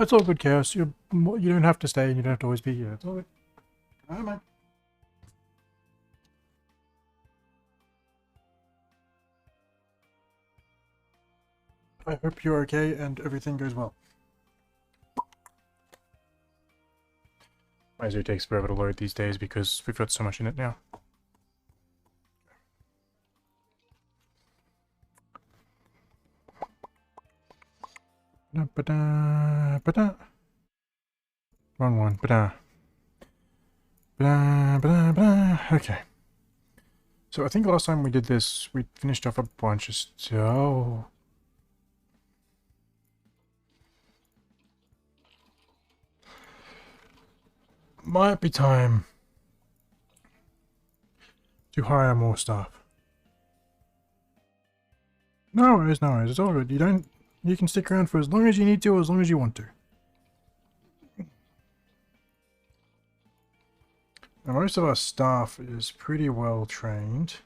It's all good, Chaos. You don't have to stay and you don't have to always be here. It's all good. Alright, mate. I hope you're okay and everything goes well. My zoo takes forever to load these days because we've got so much in it now. Wrong one. Okay. So I think last time we did this, we finished off a bunch of stuff. Might be time to hire more staff. No worries, no worries. It's all good. You can stick around for as long as you need to, or as long as you want to. Now, most of our staff is pretty well trained.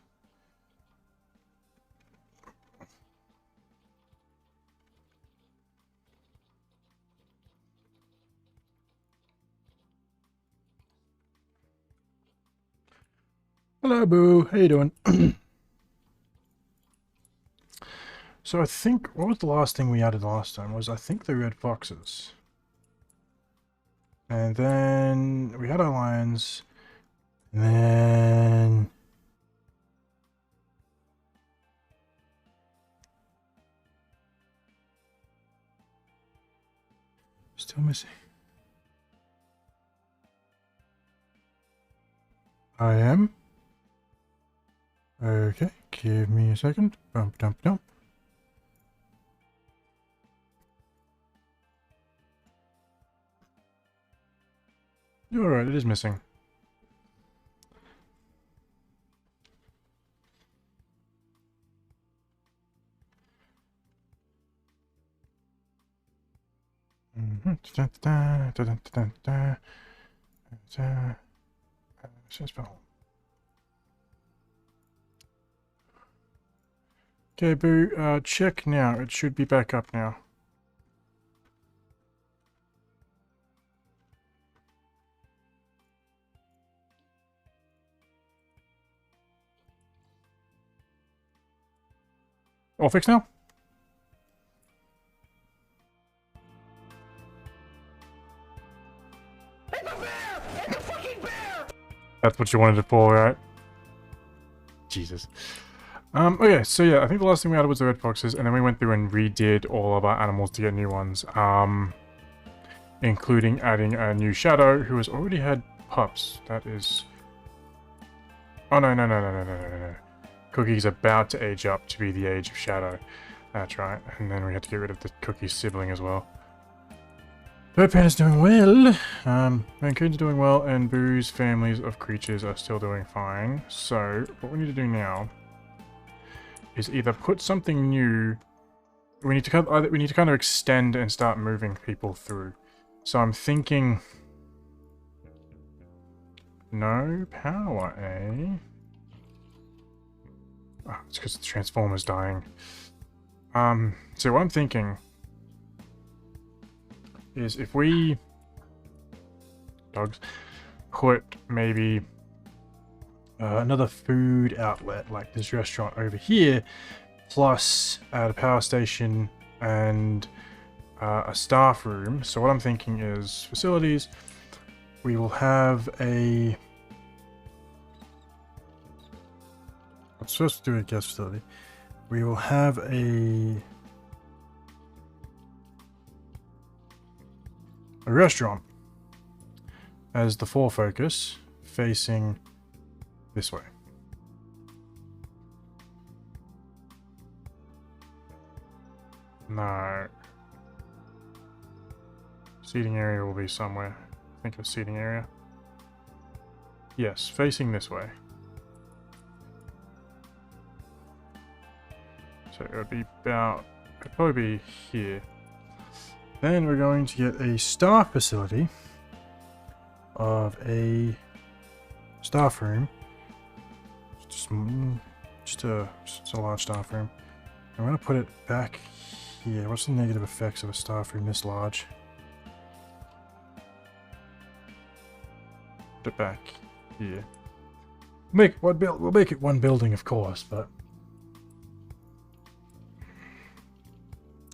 Hello, Boo. How you doing? So I think, what was the last thing we added last time? I think the red foxes. And then we had our lions. And then... Still missing. I am. Okay, give me a second. Bump, dump, dump. You're right, it is missing. Okay, Boo, check now. It should be back up now. All fixed now? It's a bear! It's a fucking bear! That's what you wanted it for, right? Jesus. Okay, so yeah, I think the last thing we added was the red foxes, and then we went through and redid all of our animals to get new ones. Including adding a new shadow, who has already had pups. That is... Oh, no. Cookie's about to age up to be the age of shadow. That's right. And then we had to get rid of the Cookie's sibling as well. Birdpanda's doing well. Mancoon's doing well, and Boo's families of creatures are still doing fine. So, what we need to do now is either put something new... We need to kind of extend and start moving people through. So I'm thinking... No power, eh? Oh, it's because the Transformer's dying. So what I'm thinking is if we... Dogs. Put maybe... another food outlet like this restaurant over here, plus the power station and a staff room. So what I'm thinking is facilities. We will have a... I'm supposed to do a guest facility. We will have a restaurant as the focus, facing this way. No. Seating area will be somewhere. Think of seating area. Yes, facing this way. So it would be about... It'd probably be here. Then we're going to get a staff facility of a staff room. Just a large staff room. I'm going to put it back here. What's the negative effects of a staff room this large? put it back here. We'll make it one building, of course, but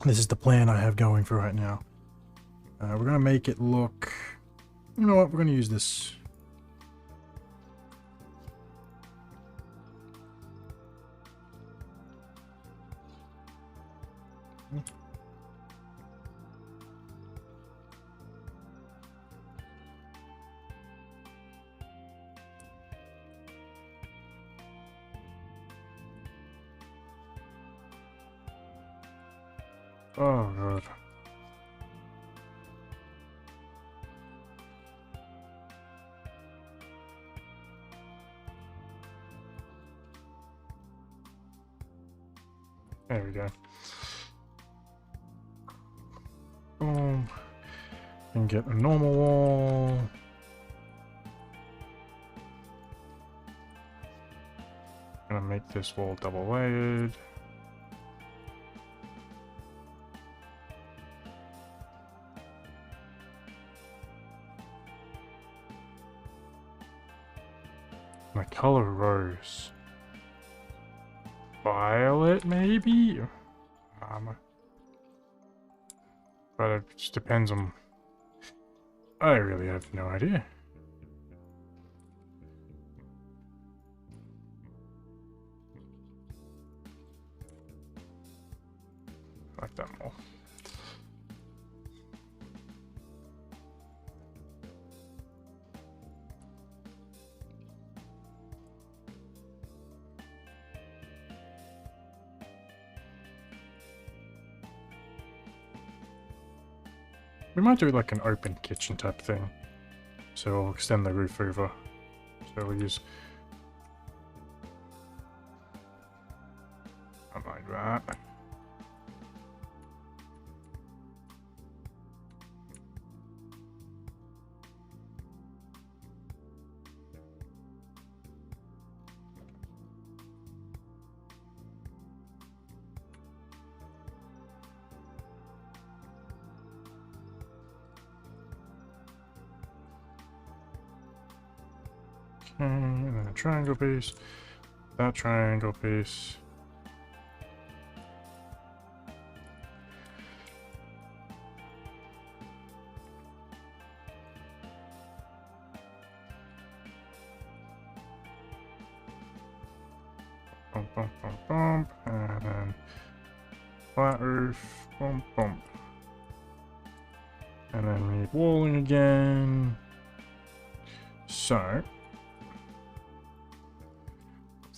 this is the plan I have going for right now. We're gonna make it look. You know what? We're gonna use this. Oh, God. There we go. Boom. And get a normal wall. Gonna make this wall double layered. My color rose. Violet, maybe? But it just depends on... I really have no idea. I like that more. We might do like an open kitchen type thing. So we'll extend the roof over. So we'll use... something like that. And then a triangle piece, that triangle piece. Bump, bump, bump, bump, and then flat roof, bump, bump. And then we need walling again. So...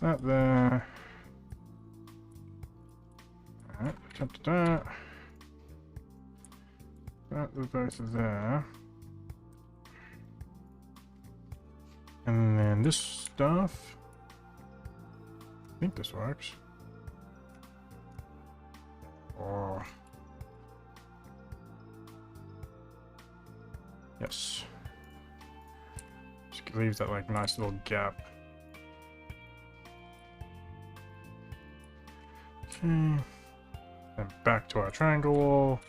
that there. Alright, that the both are there. And then this stuff. I think this works. Or yes. Just leaves that like nice little gap. And back to our triangle wall.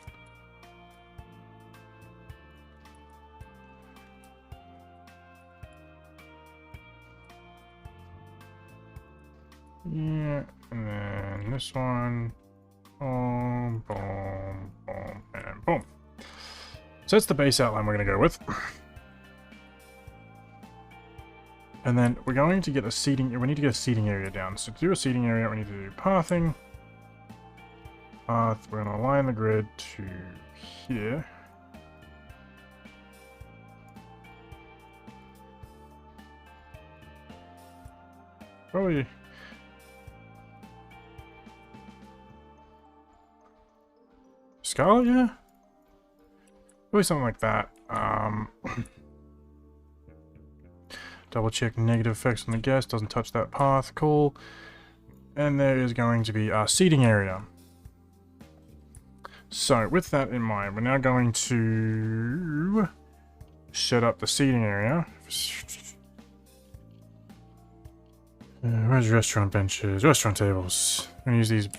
Yeah, and then this one. Boom, boom, boom, and boom. So that's the base outline we're going to go with. And then we're going to get a seating, we need to get a seating area down. So to do a seating area, we need to do pathing. Path, we're going to align the grid to here. Probably... Scarlet, yeah? Probably something like that. Double check negative effects on the guest, doesn't touch that path, cool. And there is going to be our seating area. So, with that in mind, we're now going to set up the seating area. Where's restaurant benches? Restaurant tables. I'm going to use these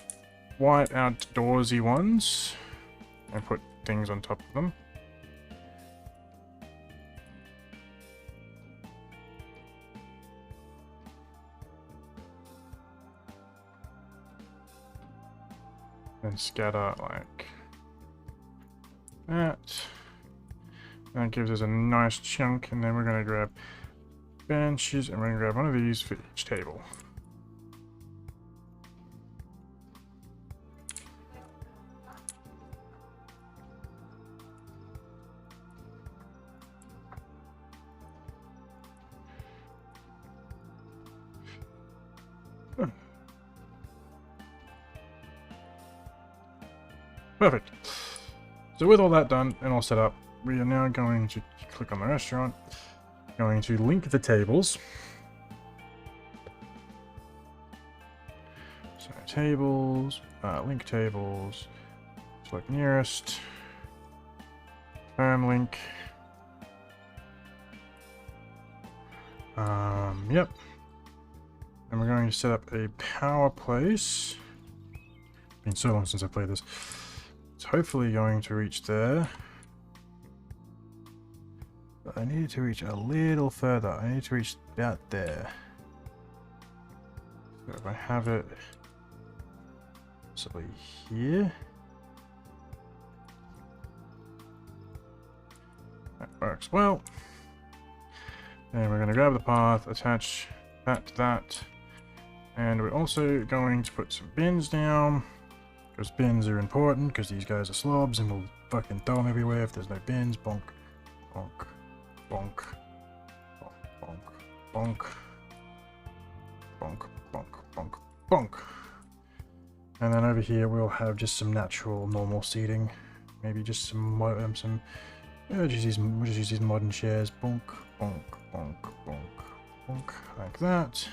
white outdoorsy ones and put things on top of them. Then scatter like that. That gives us a nice chunk, and then we're going to grab benches, and we're going to grab one of these for each table. Perfect. So with all that done and all set up, we are now going to click on the restaurant, going to link the tables. So tables, link tables, select nearest, firm link. Yep. And we're going to set up a power place. It's been so long since I played this. It's hopefully going to reach there. But I need it to reach a little further. I need to reach about there. So if I have it possibly here. That works well. And we're going to grab the path, attach that to that. And we're also going to put some bins down. Because bins are important, because these guys are slobs and we'll fucking throw them everywhere if there's no bins. Bonk, bonk, bonk, bonk, bonk, bonk, bonk, bonk, bonk. And then over here we'll have just some natural, normal seating. Maybe just some we'll just use these modern chairs. Bonk, bonk, bonk, bonk, bonk, like that.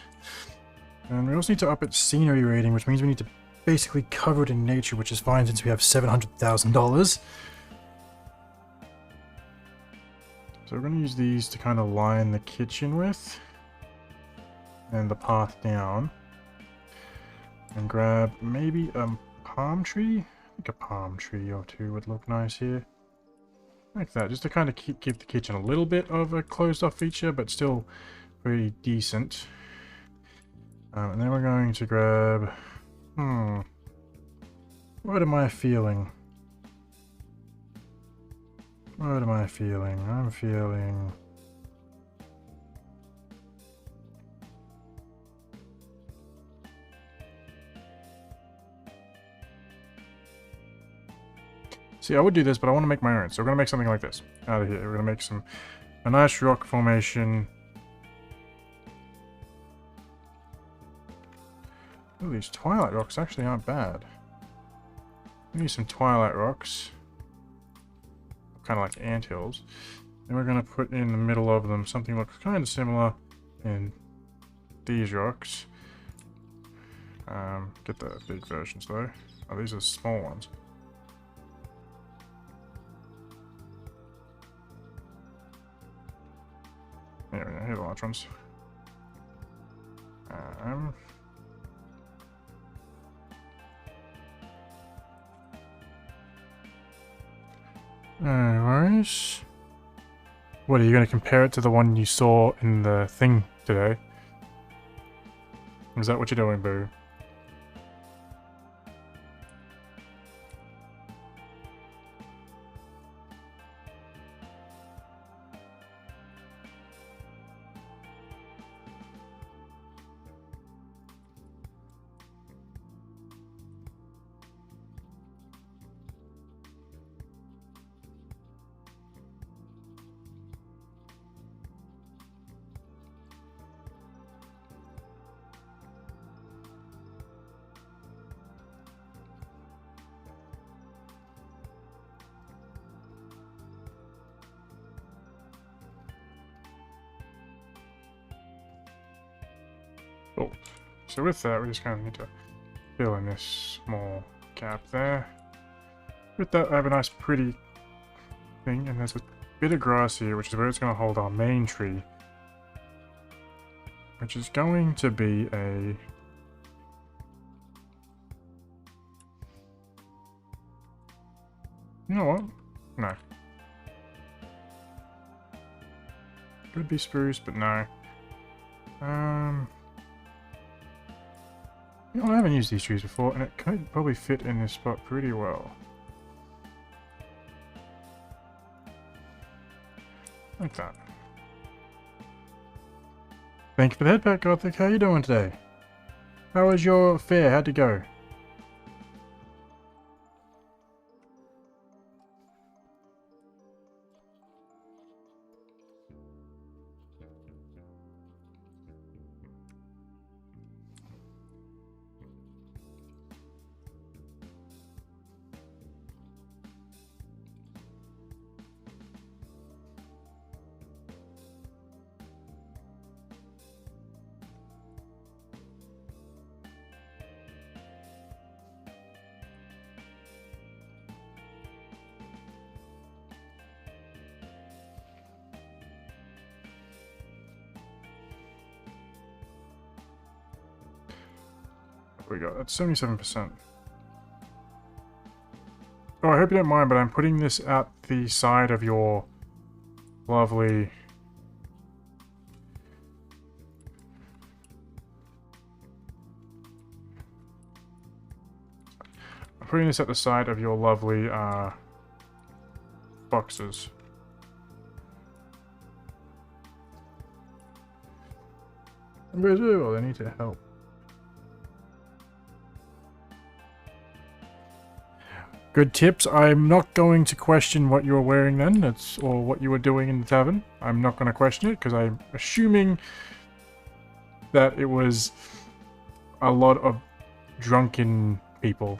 And we also need to up its scenery rating, which means we need to basically cover it in nature, which is fine since we have $700,000. So we're going to use these to kind of line the kitchen with, and the path down, and grab maybe a palm tree. I think a palm tree or two would look nice here, like that, just to kind of keep the kitchen a little bit of a closed off feature, but still pretty decent. And then we're going to grab, what am I feeling? What am I feeling? I'm feeling... See, I would do this, but I want to make my own. So we're going to make something like this out of here. We're going to make a nice rock formation. Ooh, these twilight rocks actually aren't bad. We need some twilight rocks. Kind of like anthills. Then we're going to put in the middle of them something looks kind of similar in these rocks. Get the big versions though. Oh, these are the small ones. There we go, here are the large ones. No worries. What, are you going to compare it to the one you saw in the thing today? Is that what you're doing, Boo? Cool. So with that, we just kind of need to fill in this small gap there. With that, I have a nice pretty thing, and there's a bit of grass here, which is where it's going to hold our main tree. Which is going to be a... You know what? No. Could be spruce, but no. You know, I haven't used these trees before, and it could probably fit in this spot pretty well. Like that. Thank you for the head back, Gothic. How you doing today? How was your fair? How'd it go? We got that's 77%. Oh, I hope you don't mind, but I'm putting this out the side of your lovely... I'm putting this at the side of your lovely boxes. Well, they need to help. Good tips. I'm not going to question what you were wearing then, or what you were doing in the tavern. I'm not going to question it, because I'm assuming that it was a lot of drunken people.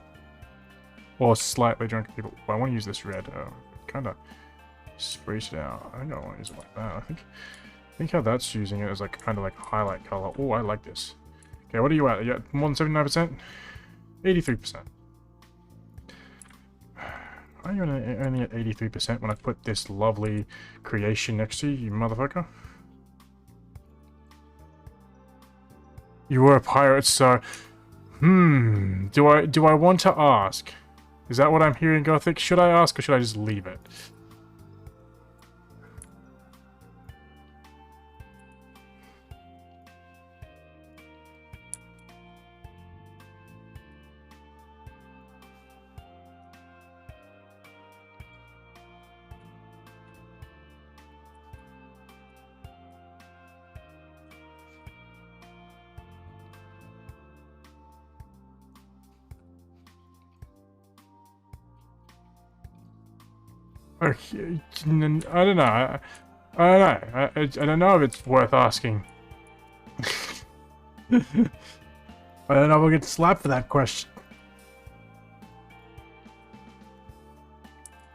Or slightly drunken people. Well, I want to use this red. Kind of spruce it out. I think I want to use it like that. I think how that's using it is like kind of like highlight color. Oh, I like this. Okay, what are you at? Are you at more than 79%? 83%. Are you only at 83% when I put this lovely creation next to you, you motherfucker? You were a pirate, so... Do I want to ask? Is that what I'm hearing, Gothic? Should I ask or should I just leave it? Okay, I don't know. I don't know if it's worth asking. I don't know if I'll get slapped for that question.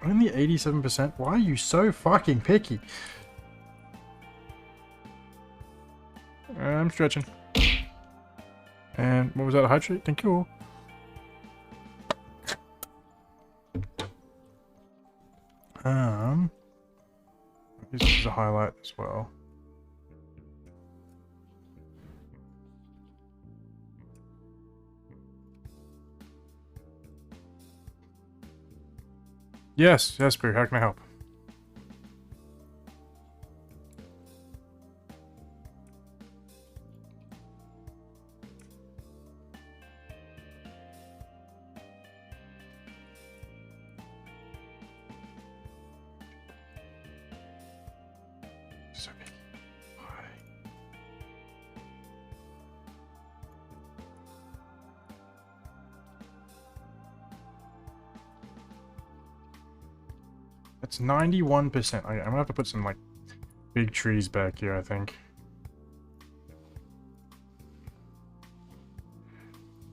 Only 87%? Why are you so fucking picky? I'm stretching. And what was that, a hydrate? Thank you. This is a highlight as well. Yes, Boo, how can I help? So big. Why? That's 91%. I'm gonna have to put some like big trees back here, I think.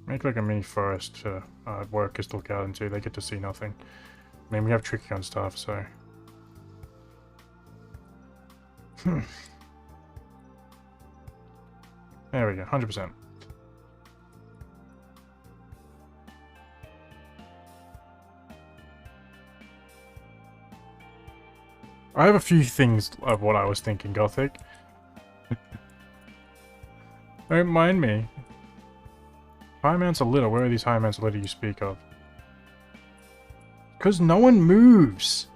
Make like a mini forest for workers to look out into. They get to see nothing. I mean, we have tricky on stuff, so. There we go, 100%. I have a few things of what I was thinking, Gothic. Don't mind me. High amounts of litter. Where are these high amounts of litter you speak of? Because no one moves.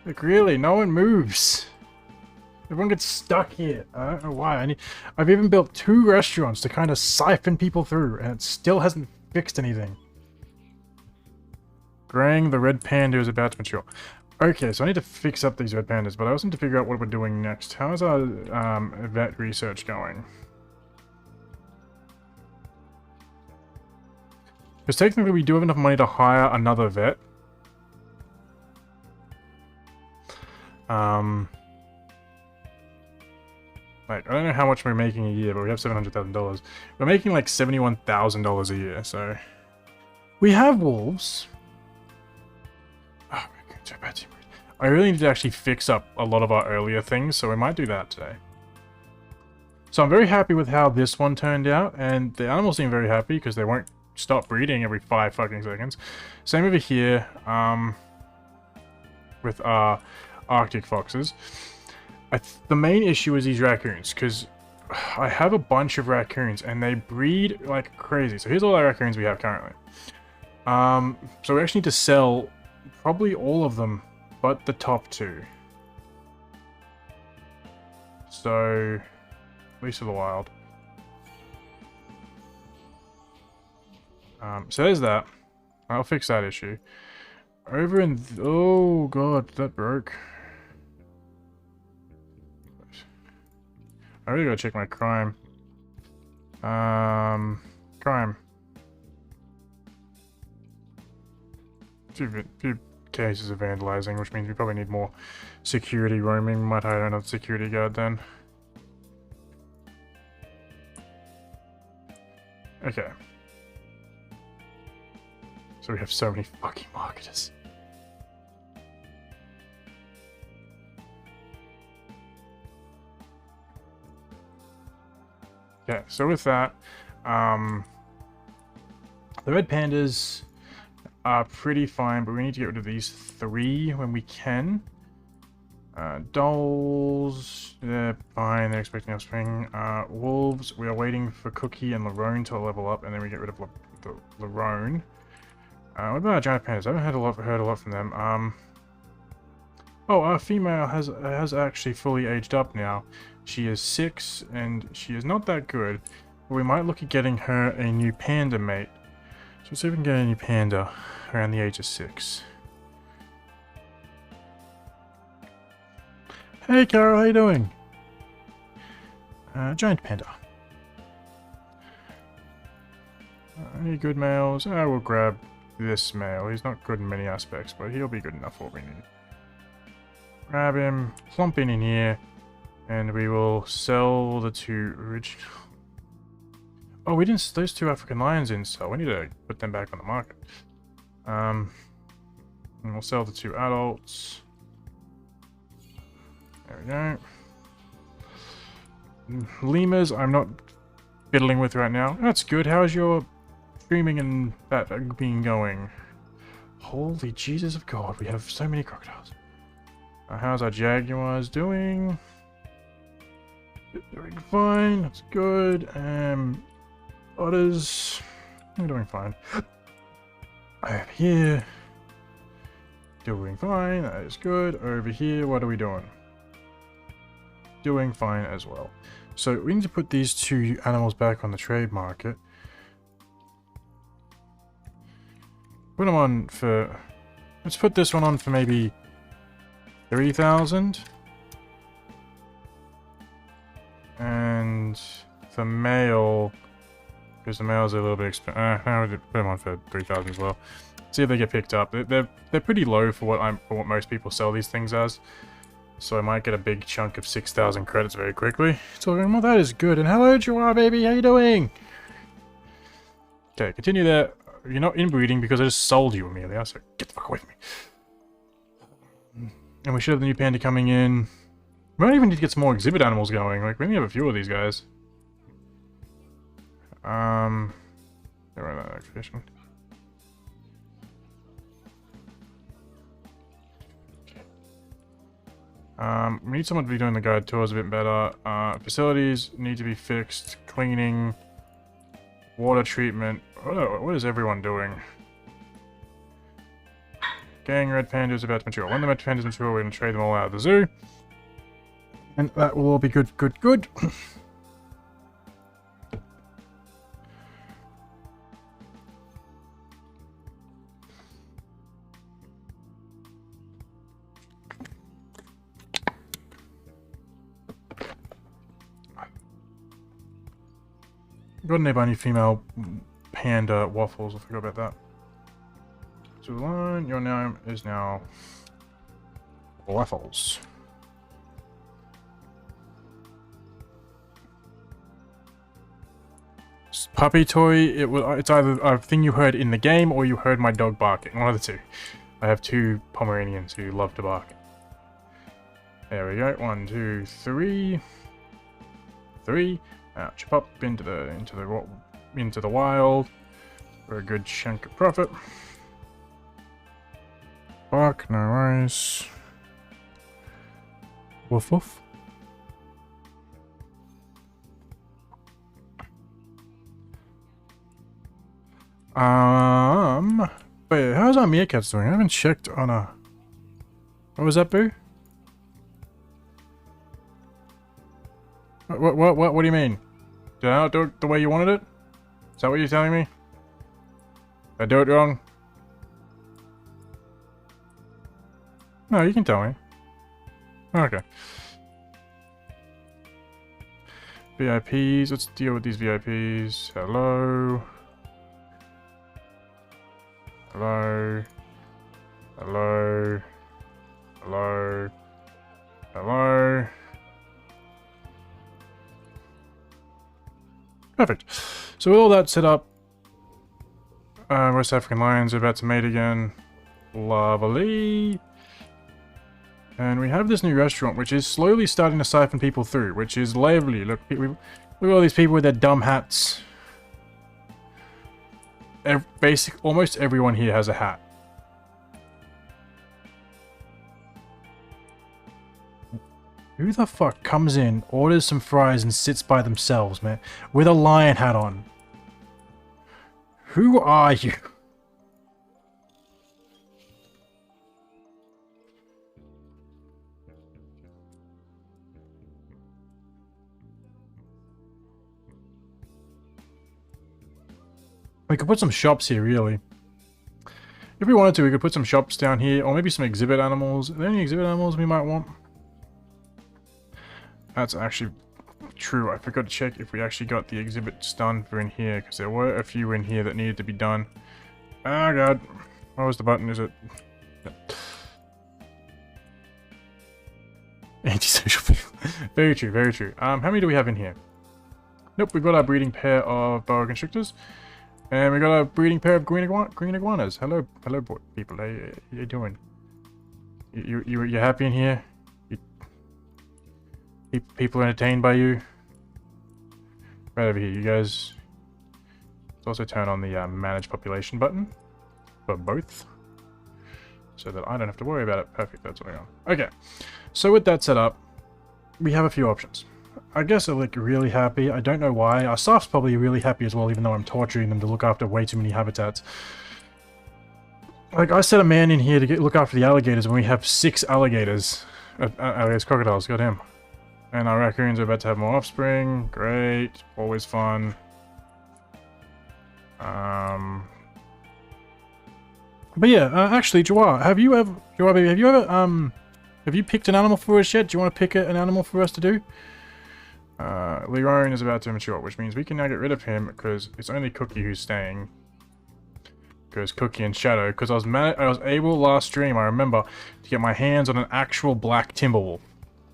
Like, really, no one moves. Everyone gets stuck here. I don't know why. I've even built 2 restaurants to kind of siphon people through, and it still hasn't fixed anything. Graying, the red panda is about to mature. Okay, so I need to fix up these red pandas, but I also need to figure out what we're doing next. How is our vet research going? Because technically we do have enough money to hire another vet. Like, I don't know how much we're making a year, but we have $700,000. We're making like $71,000 a year, so... We have wolves. Oh, I really need to actually fix up a lot of our earlier things, so we might do that today. So I'm very happy with how this one turned out, and the animals seem very happy because they won't stop breeding every 5 fucking seconds. Same over here, with our Arctic foxes. The main issue is these raccoons, because I have a bunch of raccoons, and they breed like crazy. So here's all the raccoons we have currently. So we actually need to sell probably all of them, but the top 2. So, at least of the wild. So there's that. I'll fix that issue. Over in... oh god, that broke. I really gotta check my crime. Crime. Few cases of vandalizing, which means we probably need more security roaming. We might hire another security guard then. Okay. So we have so many fucking marketers. Yeah, so with that, the red pandas are pretty fine, but we need to get rid of these 3 when we can. Dolls, they're fine, they're expecting offspring. Wolves, we are waiting for Cookie and Larone to level up, and then we get rid of Larone. What about our giant pandas? I haven't heard a lot from them. Oh, our female has actually fully aged up now. She is 6, and she is not that good. But we might look at getting her a new panda mate. So let's see if we can get a new panda around the age of 6. Hey Carol, how you doing? Giant panda. Any good males? I will grab this male. He's not good in many aspects, but he'll be good enough for what we need. Grab him, plump in here, and we will sell the 2 original. Oh, we didn't. Those 2 African lions in, so we need to put them back on the market. And we'll sell the 2 adults. There we go. Lemurs, I'm not fiddling with right now. That's good. How's your streaming and that being going? Holy Jesus of God, we have so many crocodiles. How's our jaguars doing? Doing fine. That's good. Otters, they're doing fine. Over here, doing fine. That is good. Over here, what are we doing? Doing fine as well. So we need to put these 2 animals back on the trade market. Put them on for... let's put this one on for maybe 3,000. And the male... because the males are a little bit expensive. Now we put them on for 3,000 as well. See if they get picked up. They're pretty low for what most people sell these things as. So I might get a big chunk of 6,000 credits very quickly. Talking, well, that is good. And hello, Chihuahua baby, how you doing? Okay, continue there. You're not inbreeding because I just sold you, Amelia. So get the fuck away from me. And we should have the new panda coming in. We might even need to get some more exhibit animals going. Like we only have a few of these guys. Never mind that activation. We need someone to be doing the guide tours a bit better. Facilities need to be fixed. Cleaning. Water treatment. What is everyone doing? Gang red pandas about to mature. When the red pandas mature, we're going to trade them all out of the zoo. And that will all be good, good, good. Got any female panda waffles, I forgot about that. So the line, your name is now Waffles. Puppy toy, it's either a thing you heard in the game or you heard my dog barking, one of the two. I have 2 Pomeranians who love to bark. There we go, 1, 2, 3. 3. Chop up into the wild for a good chunk of profit. Bark, no worries. Woof woof. Wait, how's our meerkats doing? I haven't checked on a... What was that, Boo? What do you mean? Did I not do it the way you wanted it? Is that what you're telling me? Did I do it wrong? No, you can tell me. Okay. VIPs, let's deal with these VIPs. Hello. Hello. Hello. Hello. Hello. Perfect. So with all that set up, West African Lions are about to mate again. Lovely. And we have this new restaurant, which is slowly starting to siphon people through, which is lovely. Look, look at all these people with their dumb hats. Almost everyone here has a hat. Who the fuck comes in, orders some fries, and sits by themselves, man? With a lion hat on. Who are you? We could put some shops here, really. If we wanted to, we could put some shops down here, or maybe some exhibit animals. Are there any exhibit animals we might want? That's actually true. I forgot to check if we actually got the exhibits done for in here, because there were a few in here that needed to be done. Oh god. What was the button? Is it? Antisocial people. Very true, very true. How many do we have in here? Nope, we've got our breeding pair of boa constrictors. And we got a breeding pair of green iguanas. Hello, people. How you doing? You happy in here? People entertained by you? Right over here, you guys. Let's also turn on the manage population button for both, so that I don't have to worry about it. Perfect. That's what I got. Okay. So with that set up, we have a few options. I guess they're like really happy. I don't know why. Our staff's probably really happy as well, even though I'm torturing them to look after way too many habitats. Like, I set a man in here to look after the alligators when we have 6 alligators. Alligators, crocodiles, got him. And our raccoons are about to have more offspring. Great. Always fun. But yeah, actually, Jawar, have you ever, have you picked an animal for us yet? Do you want to pick an animal for us to do? Leroy is about to mature, which means we can now get rid of him because it's only Cookie who's staying. Because Cookie and Shadow, because I was able last stream, I remember, to get my hands on an actual black Timberwolf.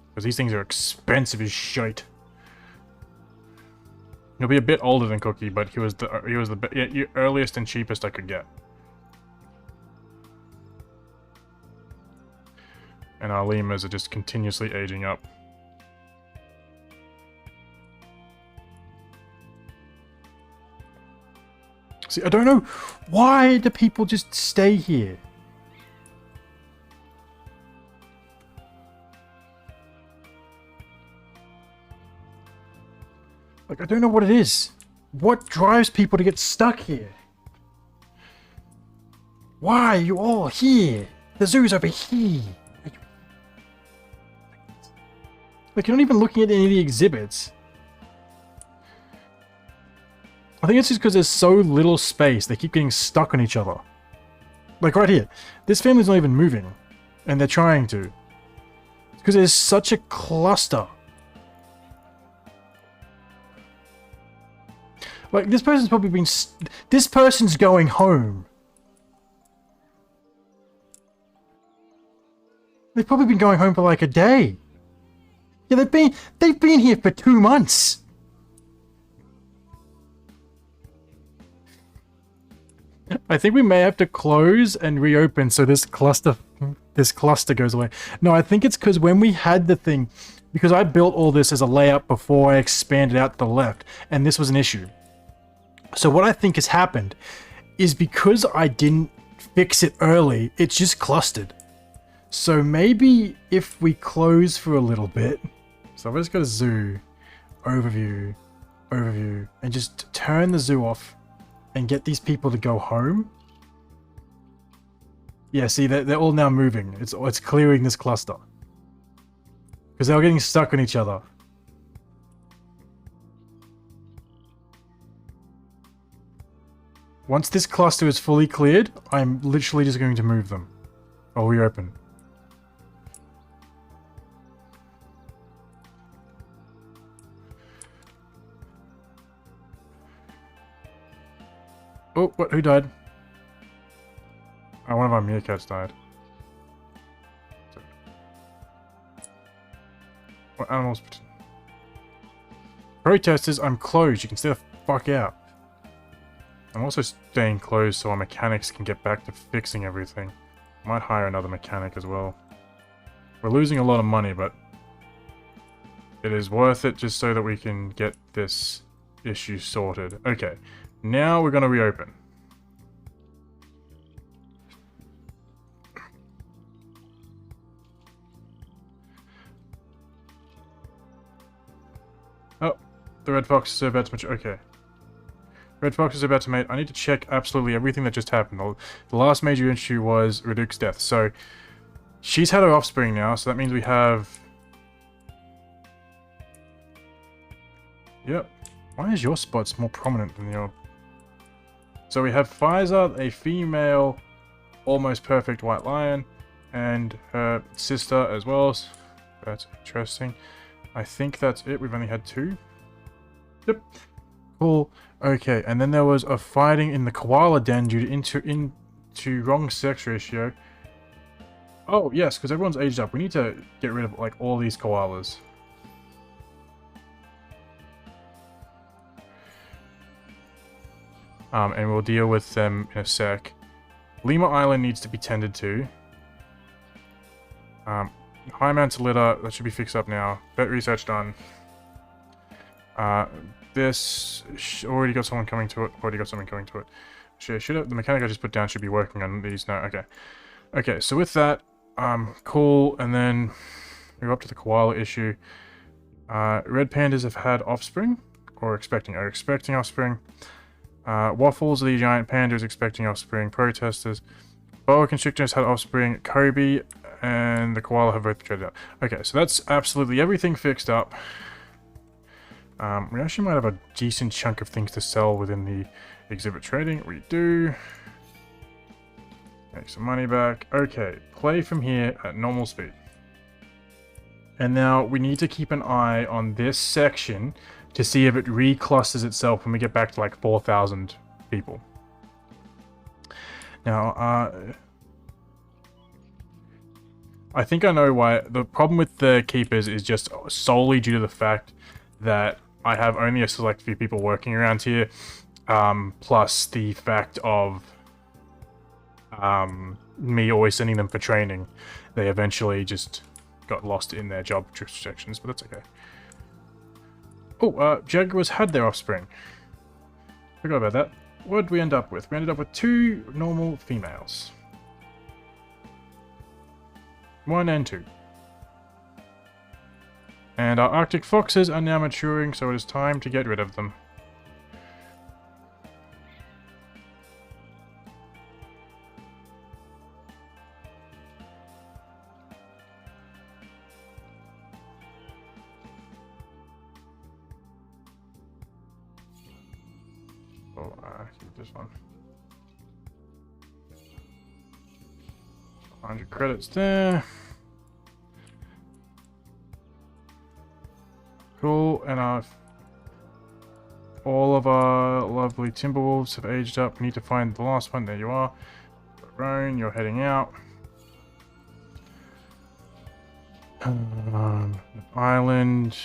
Because these things are expensive as shite. He'll be a bit older than Cookie, but he was the earliest and cheapest I could get. And our lemurs are just continuously aging up. See, I don't know, why do people just stay here? Like, I don't know what it is. What drives people to get stuck here? Why are you all here? The zoo's over here. Like, you're not even looking at any of the exhibits. I think it's just because there's so little space, they keep getting stuck on each other. Like right here, this family's not even moving, and they're trying to. It's because there's such a cluster. Like, this person's probably been... This person's going home. They've probably been going home for like a day. Yeah, they've been here for 2 months. I think we may have to close and reopen so this cluster goes away. No, I think it's because when we had the thing, because I built all this as a layout before I expanded out to the left, and this was an issue. So what I think has happened is because I didn't fix it early, it's just clustered. So maybe if we close for a little bit, so I've just got a zoo, overview, and just turn the zoo off and get these people to go home. Yeah, see, they're all now moving. It's clearing this cluster. Because they were getting stuck on each other. Once this cluster is fully cleared, I'm literally just going to move them. Or reopen. Oh, what? Who died? Oh, one of our meerkats died. What animals? Protesters, I'm closed. You can stay the fuck out. I'm also staying closed so our mechanics can get back to fixing everything. Might hire another mechanic as well. We're losing a lot of money, but it is worth it just so that we can get this issue sorted. Okay, now we're going to reopen. Oh, the red fox is about to mature. Okay. Red fox is about to mate. I need to check absolutely everything that just happened. The last major issue was Reduk's death. So, she's had her offspring now, so that means we have... Yep. Why is your spots more prominent than your... So we have Pfizer, a female, almost perfect white lion, and her sister as well. That's interesting. I think that's it. We've only had 2. Yep. Cool. Okay, and then there was a fighting in the koala den due to wrong sex ratio. Oh, yes, because everyone's aged up. We need to get rid of, like, all these koalas. And we'll deal with them in a sec. Lima Island needs to be tended to. High Manta litter, that should be fixed up now. Vet research done. This already got someone coming to it. Already got someone coming to it. Should have, the mechanic I just put down should be working on these now. Okay. Okay, so with that, cool. And then we go up to the koala issue. Red pandas have had offspring, or expecting offspring. Waffles, the giant panda, is expecting offspring. Protesters. Boa constrictors had offspring. Kobe and the koala have both traded out. Okay, so that's absolutely everything fixed up. We actually might have a decent chunk of things to sell within the exhibit trading. We do. Make some money back. Okay, play from here at normal speed. And now we need to keep an eye on this section to see if it reclusters itself when we get back to like 4,000 people. Now, I think I know why. The problem with the keepers is just solely due to the fact that I have only a select few people working around here, plus the fact of me always sending them for training. They eventually just got lost in their job restrictions, but that's okay. Oh, Jaguars had their offspring. Forgot about that. What did we end up with? We ended up with 2 normal females. 1 and 2. And our Arctic foxes are now maturing, so it is time to get rid of them. we'll keep this one. 100 credits there. Cool, and all of our lovely Timberwolves have aged up. We need to find the last one. There you are. Roan, you're heading out. Island.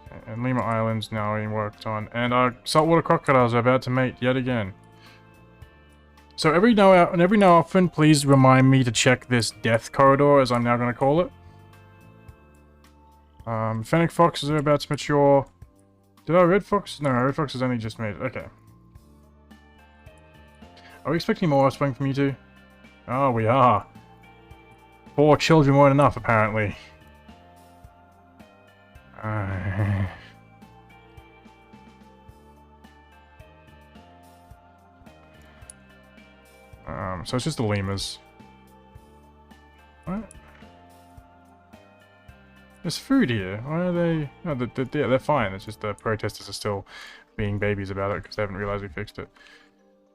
Okay, and Lima Island's now being worked on. And our saltwater crocodiles are about to mate yet again. So every now and often, please remind me to check this death corridor, as I'm now going to call it. Fennec foxes are about to mature. Did our red fox? No, red fox has only just made it. Okay. Are we expecting more offspring from you two? Oh, we are. 4 children weren't enough, apparently. So it's just the lemurs. What? There's food here. Why are they... No, they're fine. It's just the protesters are still being babies about it because they haven't realized we fixed it.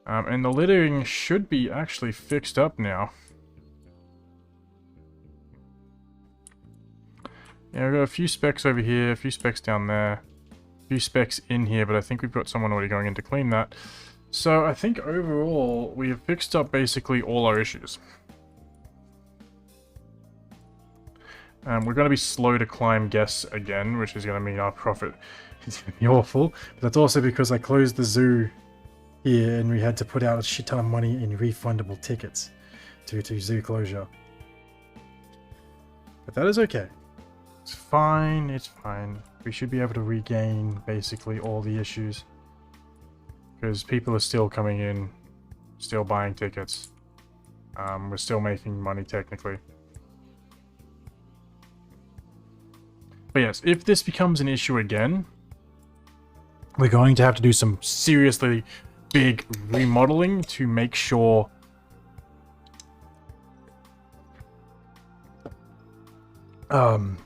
And the littering should be actually fixed up now. Yeah, we've got a few specks over here, a few specks down there, a few specks in here, but I think we've got someone already going in to clean that. So I think overall, we have fixed up basically all our issues. We're going to be slow to climb guests again, which is going to mean our profit is going to be awful. But that's also because I closed the zoo here and we had to put out a shit ton of money in refundable tickets to zoo closure. But that is okay. It's fine, it's fine. We should be able to regain basically all the issues. Because people are still coming in, still buying tickets. We're still making money technically. But yes, if this becomes an issue again, we're going to have to do some seriously big remodeling to make sure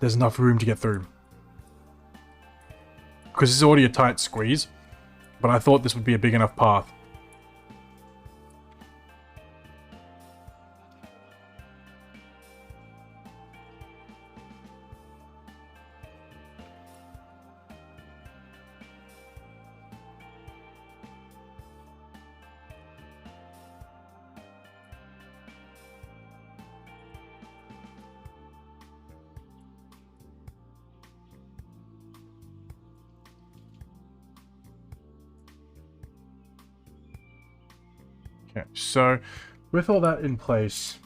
there's enough room to get through. Because this is already a tight squeeze, but I thought this would be a big enough path. Okay, so with all that in place,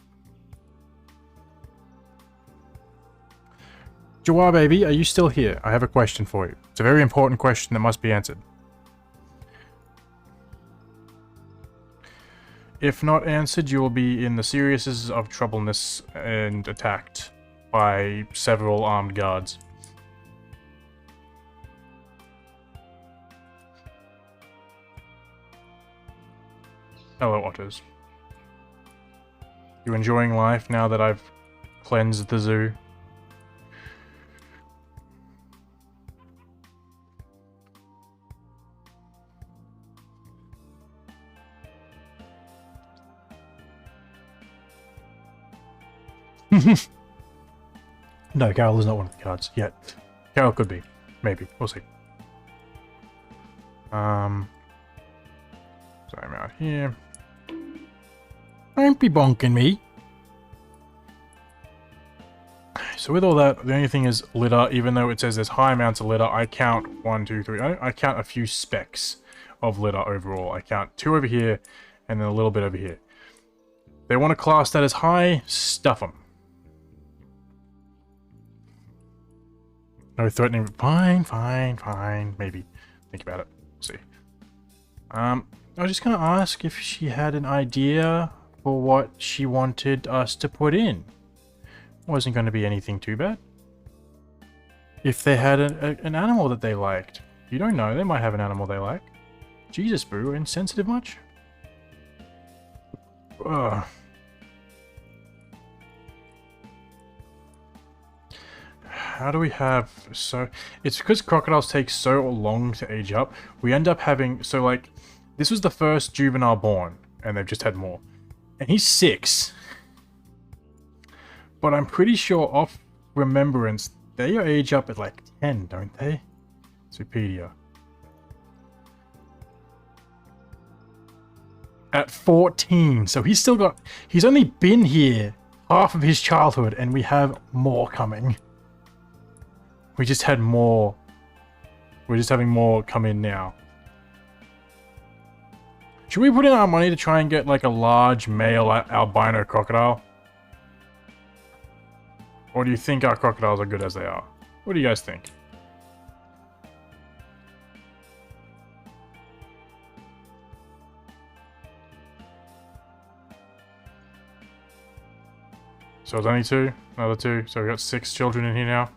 Jawar baby, are you still here? I have a question for you. It's a very important question that must be answered. If not answered, you will be in the seriousness of troubleness and attacked by several armed guards. Hello, otters. You enjoying life now that I've cleansed the zoo? No, Carol is not one of the cards yet. Carol could be. Maybe. We'll see. So I'm out here. Don't be bonking me. So with all that, the only thing is litter. Even though it says there's high amounts of litter, I count 1, 2, 3. I count a few specks of litter overall. I count 2 over here, and then a little bit over here. They want to class that as high, stuff them. No threatening. Fine, fine, fine. Maybe. Think about it. We'll see. I was just going to ask if she had an idea for what she wanted us to put in. Wasn't going to be anything too bad. If they had an animal that they liked. You don't know. They might have an animal they like. Jesus, Boo. Insensitive much? Ugh. how do we have so... It's because crocodiles take so long to age up. We end up having... So, like, this was the first juvenile born, and they've just had more. And he's 6. But I'm pretty sure, off remembrance, they age up at, like, 10, don't they? Zoopedia. At 14. So he's still got... He's only been here half of his childhood, and we have more coming. We just had more. We're just having more come in now. Should we put in our money to try and get like a large male albino crocodile? Or do you think our crocodiles are good as they are? What do you guys think? So it's only 2, another 2, so we got 6 children in here now.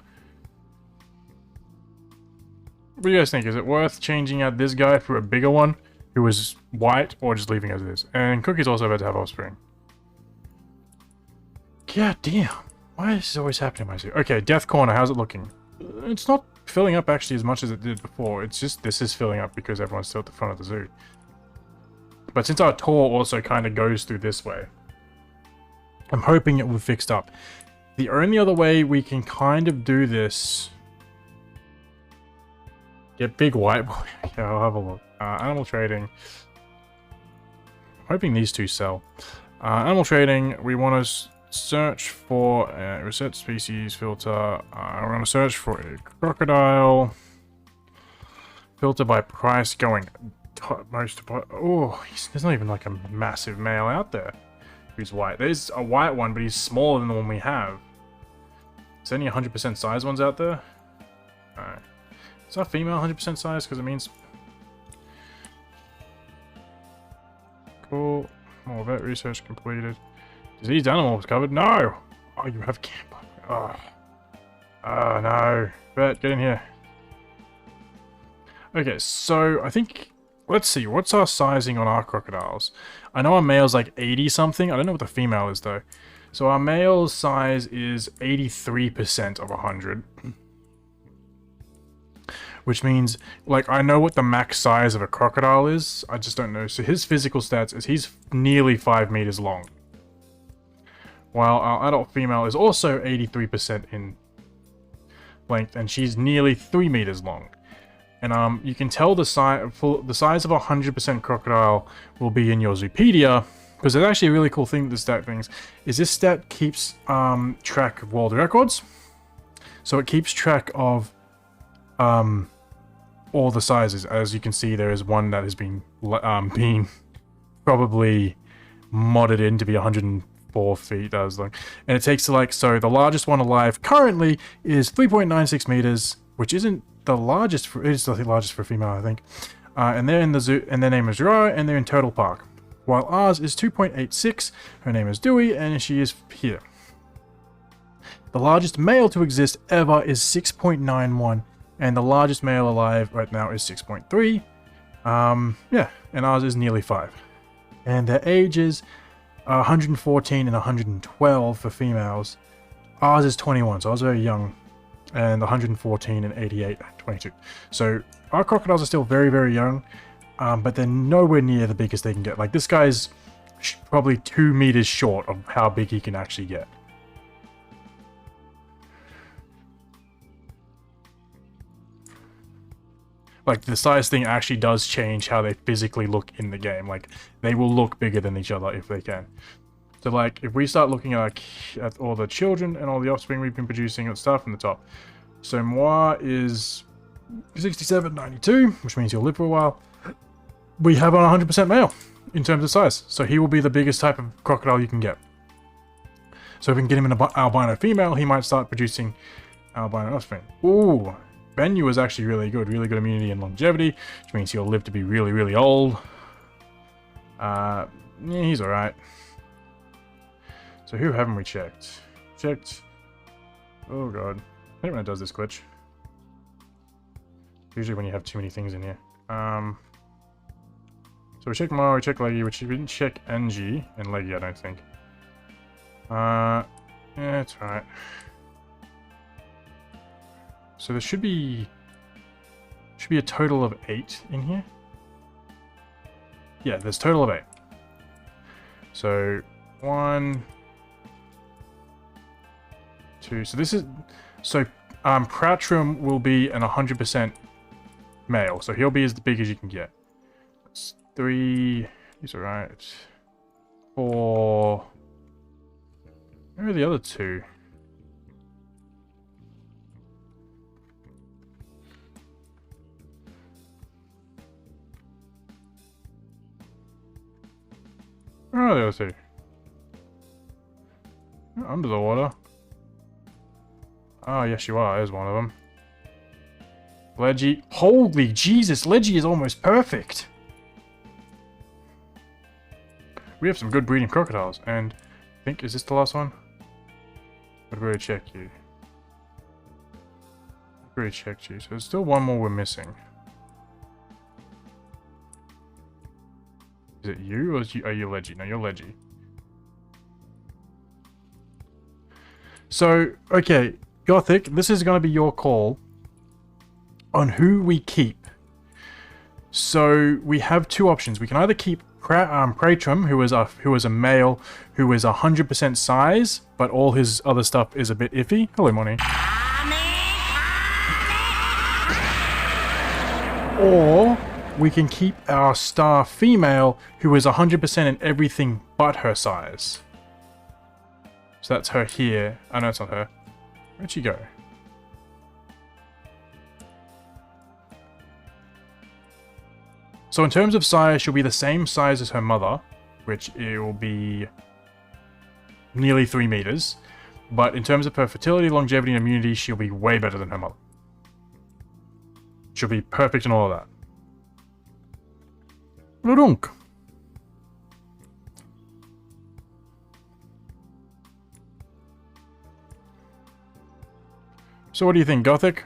What do you guys think? Is it worth changing out this guy for a bigger one who is white, or just leaving as it is? And Cookie's also about to have offspring. God damn. Why is this always happening to my zoo? Okay, Death Corner, how's it looking? It's not filling up actually as much as it did before. It's just this is filling up because everyone's still at the front of the zoo. But since our tour also kind of goes through this way, I'm hoping it will be fixed up. The only other way we can kind of do this... Get big white boy. Yeah, I'll have a look. Animal trading. I'm hoping these 2 sell. Animal trading, we want to search for reset species filter. We're going to search for a crocodile. Filter by price going most. Oh, there's not even like a massive male out there who's white. There's a white one, but he's smaller than the one we have. Is there any 100% size ones out there? Alright. Is our female 100% size? Because it means... Cool. More vet research completed. Diseased animals covered? No! Oh, you have camp. Oh. Oh, no. Vet, get in here. Okay, so I think... Let's see, what's our sizing on our crocodiles? I know our male's like 80 something. I don't know what the female is though. So our male's size is 83% of 100. Which means, like, I know what the max size of a crocodile is. I just don't know. So his physical stats is he's nearly 5 meters long. While our adult female is also 83% in length, and she's nearly 3 meters long. And you can tell the size of a 100% crocodile will be in your Zoopedia, because there's actually a really cool thing with this stat things is this stat keeps track of world records. So it keeps track of all the sizes. As you can see, there is one that has been probably modded in to be 104 feet. That was like, and it takes like, so the largest one alive currently is 3.96 meters, which isn't the largest for, it is the largest for a female, I think. And they're in the zoo, and their name is Rara, and they're in Turtle Park. While ours is 2.86, her name is Dewey, and she is here. The largest male to exist ever is 6.91, and the largest male alive right now is 6.3. Yeah, and ours is nearly 5. And their ages are 114 and 112 for females. Ours is 21, so I was very young. And 114 and 88, 22. So our crocodiles are still very, very young, but they're nowhere near the biggest they can get. Like, this guy's probably 2 meters short of how big he can actually get. Like, the size thing actually does change how they physically look in the game. Like, they will look bigger than each other if they can. So, like, if we start looking at all the children and all the offspring we've been producing, let's start from the top. So, Moi is 67.92, which means he'll live for a while. We have on 100% male in terms of size. So, he will be the biggest type of crocodile you can get. So, if we can get him an albino female, he might start producing albino offspring. Ooh, Bennu is actually really good immunity and longevity, which means he'll live to be really, really old. Yeah, he's alright. So who haven't we checked? Oh god. I hate when it does this glitch. Usually when you have too many things in here. So we checked Mara, we checked Leggy, which we didn't check NG and Leggy, I don't think. Yeah, it's alright. So there should be a total of 8 in here. Yeah, there's a total of 8. So 1, 2. So this is Pratrum will be an 100% male, so he'll be as big as you can get. That's 3. He's alright. 4. Where are the other 2? Where are the other 2? You're under the water. Oh, yes you are. There's one of them. Leggy. Holy Jesus, Leggy is almost perfect. We have some good breeding crocodiles, and I think, is this the last one? I've already checked you. I've already checked you, so there's still one more we're missing. Is it you, or are you Leggy? No, you're Leggy. So, okay, Gothic, this is going to be your call on who we keep. So, we have 2 options. We can either keep Pratrum, who is a male, who is 100% size, but all his other stuff is a bit iffy. Hello, Moni. Or we can keep our star female, who is 100% in everything but her size. So that's her here. Oh no, it's not her. Where'd she go? So in terms of size, she'll be the same size as her mother, which it will be nearly 3 meters. But in terms of her fertility, longevity, and immunity, she'll be way better than her mother. She'll be perfect in all of that. Ludunk. So what do you think, Gothic?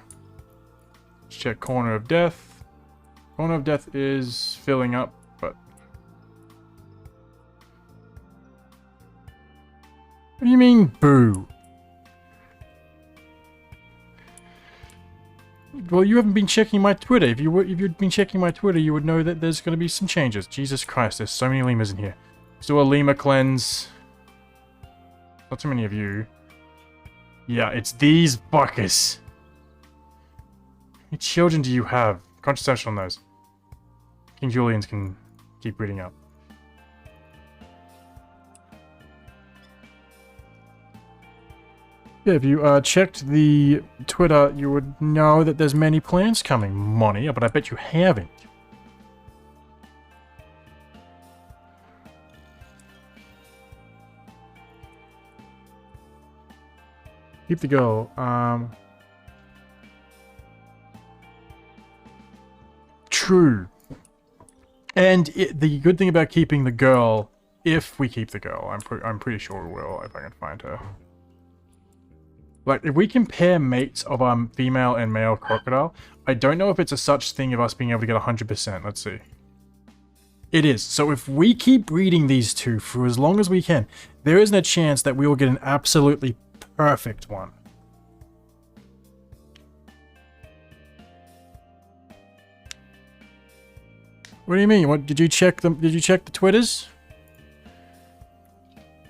Let's check Corner of Death. Corner of Death is filling up, but... What do you mean, boo? Well, you haven't been checking my Twitter. If you'd been checking my Twitter, you would know that there's going to be some changes. Jesus Christ, there's so many lemurs in here. Let's do a lemur cleanse. Not too many of you. Yeah, it's these buckers. How many children do you have? Contraception on those. King Julian's can keep reading up. Yeah, if you checked the Twitter, you would know that there's many plans coming, Moni, but I bet you haven't. Keep the girl. True. And the good thing about keeping the girl, if we keep the girl, I'm pretty sure we will if I can find her. Like, if we compare mates of our female and male crocodile, I don't know if it's a such thing of us being able to get 100%. Let's see. It is. So if we keep breeding these two for as long as we can, there isn't a chance that we will get an absolutely perfect one. What do you mean? What did you check them? Did you check the Twitters?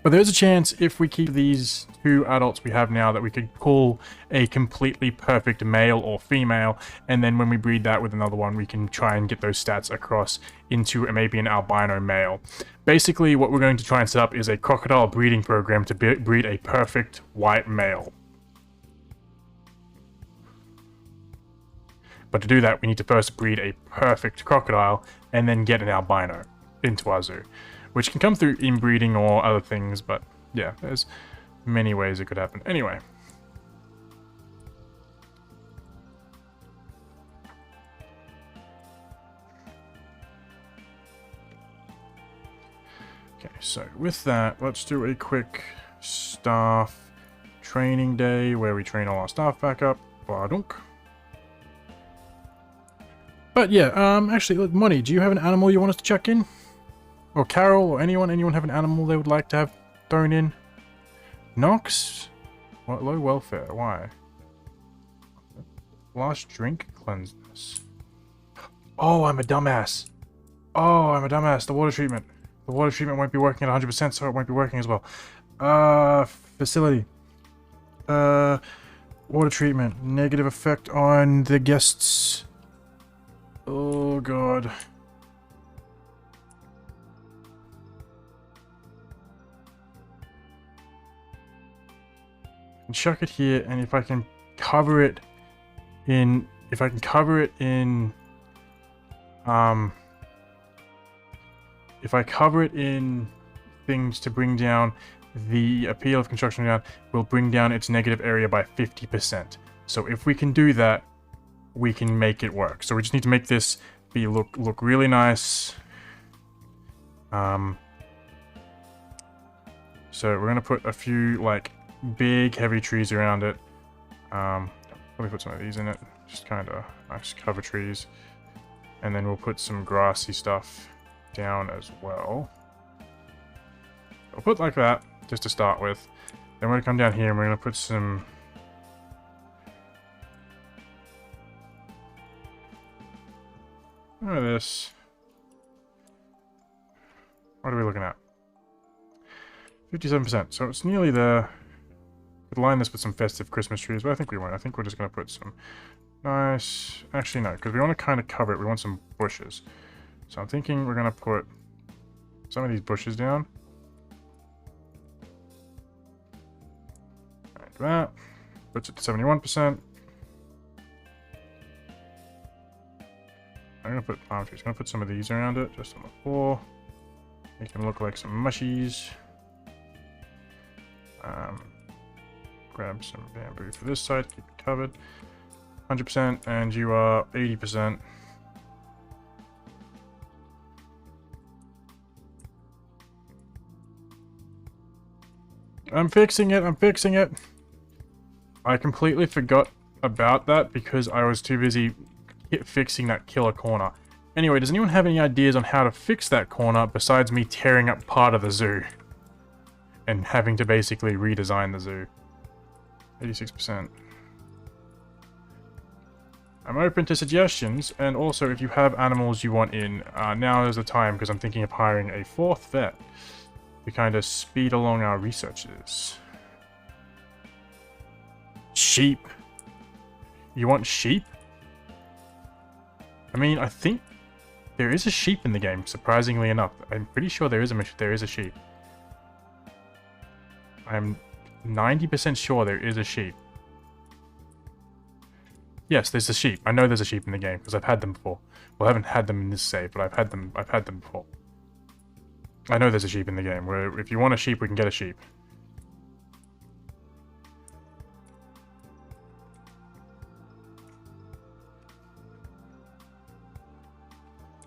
But there's a chance if we keep these 2 adults we have now that we could pull a completely perfect male or female, and then when we breed that with another one, we can try and get those stats across into maybe an albino male. Basically, what we're going to try and set up is a crocodile breeding program to breed a perfect white male. But to do that, we need to first breed a perfect crocodile and then get an albino into our zoo, which can come through inbreeding or other things, but yeah, there's many ways it could happen. Anyway. Okay, so with that, let's do a quick staff training day where we train all our staff back up. Badunk. But yeah, actually, look, Money, do you have an animal you want us to chuck in? Or Carol, or anyone have an animal they would like to have thrown in? Nox? What, low welfare, why? Last drink cleanses. Oh, I'm a dumbass. Oh, I'm a dumbass. The water treatment. The water treatment won't be working at 100%, so it won't be working as well. Facility. Water treatment. Negative effect on the guests. Oh, God. And chuck it here, and if I can cover it in... If I can cover it in... If I cover it in things to bring down the appeal of construction down, will bring down its negative area by 50%. So if we can do that, we can make it work. So we just need to make this be look really nice. So we're gonna put a few like big heavy trees around it. Let me put some of these in it, just kind of nice cover trees, and then we'll put some grassy stuff down as well. We'll put like that just to start with. Then we're gonna come down here and we're gonna put some look at this. What are we looking at? 57%. So it's nearly there. Could line this with some festive Christmas trees, but I think we won't. I think we're just gonna put some nice. Actually, no, because we want to kind of cover it. We want some bushes. So I'm thinking we're gonna put some of these bushes down. Like that. Puts it to 71%. I'm gonna put palm trees. I'm gonna put some of these around it, just on the floor. Make them look like some mushies. Grab some bamboo for this side, keep it covered. 100%, and you are 80%. I'm fixing it, I'm fixing it. I completely forgot about that because I was too busy fixing that killer corner. Anyway, does anyone have any ideas on how to fix that corner besides me tearing up part of the zoo? And having to basically redesign the zoo. 86%. I'm open to suggestions, and also if you have animals you want in, now is the time, because I'm thinking of hiring a 4th vet to kind of speed along our researches. Sheep. You want sheep? I mean, I think there is a sheep in the game, surprisingly enough. I'm pretty sure there is a sheep. I'm 90% sure there is a sheep. Yes, there's a sheep. I know there's a sheep in the game because I've had them before. Well, I haven't had them in this save, but I've had them before. I know there's a sheep in the game. Where if you want a sheep, we can get a sheep.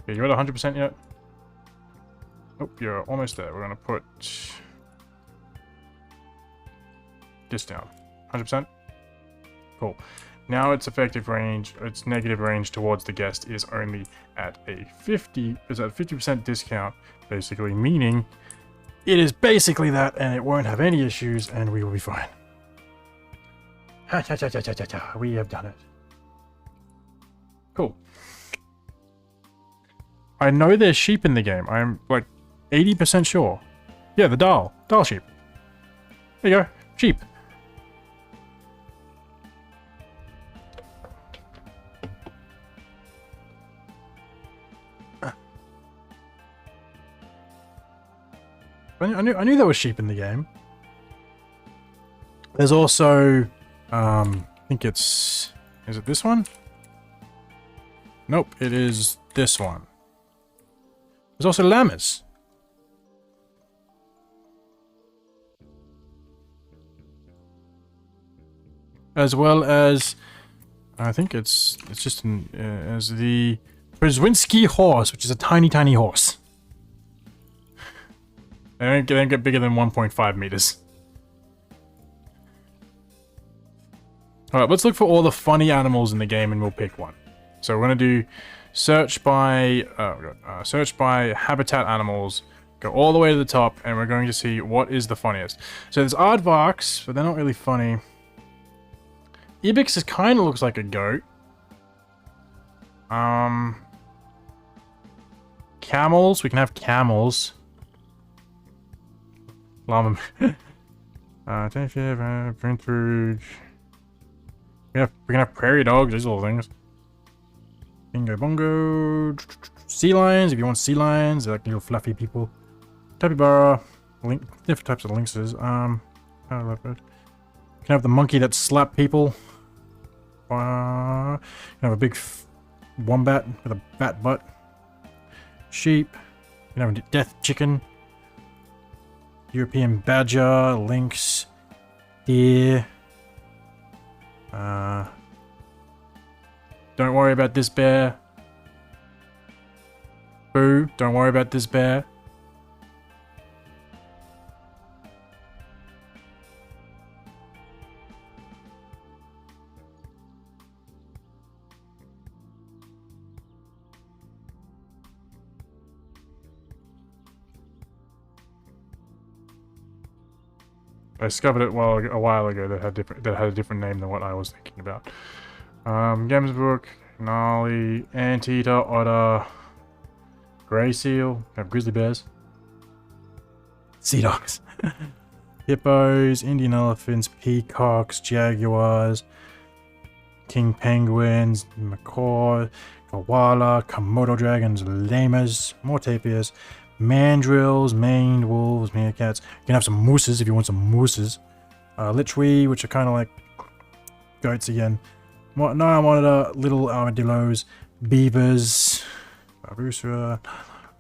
Okay, you at 100% yet? Oh, you're almost there. We're gonna put this down. 100%? Cool. Now its effective range, its negative range towards the guest is only at a 50% discount, basically, meaning it is basically that and it won't have any issues and we will be fine. Ha cha cha cha cha cha cha. We have done it. Cool. I know there's sheep in the game. I'm like 80% sure. Yeah, the Dahl sheep. There you go. Sheep. I knew there was sheep in the game. There's also, I think is it this one? Nope, it is this one. There's also llamas. As well as, I think it's just as the Przewinski horse, which is a tiny horse. They don't get bigger than 1.5 meters. Alright, let's look for all the funny animals in the game and we'll pick one. So we're going to do search by habitat animals, go all the way to the top, and we're going to see what is the funniest. So there's aardvarks, but they're not really funny. Ibex kind of looks like a goat. Camels. We can have camels. Llama. Print through. We can have prairie dogs. These little things. Bingo bongo. Sea lions. If you want sea lions, they're like little fluffy people. Capybara. Different types of lynxes. Leopard. You can have the monkey that slap people. You can have a big wombat with a bat butt. Sheep. You can have a death chicken. European badger, lynx, deer. Don't worry about this bear. Boo, don't worry about this bear. I discovered it a while ago that had a different name than what I was thinking about. Gamsbrook, Gnarly, Anteater, Otter, Grey Seal, have grizzly bears, sea dogs, hippos, Indian elephants, peacocks, jaguars, king penguins, macaw, koala, Komodo dragons, llamas, more tapirs, mandrills, maned wolves, meerkats. You can have some mooses if you want some mooses. Lichwi, which are kind of like goats again. Nile monitor, little armadillos, beavers, Barbusra,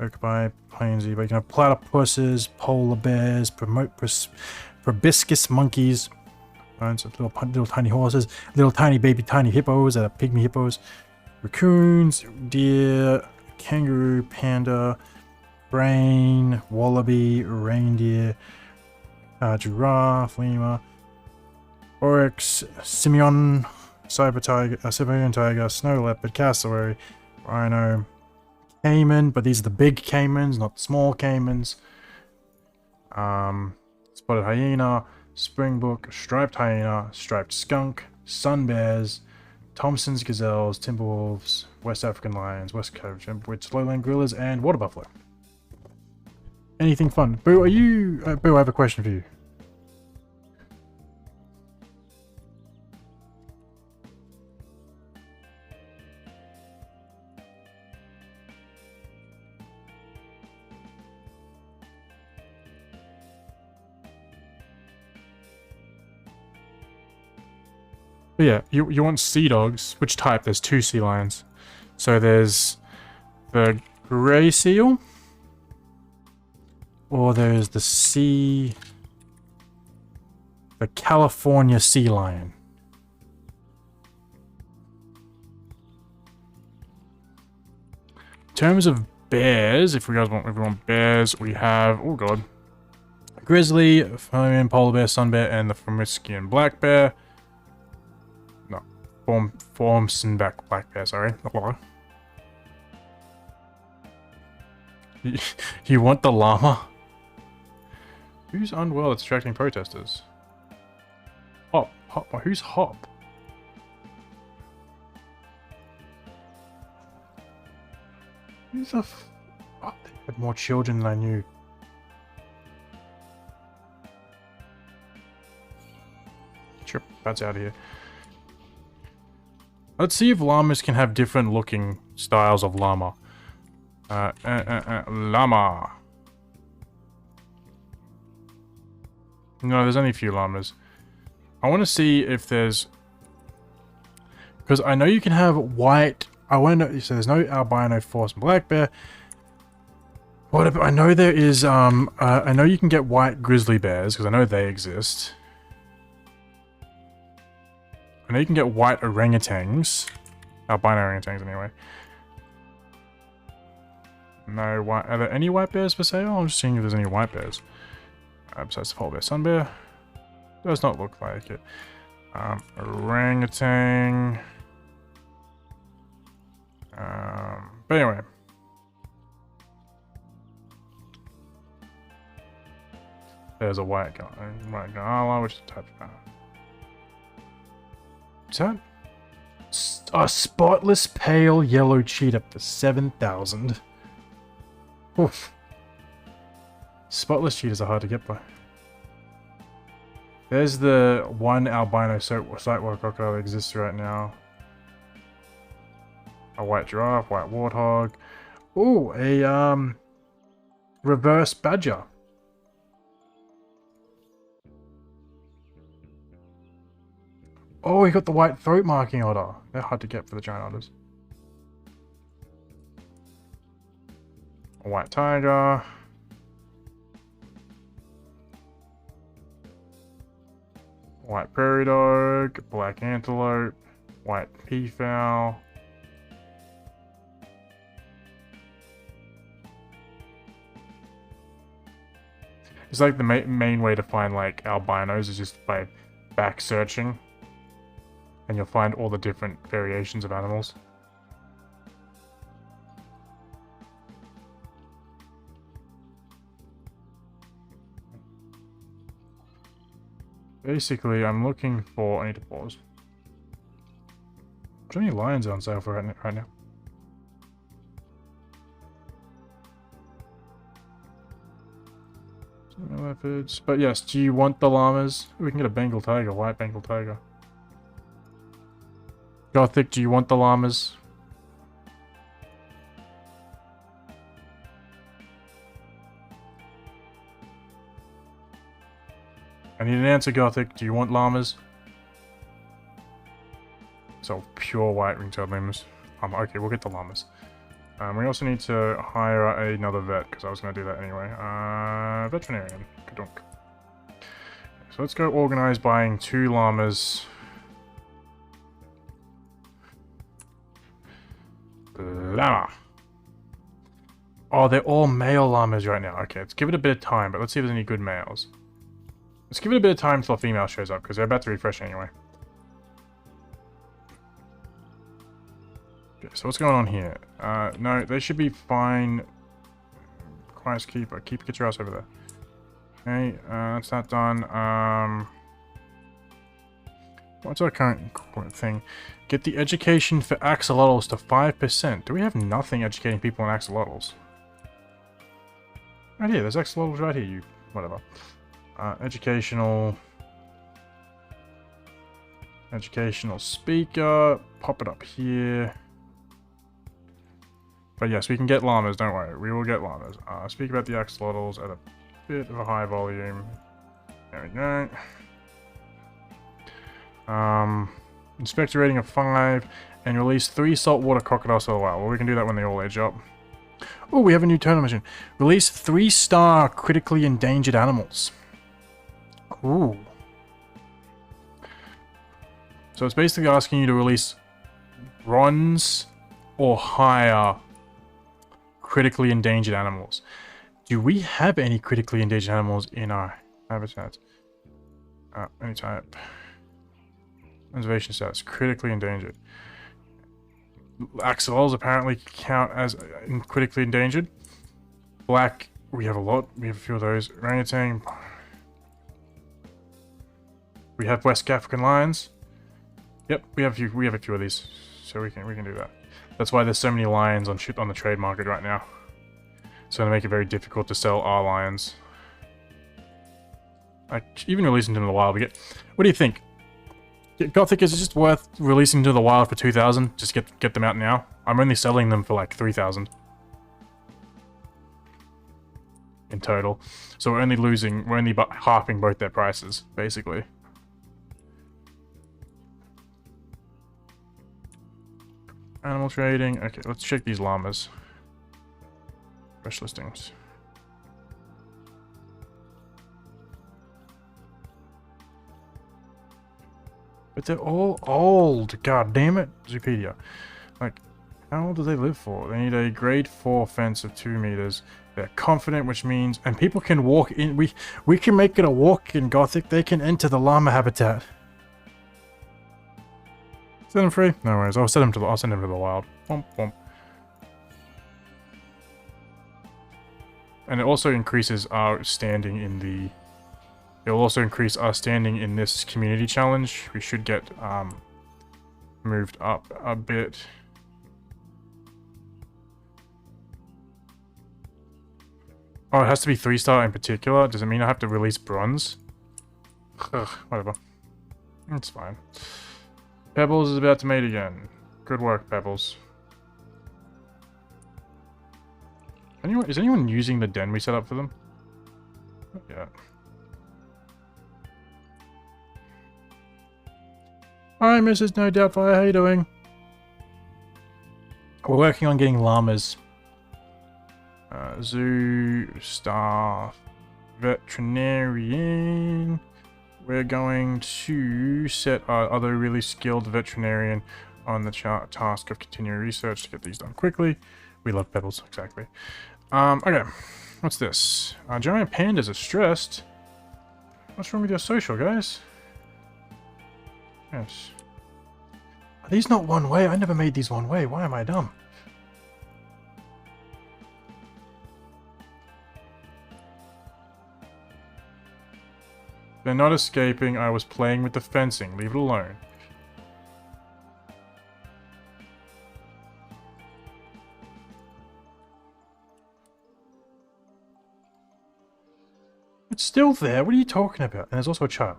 Okapi, plainsy. But you can have platypuses, polar bears, proboscis monkeys, little tiny horses, little tiny baby tiny hippos that are pygmy hippos, raccoons, deer, kangaroo, panda, brain, wallaby, reindeer, giraffe, lemur, oryx, simian, Siberian tiger, snow leopard, cassowary, rhino, caiman, but these are the big caimans, not the small caimans. Spotted hyena, springbok, striped hyena, striped skunk, sun bears, Thompson's gazelles, timberwolves, West African lions, West Coast, lowland gorillas, and water buffalo. Anything fun? Boo, Boo, I have a question for you. But yeah, you want sea dogs. Which type? There's two sea lions. So there's the grey seal. Or there's the California sea lion. In terms of bears, if we want bears, we have, oh god, grizzly, Himalayan polar bear, sun bear, and the Formiskian black bear. No, Formsenback black bear. Sorry. You want the llama? Who's unwell that's attracting protesters? Hop. Who's Hop? Who's the oh, they had more children than I knew. Sure, that's out of here. Let's see if llamas can have different looking styles of llama. Llama. No, there's only a few llamas. I want to see if there's... Because I know you can have white... I want to know... So there's no albino force black bear. What? I know there is... I know you can get white grizzly bears, because I know they exist. I know you can get white orangutans. Albino orangutans, anyway. No white... Are there any white bears for sale? I'm just seeing if there's any white bears. Besides the polar bear, sun bear. Does not look like it. Orangutan. But anyway. There's a white Gala, which is a type of... Is A spotless pale yellow cheetah for 7,000. Oof. Spotless cheetahs are hard to get by. There's the one albino sightwater crocodile that exists right now. A white giraffe, white warthog. Ooh, a reverse badger. Oh, we got the white throat marking otter. They're hard to get for the giant otters. A white tiger. White prairie dog, black antelope, white peafowl. It's like the main way to find like albinos is just by back searching, and you'll find all the different variations of animals. Basically, I'm looking for... I need to pause. How many lions are on sale for right now? Leopards. But yes, do you want the llamas? We can get a Bengal tiger, white Bengal tiger. Gothic, do you want the llamas? I need an answer, Gothic. Do you want llamas? So pure white ring-tailed llamas. Okay, we'll get the llamas. We also need to hire another vet, because I was going to do that anyway. Veterinarian. Kadunk. So let's go organize buying 2 llamas. Llama. Oh, they're all male llamas right now. Okay, let's give it a bit of time, but let's see if there's any good males. Let's give it a bit of time till a female shows up, because they're about to refresh anyway. Okay, so what's going on here? No, they should be fine. Requires keeper. Keep, get your ass over there. Okay, that's not done. What's our current thing? Get the education for axolotls to 5%. Do we have nothing educating people on axolotls? Right here, there's axolotls right here, you... whatever. Educational speaker, pop it up here. But yes, we can get llamas, don't worry, we will get llamas. Speak about the axolotls at a bit of a high volume. There we go. Inspector rating of 5, and release 3 saltwater crocodiles for a while. Well, we can do that when they all age up. Oh, we have a new tournament mission. Release 3-star critically endangered animals. Ooh. So it's basically asking you to release bronze or higher critically endangered animals. Do we have any critically endangered animals in our habitat? Any type. Conservation status. Critically endangered. Axolotls apparently count as critically endangered. Black, we have a lot. We have a few of those. Orangutan. We have West African lions. Yep, we have a few of these, so we can do that. That's why there's so many lions on the trade market right now. It's going to make it very difficult to sell our lions. Like even releasing them to the wild, we get. What do you think? Gothic, is it just worth releasing to the wild for 2,000? Just get them out now. I'm only selling them for like 3,000 in total, so we're only halving both their prices basically. Animal trading. Okay, let's check these llamas. Fresh listings. But they're all old. God damn it, Zoopedia. Like, how old do they live for? They need a grade 4 fence of 2 meters. They're confident, which means... And people can walk in... We can make it a walk in Gothic. They can enter the llama habitat. Set them free? No worries. I'll send them to the wild. Womp womp. And it also increases our standing in the... It will also increase our standing in this community challenge. We should get moved up a bit. Oh, it has to be 3-star in particular? Does it mean I have to release bronze? Ugh, whatever. It's fine. Pebbles is about to mate again. Good work, Pebbles. Is anyone using the den we set up for them? Not yet. Hi, Mrs. No Doubtfire, how you doing? We're working on getting llamas. Zoo, staff, veterinarian. We're going to set our other really skilled veterinarian on the task of continuing research to get these done quickly. We love Pebbles, exactly. Okay, what's this? Giant pandas are stressed. What's wrong with your social, guys? Yes. Are these not one way? I never made these one way. Why am I dumb? They're not escaping. I was playing with the fencing. Leave it alone. It's still there. What are you talking about? And there's also a child.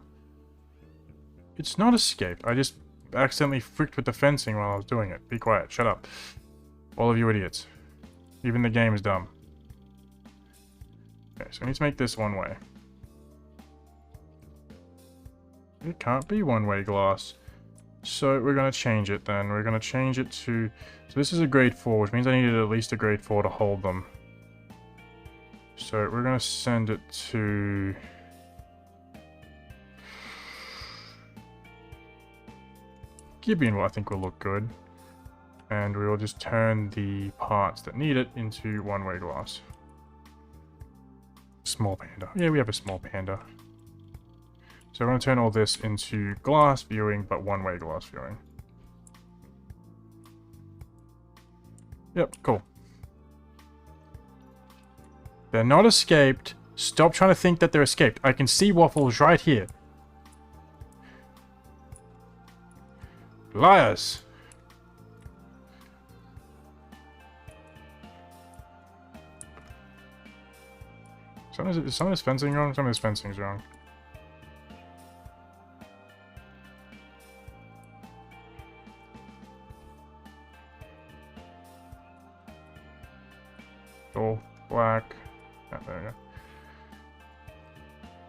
It's not escaped. I just accidentally fricked with the fencing while I was doing it. Be quiet. Shut up. All of you idiots. Even the game is dumb. Okay, so we need to make this one way. It can't be one-way glass. So we're going to change it then. We're going to change it to... So this is a grade 4, which means I needed at least a grade 4 to hold them. So we're going to send it to... Gibeon, I think will look good. And we will just turn the parts that need it into one-way glass. Small panda. Yeah, we have a small panda. So we're going to turn all this into glass viewing, but one-way glass viewing. Yep, cool. They're not escaped. Stop trying to think that they're escaped. I can see Waffles right here. Liars! Is some of this fencing wrong? Some of this fencing's wrong. All black. Yeah, there we go.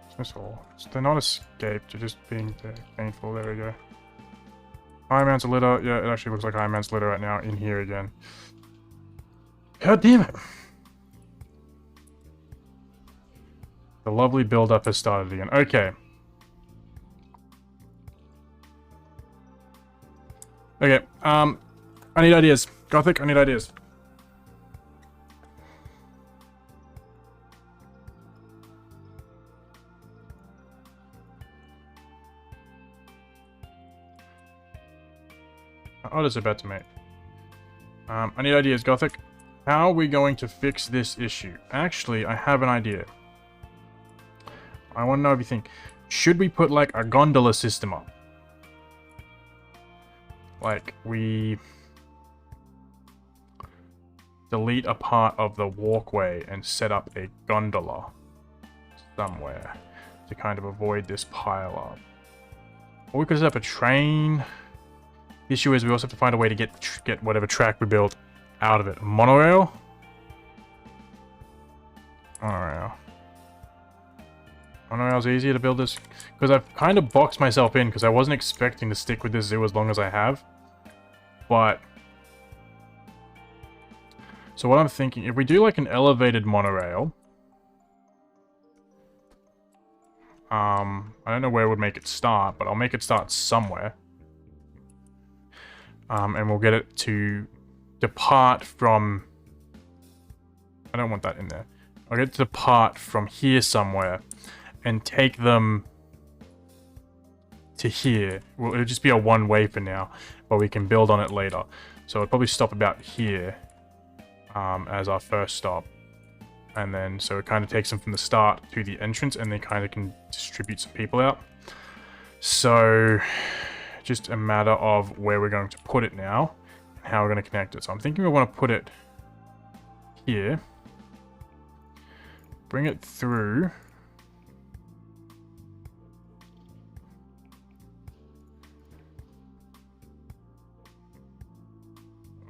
Dismiss all. They're not escaped, they're just being painful. There we go. Iron Man's litter. Yeah, it actually looks like Iron Man's litter right now in here again. God damn it! The lovely build-up has started again. Okay. Okay, I need ideas. Gothic, I need ideas. Otter's about to mate. I need ideas, Gothic. How are we going to fix this issue? Actually, I have an idea. I want to know if you think, should we put like a gondola system up? Like, we delete a part of the walkway and set up a gondola somewhere to kind of avoid this pile up. Or we could set up a train. The issue is we also have to find a way to get whatever track we built out of it. Monorail? Monorail. Monorail's easier to build this because I've kind of boxed myself in because I wasn't expecting to stick with this zoo as long as I have. But so what I'm thinking, if we do like an elevated monorail, I don't know where would make it start, but I'll make it start somewhere. And we'll get it to depart from... I don't want that in there. I'll get it to depart from here somewhere and take them to here. Well, it'll just be a one-way for now, but we can build on it later. So it'll probably stop about here as our first stop. And then, so it kind of takes them from the start to the entrance, and they kind of can distribute some people out. So... just a matter of where we're going to put it now and how we're going to connect it. So I'm thinking we want to put it here. Bring it through.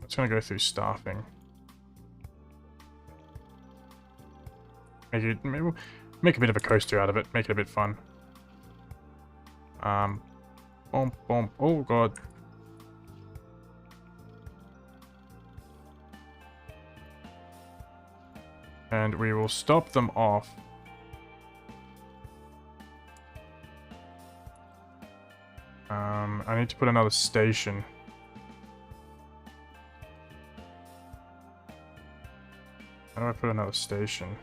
It's going to go through staffing. Maybe we'll make a bit of a coaster out of it. Make it a bit fun. Boom, boom. Oh, God. And we will stop them off. I need to put another station. How do I put another station?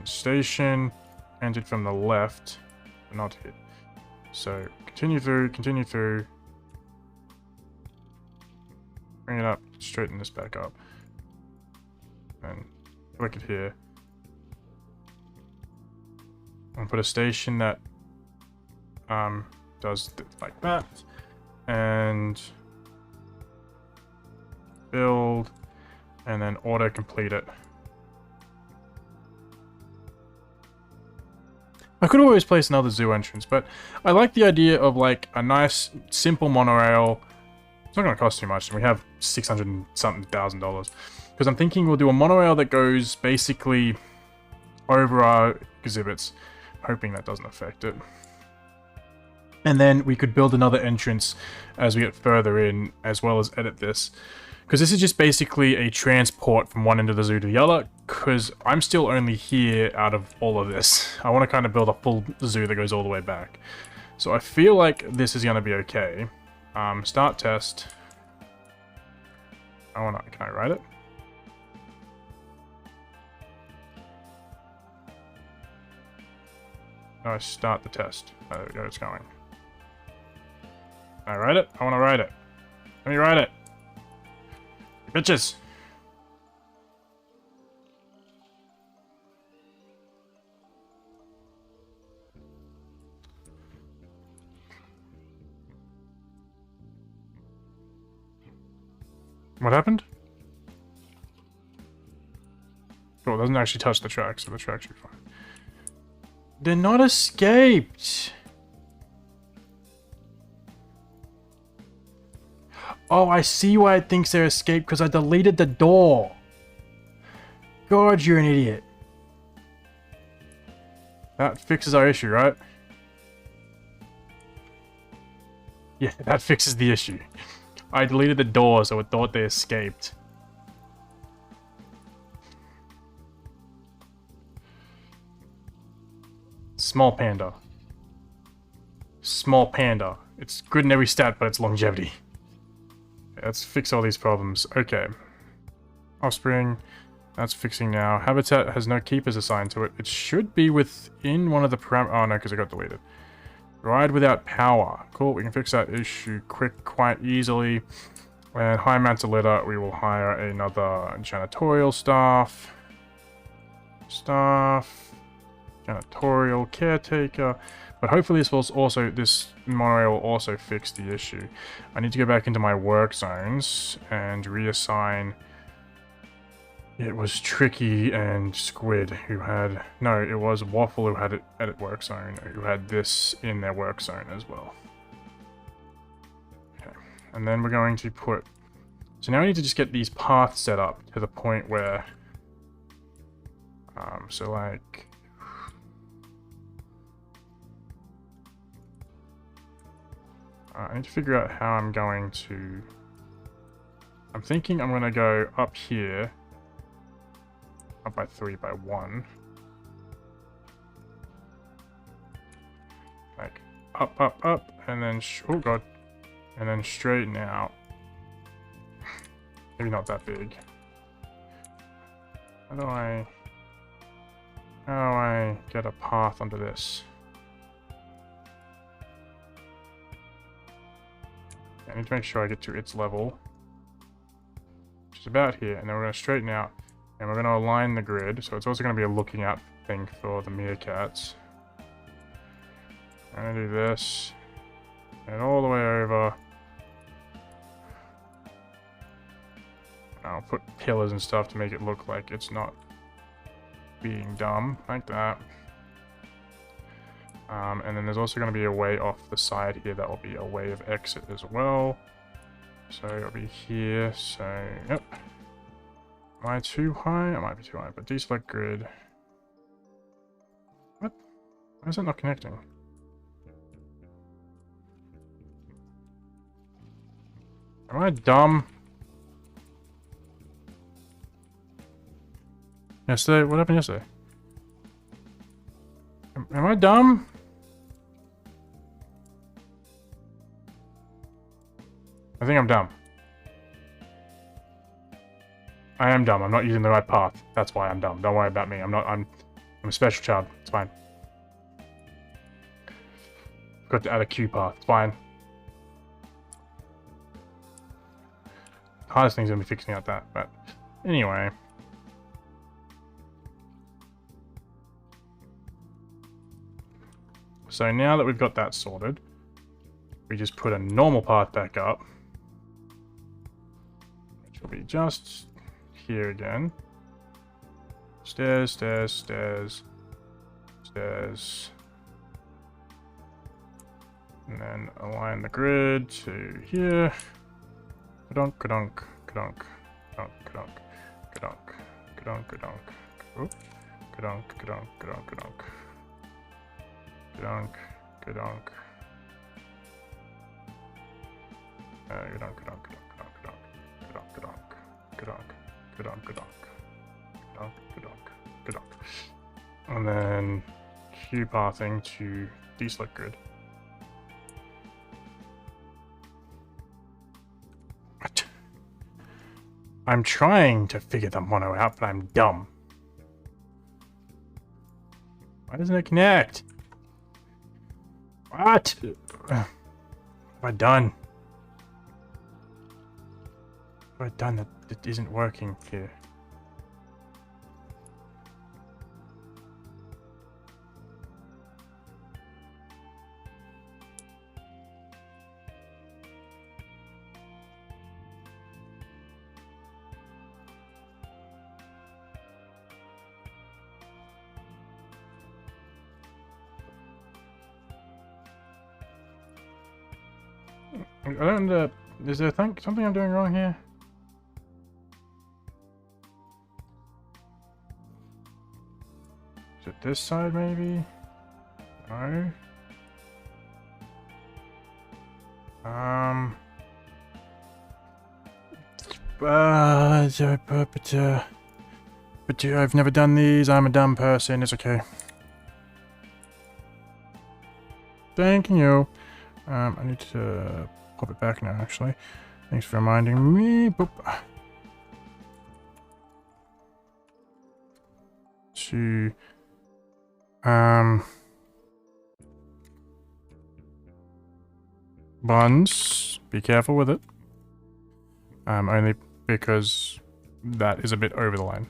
Station entered from the left, but not hit. So continue through. Bring it up, straighten this back up. And click it here. And put a station that does like that. And build, and then auto complete it. I could always place another zoo entrance, but I like the idea of like a nice, simple monorail. It's not going to cost too much, and we have $600 and something thousand. Because I'm thinking we'll do a monorail that goes basically over our exhibits, hoping that doesn't affect it. And then we could build another entrance as we get further in, as well as edit this. Because this is just basically a transport from one end of the zoo to the other, because I'm still only here out of all of this. I want to kind of build a full zoo that goes all the way back. So I feel like this is going to be okay. Start test. Can I write it? No, start the test. There we go, it's going. Can I write it? I want to write it. Let me write it. Bitches! What happened? Oh, it doesn't actually touch the track, so the track should be fine. They're not escaped! Oh, I see why it thinks they're escaped, because I deleted the door. God, you're an idiot. That fixes our issue, right? Yeah, that fixes the issue. I deleted the door, so it thought they escaped. Small panda. Small panda. It's good in every stat, but it's longevity. Let's fix all these problems. Okay. Offspring. That's fixing now. Habitat has no keepers assigned to it. It should be within one of the parameters. Oh no, because it got deleted. Ride without power. Cool, we can fix that issue quite easily. And high manta litter, we will hire another janitorial staff. Janitorial caretaker. But hopefully this monorail will also fix the issue. I need to go back into my work zones and reassign. It was Tricky and Squid who had... No, it was Waffle who had it at work zone, who had this in their work zone as well. Okay, and then we're going to put... So now we need to just get these paths set up to the point where... so like... I need to figure out how I'm going to... I'm thinking I'm going to go up here. Up by 3 by 1. Like, up, and then... oh god. And then straighten out. Maybe not that big. How do I get a path onto this? I need to make sure I get to its level, which is about here, and then we're going to straighten out, and we're going to align the grid, so it's also going to be a looking out thing for the meerkats. I'm going to do this, And all the way over. I'll put pillars and stuff to make it look like it's not being dumb, like that. And then there's also going to be a way off the side here that will be a way of exit as well. So it'll be here, so, yep. Am I too high? I might be too high, but deselect grid. What? Why is it not connecting? Am I dumb? Yesterday? What happened yesterday? Am I dumb? I think I'm dumb. I am dumb. I'm not using the right path. That's why I'm dumb. Don't worry about me. I'm a special child. It's fine. Got to add a Q path. It's fine. Hardest thing's gonna be fixing out that, but anyway. So now that we've got that sorted, we just put a normal path back up, which will be just here again. Stairs, stairs, stairs, stairs. And then align the grid to here. Kadonk, kadonk, kadonk, kadonk, kadonk, kadonk, kadonk, kadonk. Kadonk, kadonk, kadonk, kadonk. Kadonk, kadonk. Kadonk, kadonk, kadonk, kadonk, kadonk, kadonk, kadonk, kadonk, kadonk, kadonk. And then Q pathing to deselect grid. What? I'm trying to figure the mono out, but I'm dumb. Why doesn't it connect? What? What have I done? What have I done that isn't working here? I don't, is there something I'm doing wrong here? Is it this side, maybe? No? But I've never done these, I'm a dumb person, it's okay. Thank you. I need to pop it back now, actually. Thanks for reminding me. Boop. To buns. Be careful with it. Only because that is a bit over the line.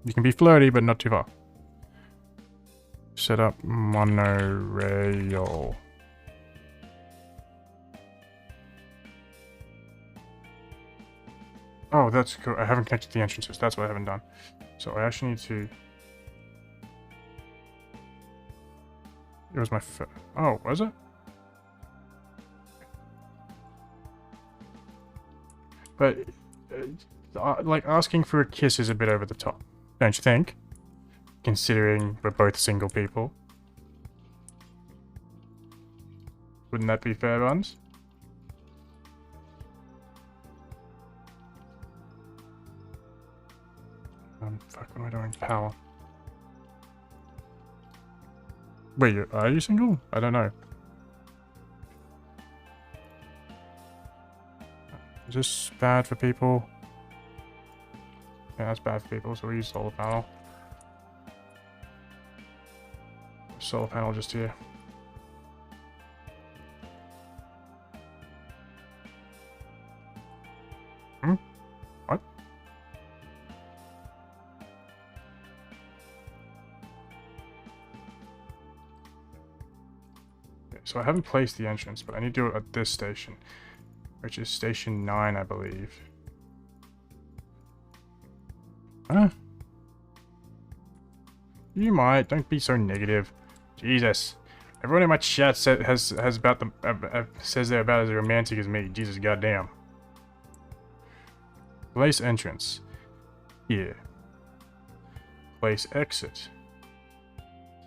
You can be flirty, but not too far. Set up monorail. Oh, that's cool. I haven't connected the entrances. That's what I haven't done. So I actually need to... It was my... Oh, was it? But, like, asking for a kiss is a bit over the top. Don't you think? Considering we're both single people. Wouldn't that be fair, Buns? Fuck, what am I doing? Power. Wait, are you single? I don't know. Is this bad for people? Yeah, that's bad for people, so we use solar panel. Solar panel just here. What? So I haven't placed the entrance, but I need to do it at this station, which is station 9, I believe. Huh? You might. Don't be so negative. Jesus. Everyone in my chat has about the says they're about as romantic as me. Jesus goddamn. Place entrance. Here. Place exit.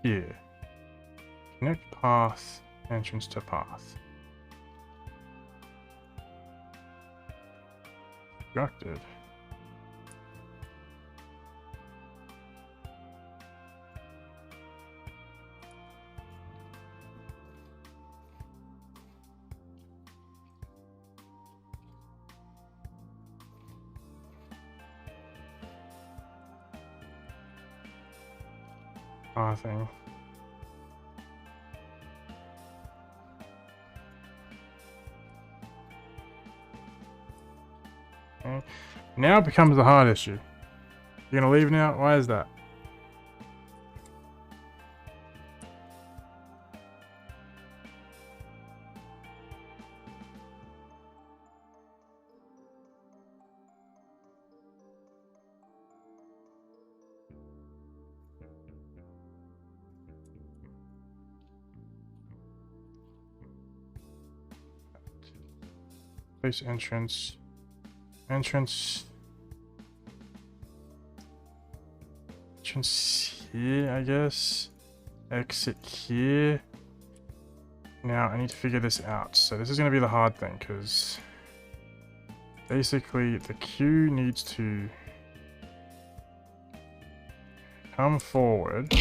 Here. Connect path. Entrance to path. Constructed. Thing. Okay. Now it becomes the hard issue. You're gonna leave now? Why is that? Place entrance. Entrance. Entrance here, I guess. Exit here. Now I need to figure this out. So this is going to be the hard thing, because basically the queue needs to come forward.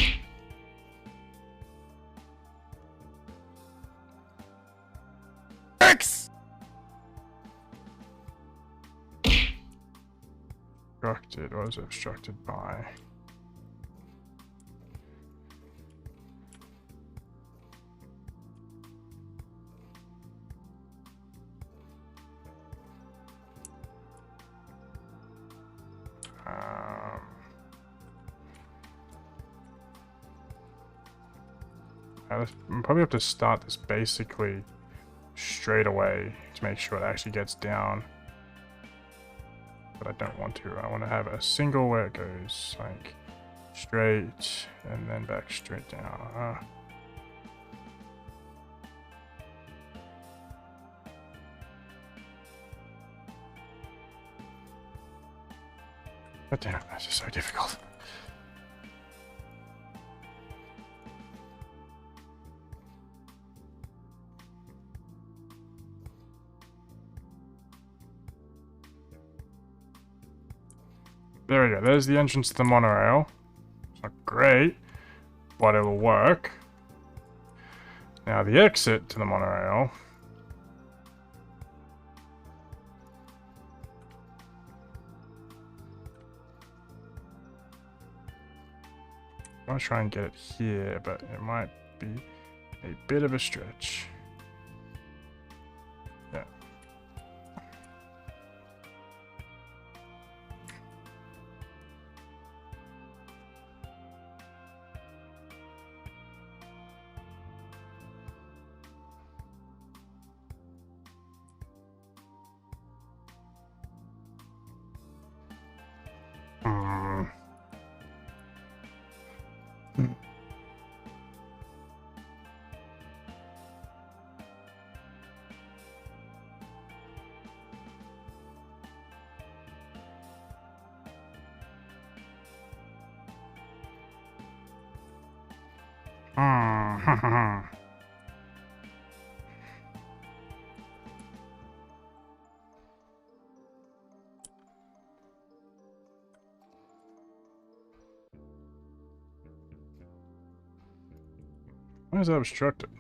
Obstructed. What is it obstructed by? I probably have to start this basically straight away to make sure it actually gets down. But I don't want to. I want to have a single where it goes like straight and then back straight down. But damn, that's just so difficult. There we go, there's the entrance to the monorail. It's not great, but it will work. Now the exit to the monorail. I'm gonna try and get it here, but it might be a bit of a stretch. Yeah. Why is that obstructed?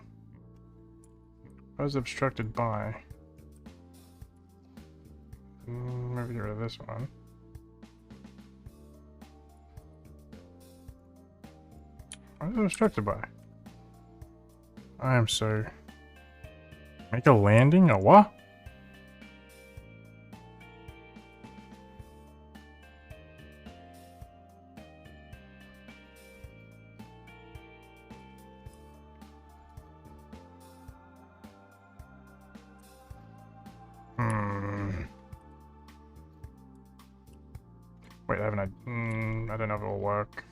Why is it obstructed by? Maybe get rid of this one. Why is it obstructed by? I am so... Make a landing? A what? Wait, haven't I? I don't know if it'll work.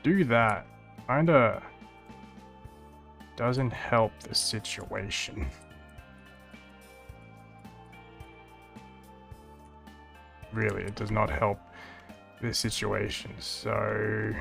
Do that. Kinda doesn't help the situation. Really, it does not help this situation, so...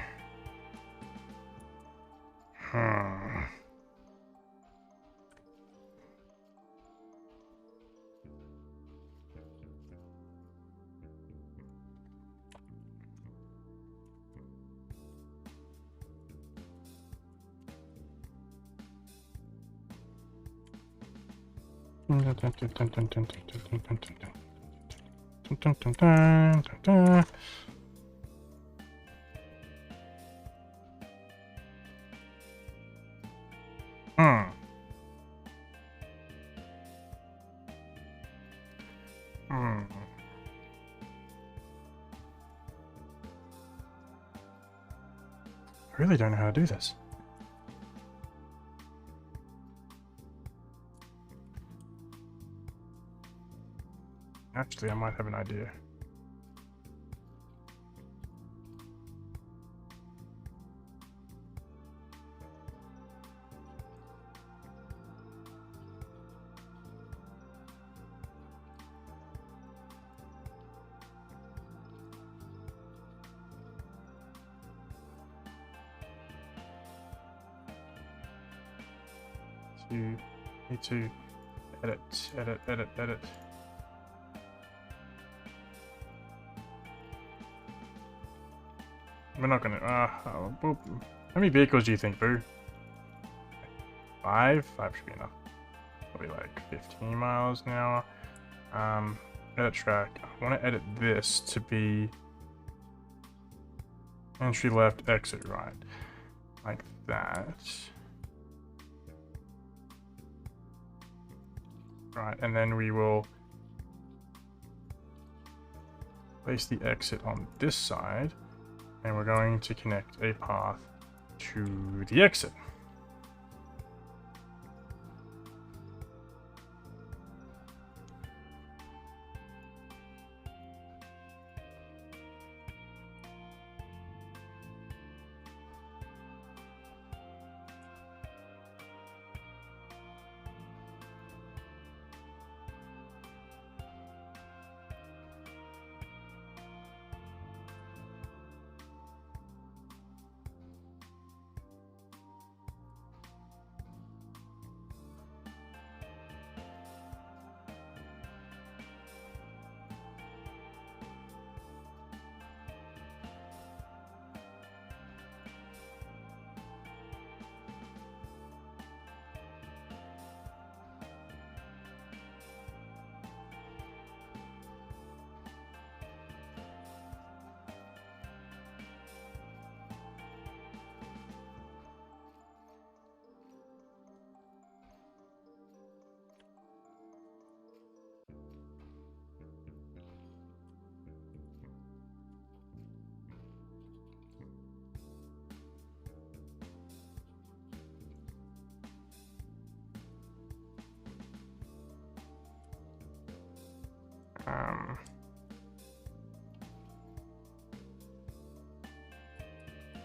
I really don't know how to do this. Actually, I might have an idea. You need to edit. We're not gonna, how many vehicles do you think, Boo? 5? 5 should be enough. Probably like 15 miles an hour. Edit track. I want to edit this to be entry left, exit right. Like that. Right, and then we will place the exit on this side, and we're going to connect a path to the exit.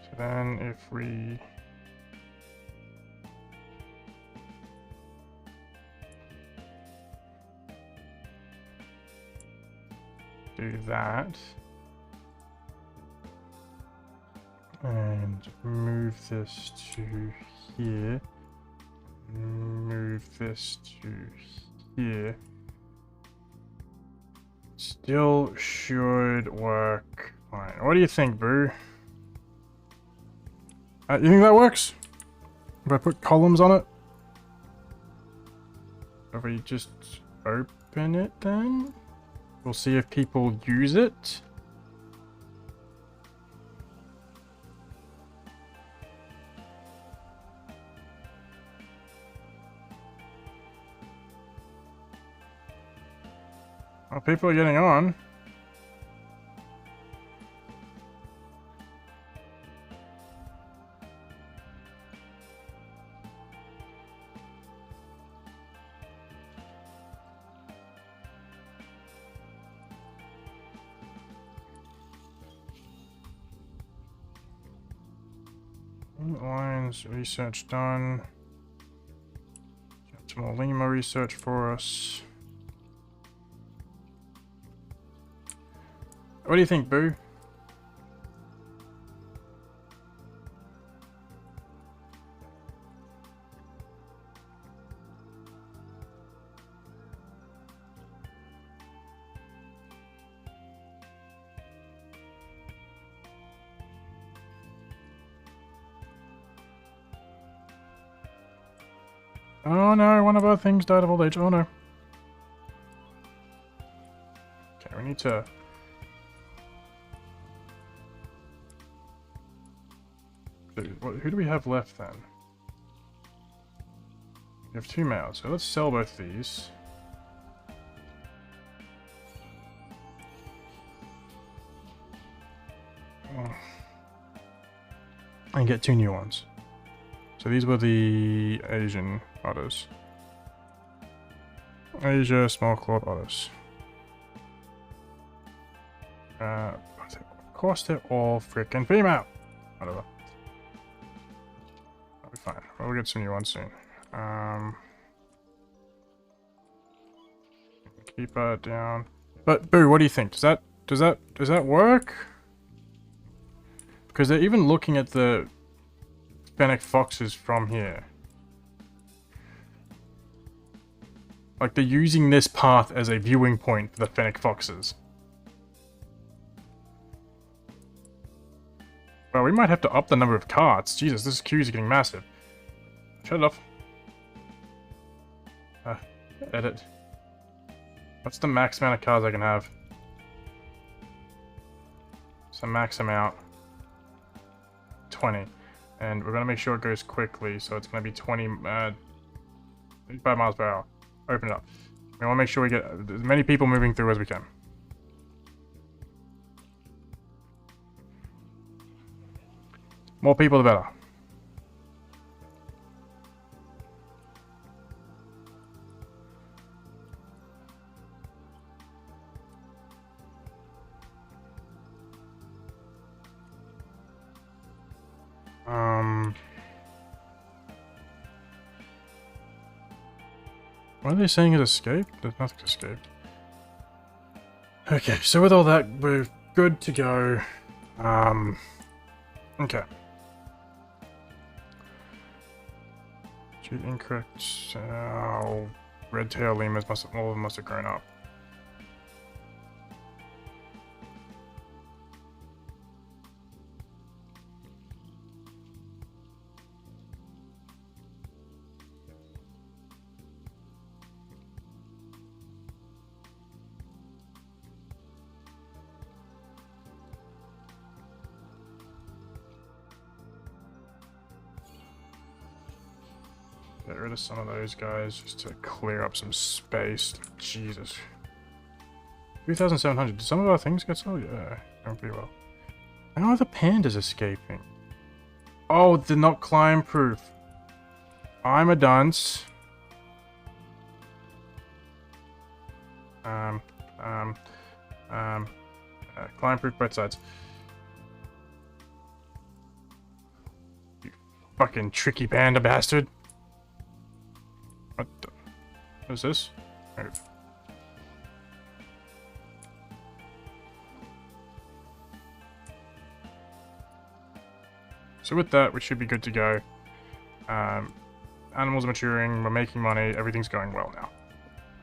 So then if we do that and move this to here, move this to here, still should work fine. What do you think, Boo? You think that works? If I put columns on it? If we just open it then? We'll see if people use it. Oh, people are getting on. Lines, research done. Got some more Lima research for us. What do you think, Boo? Oh no, one of our things died of old age. Oh no. Okay, we need to... Who do we have left then? We have 2 males, so let's sell both these. Oh. And get 2 new ones. So these were the Asian otters. Asia small clawed otters. Of course they're all freaking female. Whatever. That'll be fine. We'll get some new ones soon. Keep that down. But Boo, what do you think? Does that work? Because they're even looking at the Fennec foxes from here. Like, they're using this path as a viewing point for the Fennec foxes. Well, we might have to up the number of carts. Jesus, this queue is getting massive. Shut it off. Edit. What's the max amount of cars I can have? So max amount. 20. And we're going to make sure it goes quickly, so it's going to be 35 miles per hour. Open it up. We want to make sure we get as many people moving through as we can. More people, the better. What are they saying is escaped? There's nothing escaped. Okay, so with all that, we're good to go. Okay. Incorrect. Red tail lemurs all of them must have grown up. Get rid of some of those guys just to clear up some space. Jesus. 3,700. Did some of our things get sold? Yeah, going pretty well. How are the pandas escaping? Oh, they're not climb proof. I'm a dunce. Climb proof both sides. You fucking tricky panda bastard. What is this? Move. So with that, we should be good to go. Animals are maturing, we're making money, everything's going well now.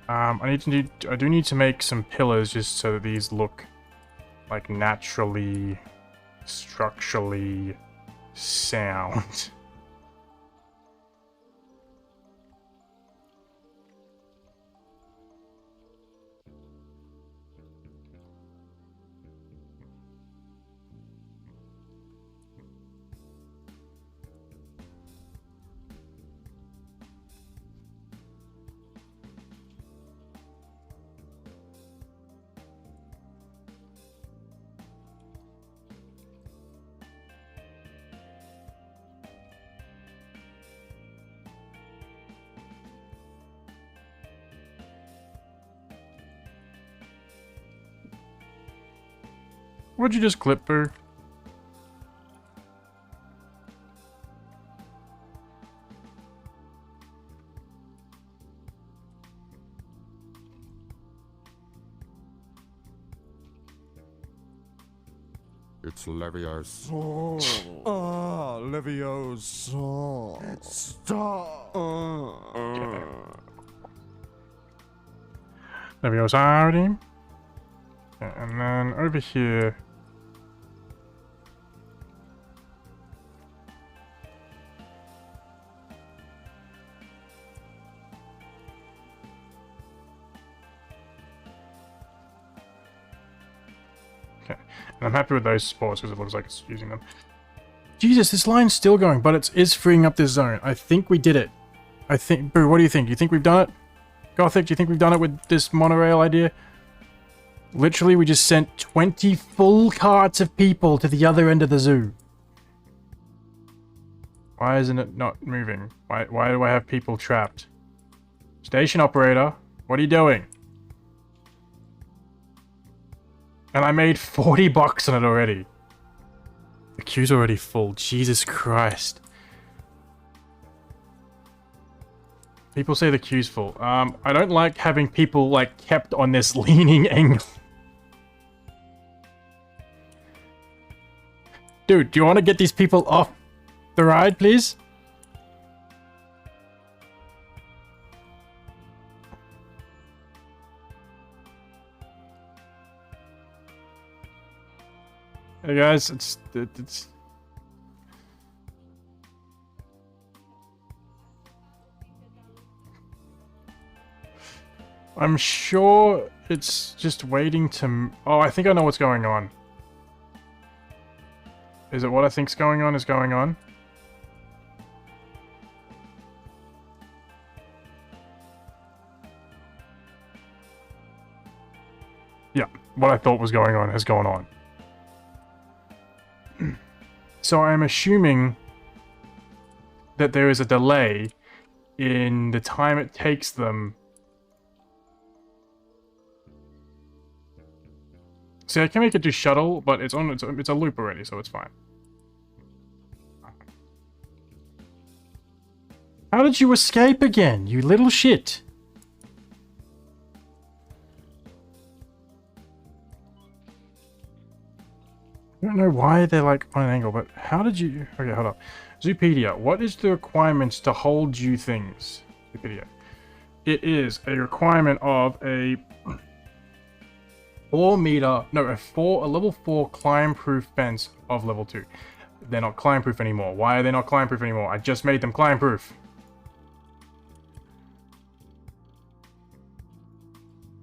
I do need to make some pillars just so that these look like naturally, structurally sound. What'd you just clip, Boo? It's Leviosa. Leviosa. Stop. Leviosa. And then over here. Okay, and I'm happy with those spores because it looks like it's using them. Jesus, this line's still going, but it is freeing up this zone. I think we did it. I think, Boo, what do you think? You think we've done it? Gothic, do you think we've done it with this monorail idea? Literally, we just sent 20 full carts of people to the other end of the zoo. Why isn't it not moving? Why do I have people trapped? Station operator, what are you doing? And I made 40 bucks on it already. The queue's already full. Jesus Christ. People say the queue's full. I don't like having people, like, kept on this leaning angle. Dude, do you want to get these people off the ride, please? Hey guys, it's I'm sure it's just waiting to... Oh, I think I know what's going on. Is it what I think's going on is going on? Yeah, what I thought was going on has gone on. So I'm assuming that there is a delay in the time it takes them. See, I can make it do shuttle, but it's a loop already, so it's fine. How did you escape again, you little shit? I don't know why they're like on an angle, but how did you... Okay, hold up. Zoopedia, what is the requirements to hold you things? Zoopedia. It is a requirement of a 4 meter... No, a level 4 climb-proof fence of level 2. They're not climb-proof anymore. Why are they not climb-proof anymore? I just made them climb-proof.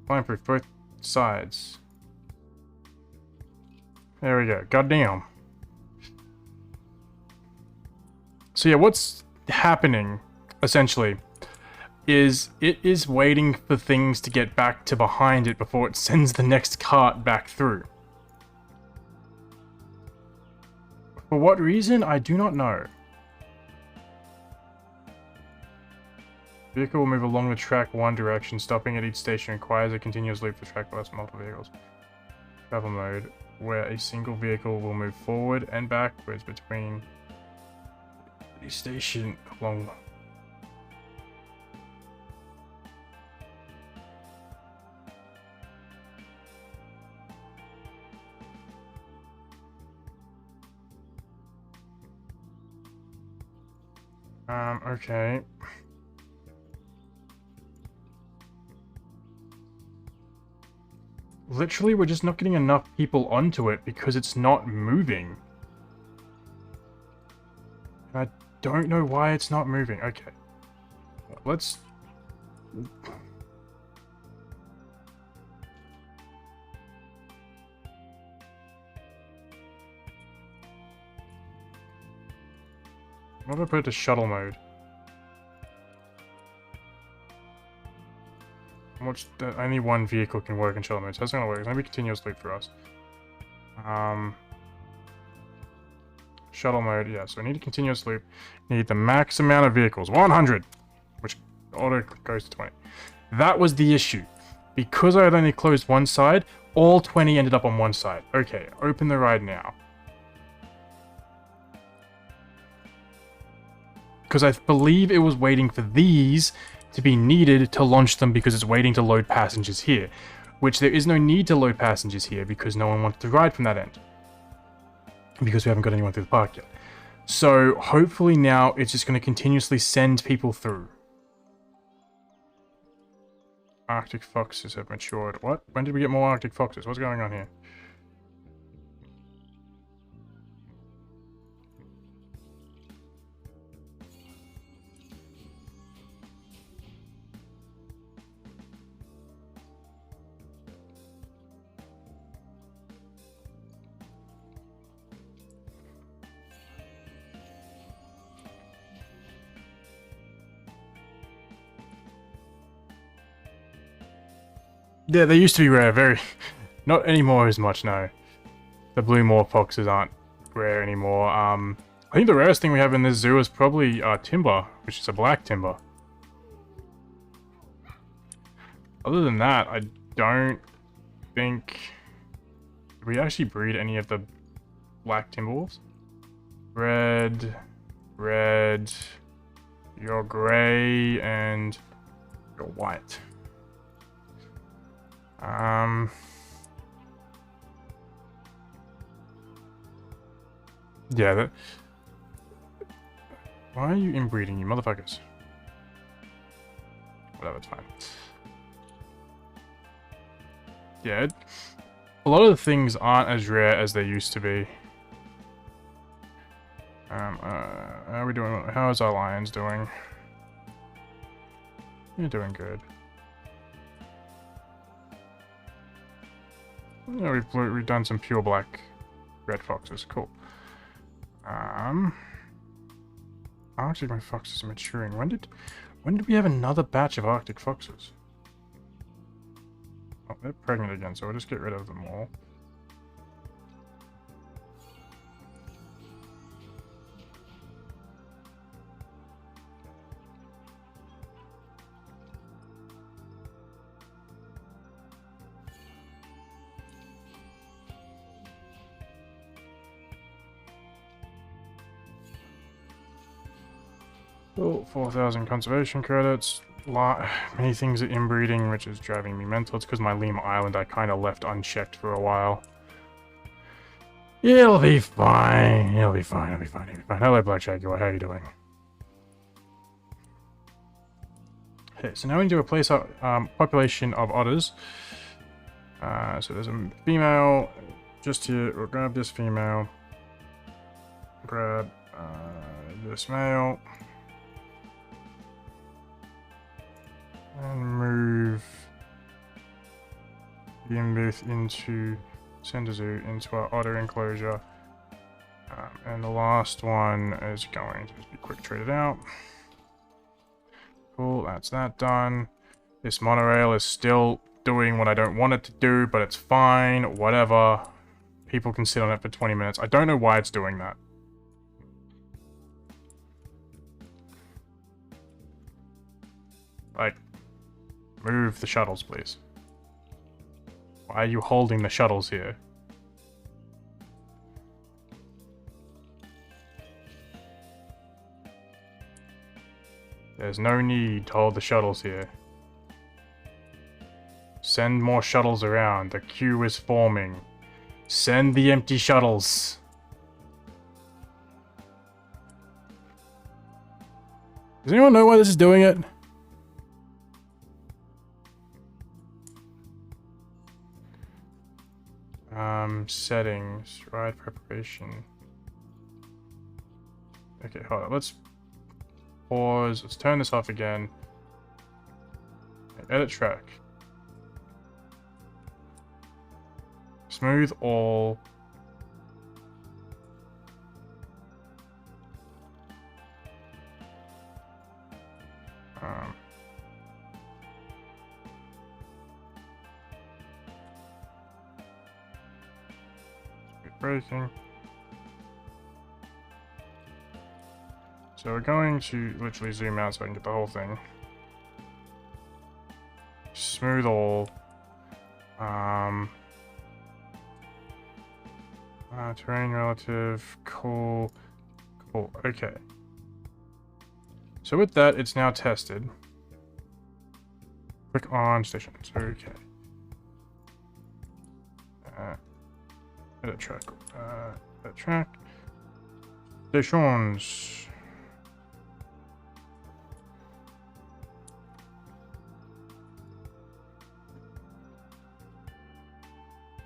Climb-proof, both sides. There we go. Goddamn. So yeah, what's happening, essentially, is it is waiting for things to get back to behind it before it sends the next cart back through. For what reason, I do not know. Vehicle will move along the track one direction. Stopping at each station requires a continuous loop for track plus multiple vehicles. Travel mode, where a single vehicle will move forward and backwards between the station along. Okay. Literally, we're just not getting enough people onto it because it's not moving. And I don't know why it's not moving. Okay. Let's... What if I put it to shuttle mode? Only one vehicle can work in shuttle mode, so that's not gonna work. It's gonna be continuous loop for us. Shuttle mode, yeah, so we need a continuous loop. Need the max amount of vehicles, 100! Which auto goes to 20. That was the issue. Because I had only closed one side, all 20 ended up on one side. Okay, open the ride now. Because I believe it was waiting for these to be needed to launch them because it's waiting to load passengers here. Which there is no need to load passengers here because no one wanted to ride from that end. Because we haven't got anyone through the park yet. So hopefully now it's just going to continuously send people through. Arctic foxes have matured. What? When did we get more Arctic foxes? What's going on here? Yeah, they used to be rare, very... Not anymore as much, no. The blue morph foxes aren't rare anymore. I think the rarest thing we have in this zoo is probably timber, which is a black timber. Other than that, I don't think... Did we actually breed any of the black timber wolves? Red, red, you're grey, and you're white. Yeah, that... Why are you inbreeding, you motherfuckers? Whatever, it's fine. Yeah, a lot of the things aren't as rare as they used to be. How are we doing? How is our lions doing? You're doing good. Yeah, we've done some pure black red foxes. Cool. Arctic my foxes are maturing. When did we have another batch of Arctic foxes? Oh, they're pregnant again, so we'll just get rid of them all. Cool, 4,000 conservation credits. Many things are inbreeding, which is driving me mental. It's because my Lima Island I kind of left unchecked for a while. It'll be fine. It'll be fine. It'll be fine. It'll be fine. Hello, Black Jaguar. How are you doing? Okay, so now we need to replace our population of otters. So there's a female just here. We'll grab this female. Grab this male. And move the Imbooth into Center Zoo, into our otter enclosure. And the last one is going to just be quick traded out. Cool, that's that done. This monorail is still doing what I don't want it to do, but it's fine, whatever. People can sit on it for 20 minutes. I don't know why it's doing that. Like, move the shuttles, please. Why are you holding the shuttles here? There's no need to hold the shuttles here. Send more shuttles around. The queue is forming. Send the empty shuttles. Does anyone know why this is doing it? Settings, ride preparation. Okay, hold on. Let's pause. Let's turn this off again. Edit track. Smooth all. Braking. So we're going to literally zoom out so I can get the whole thing. Smooth all. Terrain relative. Cool. Cool. Okay. So with that, it's now tested. Click on stations. Okay. Edit track. Edit track. Stations.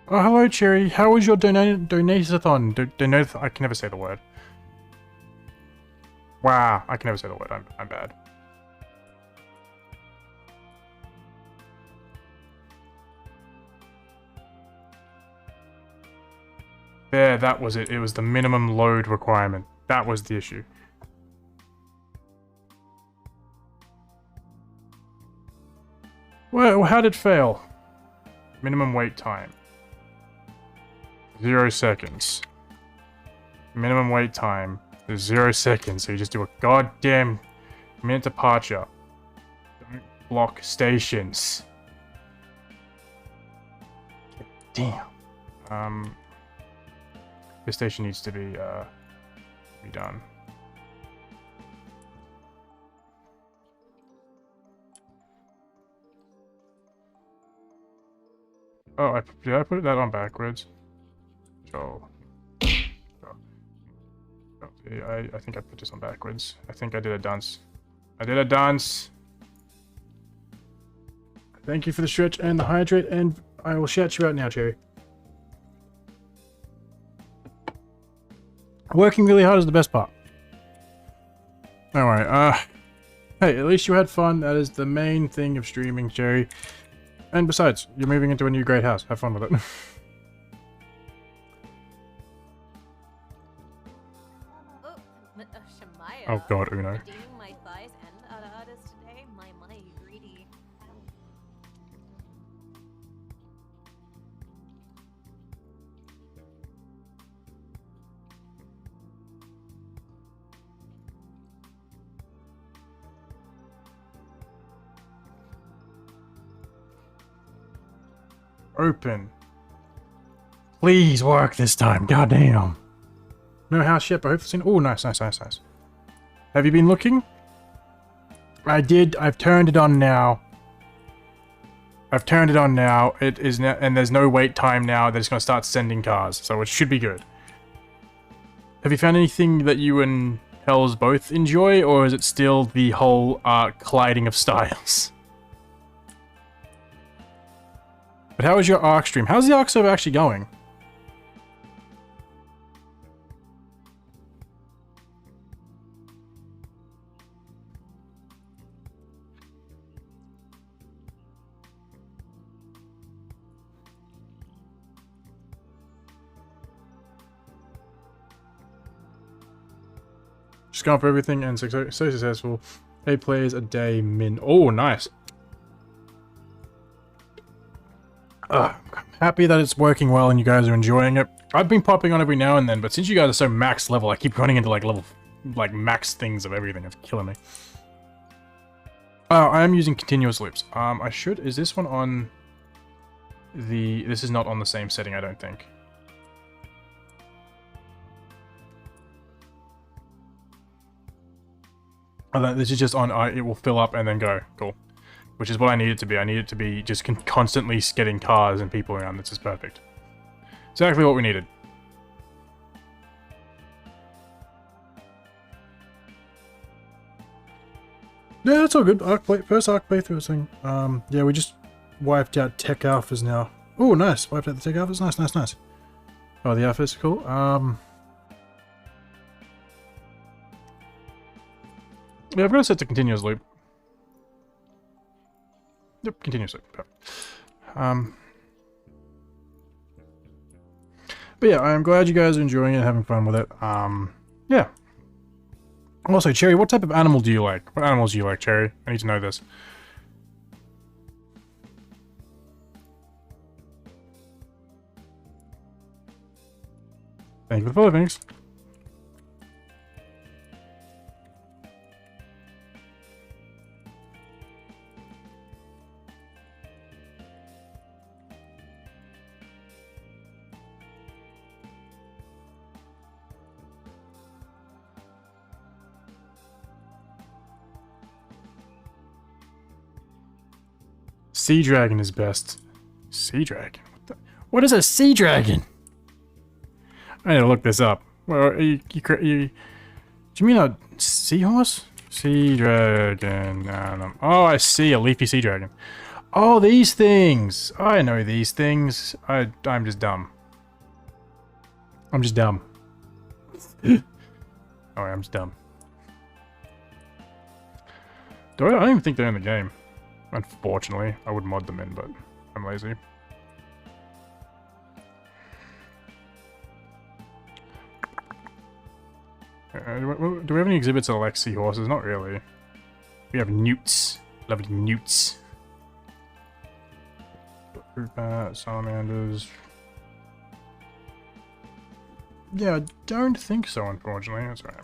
Oh, hello, Cherry. How was your donate-a-thon? Donate. I can never say the word. Wow, I can never say the word. I'm bad. There, that was it. It was the minimum load requirement. That was the issue. Well, how did it fail? Minimum wait time. 0 seconds. Minimum wait time is 0 seconds, so you just do a goddamn minute departure. Don't block stations. Damn. This station needs to be done. Oh, did I put that on backwards? So, I think I put this on backwards. I think I did a dance. I did a dance. Thank you for the stretch and the hydrate, and I will shout you out now, Cherry. Working really hard is the best part. Don't worry. Hey, at least you had fun. That is the main thing of streaming, Cherry. And besides, you're moving into a new great house. Have fun with it. Oh god, Uno. Open. Please work this time, goddamn. No house yet, but hopefully soon. Oh, nice. Have you been looking? I did. I've turned it on now. It is now, and there's no wait time now. They're just going to start sending cars, so it should be good. Have you found anything that you and Hells both enjoy, or is it still the whole colliding of styles? But how is your Ark stream? How's the Ark server actually going? Just gone for everything and so successful. 8 players a day min. Oh, nice. I'm happy that it's working well and you guys are enjoying it. I've been popping on every now and then, but since you guys are so max level, I keep running into like max things of everything. It's killing me. Oh, I am using continuous loops. I should... Is this one on the... This is not on the same setting, I don't think. Oh, this is just on... it will fill up and then go. Cool. Which is what I need it to be. I need it to be just constantly getting cars and people around. This is perfect. Exactly what we needed. Yeah, that's all good. First arc playthrough thing. Yeah, we just wiped out tech alphas now. Oh, nice. Wiped out the tech alphas. Nice, nice, nice. Oh, the alphas, cool. Yeah, I've got it set to continuous loop. Yep, continuous loop. Perfect. But yeah, I'm glad you guys are enjoying it, having fun with it. Yeah. Also, Cherry, what type of animal do you like? What animals do you like, Cherry? I need to know this. Thank you for the follow, thanks. Sea dragon is best. Sea dragon? What is a sea dragon? I need to look this up. Well, do you mean a seahorse? Sea dragon. Oh, I see. A leafy sea dragon. Oh, these things. I know these things. I'm just dumb. I'm just dumb. Oh, I'm just dumb. I don't even think they're in the game. Unfortunately, I would mod them in, but I'm lazy. Do we have any exhibits that are like seahorses? Not really. We have newts. Lovely newts. Fruit bat, salamanders. Yeah, I don't think so, unfortunately. That's right.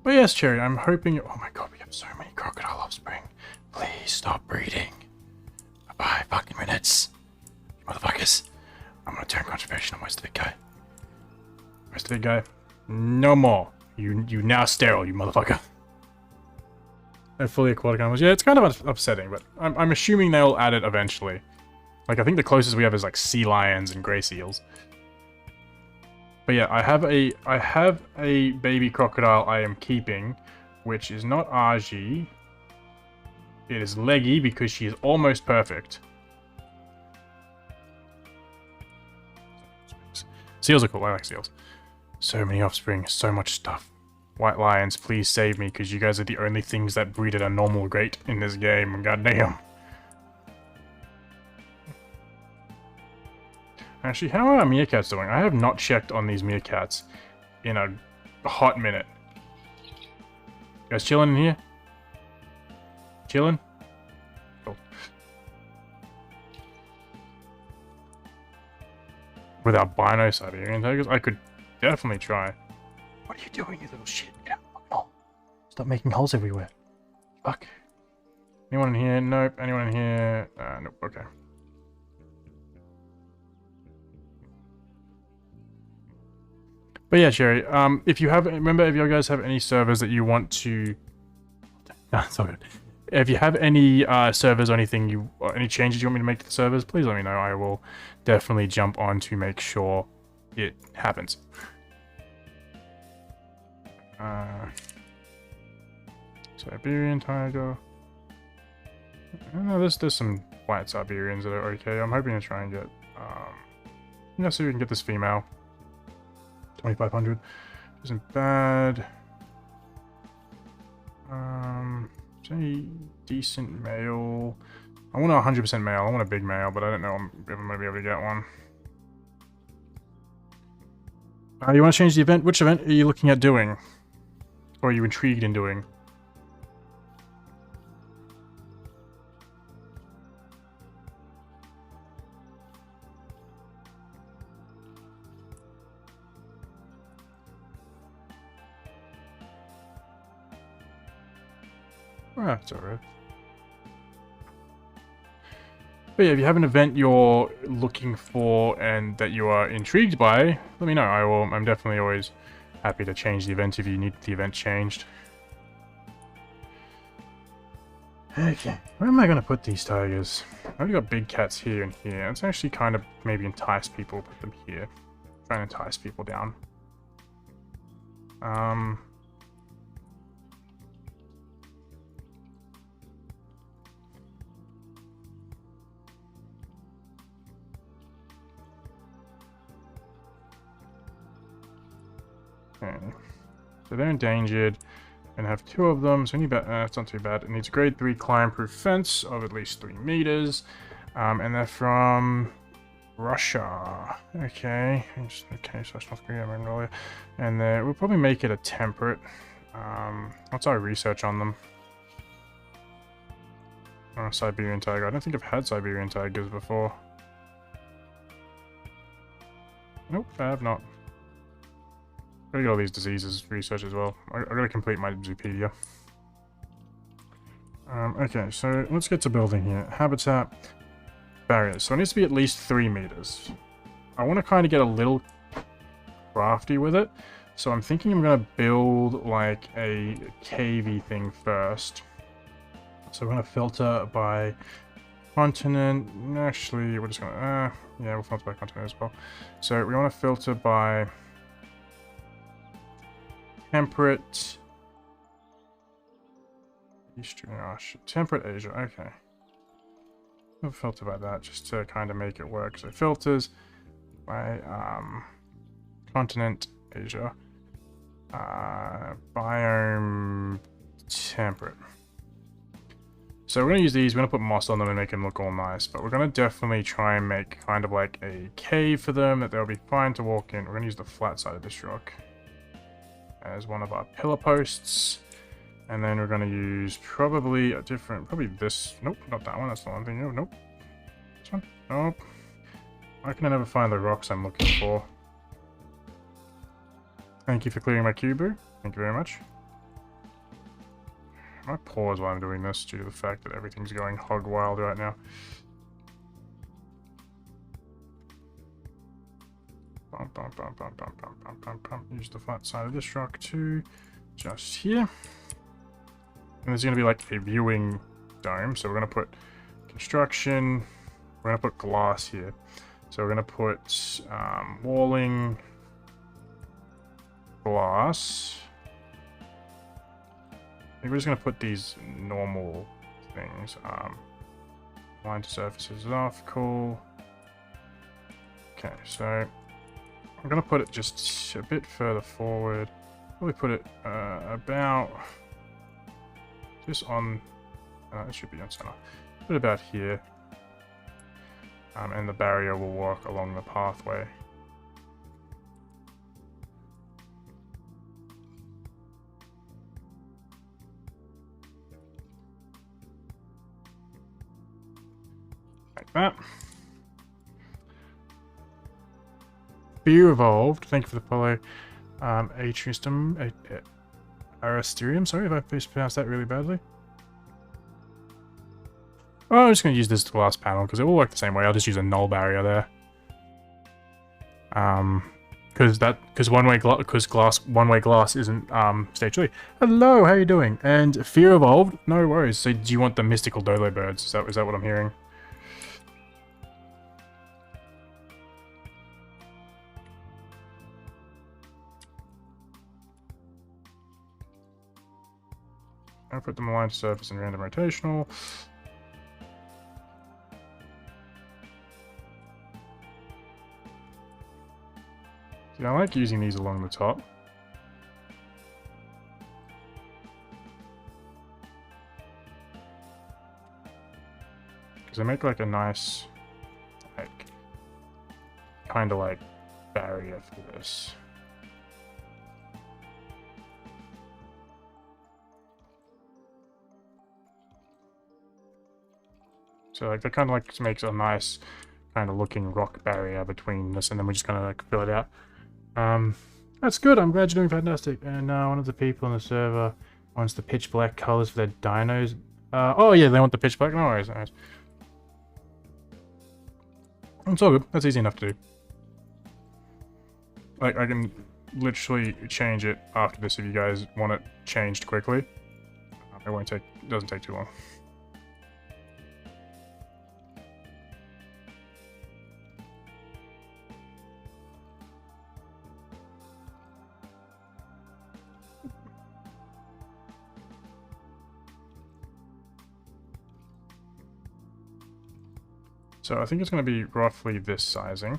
But yes, Cherry, I'm hoping... Oh my god, we have so many crocodile offspring. Please stop breeding. 5 fucking minutes. You motherfuckers. I'm gonna turn conservation on most of the guy. Most of the guy. No more. You now sterile, you motherfucker. And fully aquatic animals. Yeah, it's kind of upsetting, but I'm assuming they'll add it eventually. Like, I think the closest we have is like sea lions and grey seals. But yeah, I have a baby crocodile I am keeping, which is not Aji. It is Leggy because she is almost perfect. Seals are cool. I like seals. So many offspring, so much stuff. White lions, please save me because you guys are the only things that breed at a normal rate in this game. Goddamn. Actually, how are our meerkats doing? I have not checked on these meerkats in a hot minute. You guys chilling in here? Chilling? Cool. Without Bino Siberian tigers? I could definitely try. What are you doing, you little shit? Get out of the hole. Stop making holes everywhere. Fuck. Anyone in here? Nope. Anyone in here? Nope. Okay. But yeah, Cherry, if you have, remember, if you guys have any servers that you want to, no, it's all good. If you have any servers or anything, or any changes you want me to make to the servers, please let me know. I will definitely jump on to make sure it happens. Siberian tiger. No, there's some white Siberians that are okay. I'm hoping to try and get, see if we can get this female. 2,500 isn't bad. Is any decent male? I want a 100% male. I want a big male, but I don't know if I'm gonna be able to get one. You want to change the event? Which event are you looking at doing? Or are you intrigued in doing? Ah, it's alright. But yeah, if you have an event you're looking for and that you are intrigued by, let me know. I'm definitely always happy to change the event if you need the event changed. Okay, where am I going to put these tigers? I've already got big cats here and here. Let's actually kind of maybe entice people, put them here. Try and entice people down. Okay. So they're endangered. And have 2 of them, so it's not too bad. It needs a grade 3 climb-proof fence of at least 3 meters. And they're from Russia. Okay. Okay, so that's North Korea, Mongolia. And we'll probably make it a temperate. What's our research on them? Siberian tiger. I don't think I've had Siberian tigers before. Nope, I have not. I gotta get all these diseases research as well. I gotta complete my Zoopedia. Okay, so let's get to building here. Habitat barriers. So it needs to be at least 3 meters. I want to kind of get a little crafty with it. So I'm thinking I'm gonna build like a cavey thing first. So we're gonna filter by continent. Actually, we're just gonna yeah, we'll filter by continent as well. So we want to filter by temperate, Eastern, temperate Asia, okay. We'll filter by that just to kind of make it work. So filters by continent Asia, biome temperate. So we're going to use these, we're going to put moss on them and make them look all nice, but we're going to definitely try and make kind of like a cave for them that they'll be fine to walk in. We're going to use the flat side of this rock as one of our pillar posts, and then we're going to use probably a different, probably this, nope, not that one, that's the one thing, nope, this one, nope. Why can I never find the rocks I'm looking for? Thank you for clearing my cubu, thank you very much. I might pause while I'm doing this due to the fact that everything's going hog wild right now. Use the flat side of this rock too, just here. And there's going to be like a viewing dome, so we're going to put construction, we're going to put glass here. So we're going to put walling, glass. I think we're just going to put these normal things. Line to surfaces off, cool. Okay, so I'm going to put it just a bit further forward. Probably put it about just on, it should be on center. Put it about here. And the barrier will walk along the pathway. Like that. Fear Evolved, thank you for the follow. Atrium, Aristerium, sorry if I pronounced that really badly. Oh, I'm just going to use this glass panel because it will work the same way. I'll just use a null barrier there. Because one-way glass isn't stage 3. Hello, how you doing? And Fear Evolved, no worries. So do you want the mystical Dolo birds? Is that what I'm hearing? I'll put them aligned to surface and random rotational. See, I like using these along the top. Because they make like a nice, like, kind of like barrier for this. So like that kind of like makes a nice kind of looking rock barrier between this, and then we're just gonna like fill it out. That's good. I'm glad you're doing fantastic. And one of the people on the server Wants the pitch black colors for their dinos. Oh yeah, they want the pitch black. No worries, no worries. It's all good. That's easy enough to do. Like, I can literally change it after this if you guys want it changed quickly. It won't take, doesn't take too long. So I think it's going to be roughly this sizing.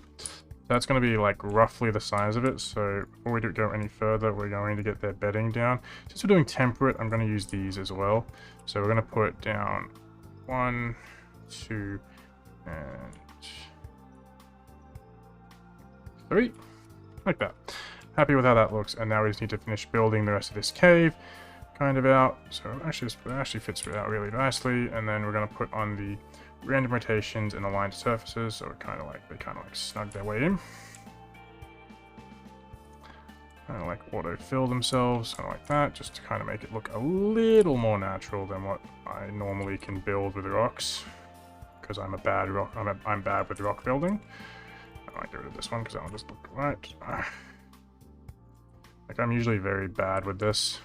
That's going to be like roughly the size of it. So before we do go any further, we're going to get their bedding down. Since we're doing temperate, I'm going to use these as well. So we're going to put down 1, 2, and 3, like that. Happy with how that looks. And now we just need to finish building the rest of this cave kind of out. So it actually fits out really nicely. And then we're going to put on the random rotations and aligned surfaces, so they kind of like snug their way in. Kind of like auto-fill themselves, kind of like that, just to kind of make it look a little more natural than what I normally can build with rocks. Because I'm bad with rock building. I might get rid of this one because that'll just look right. Like, I'm usually very bad with this.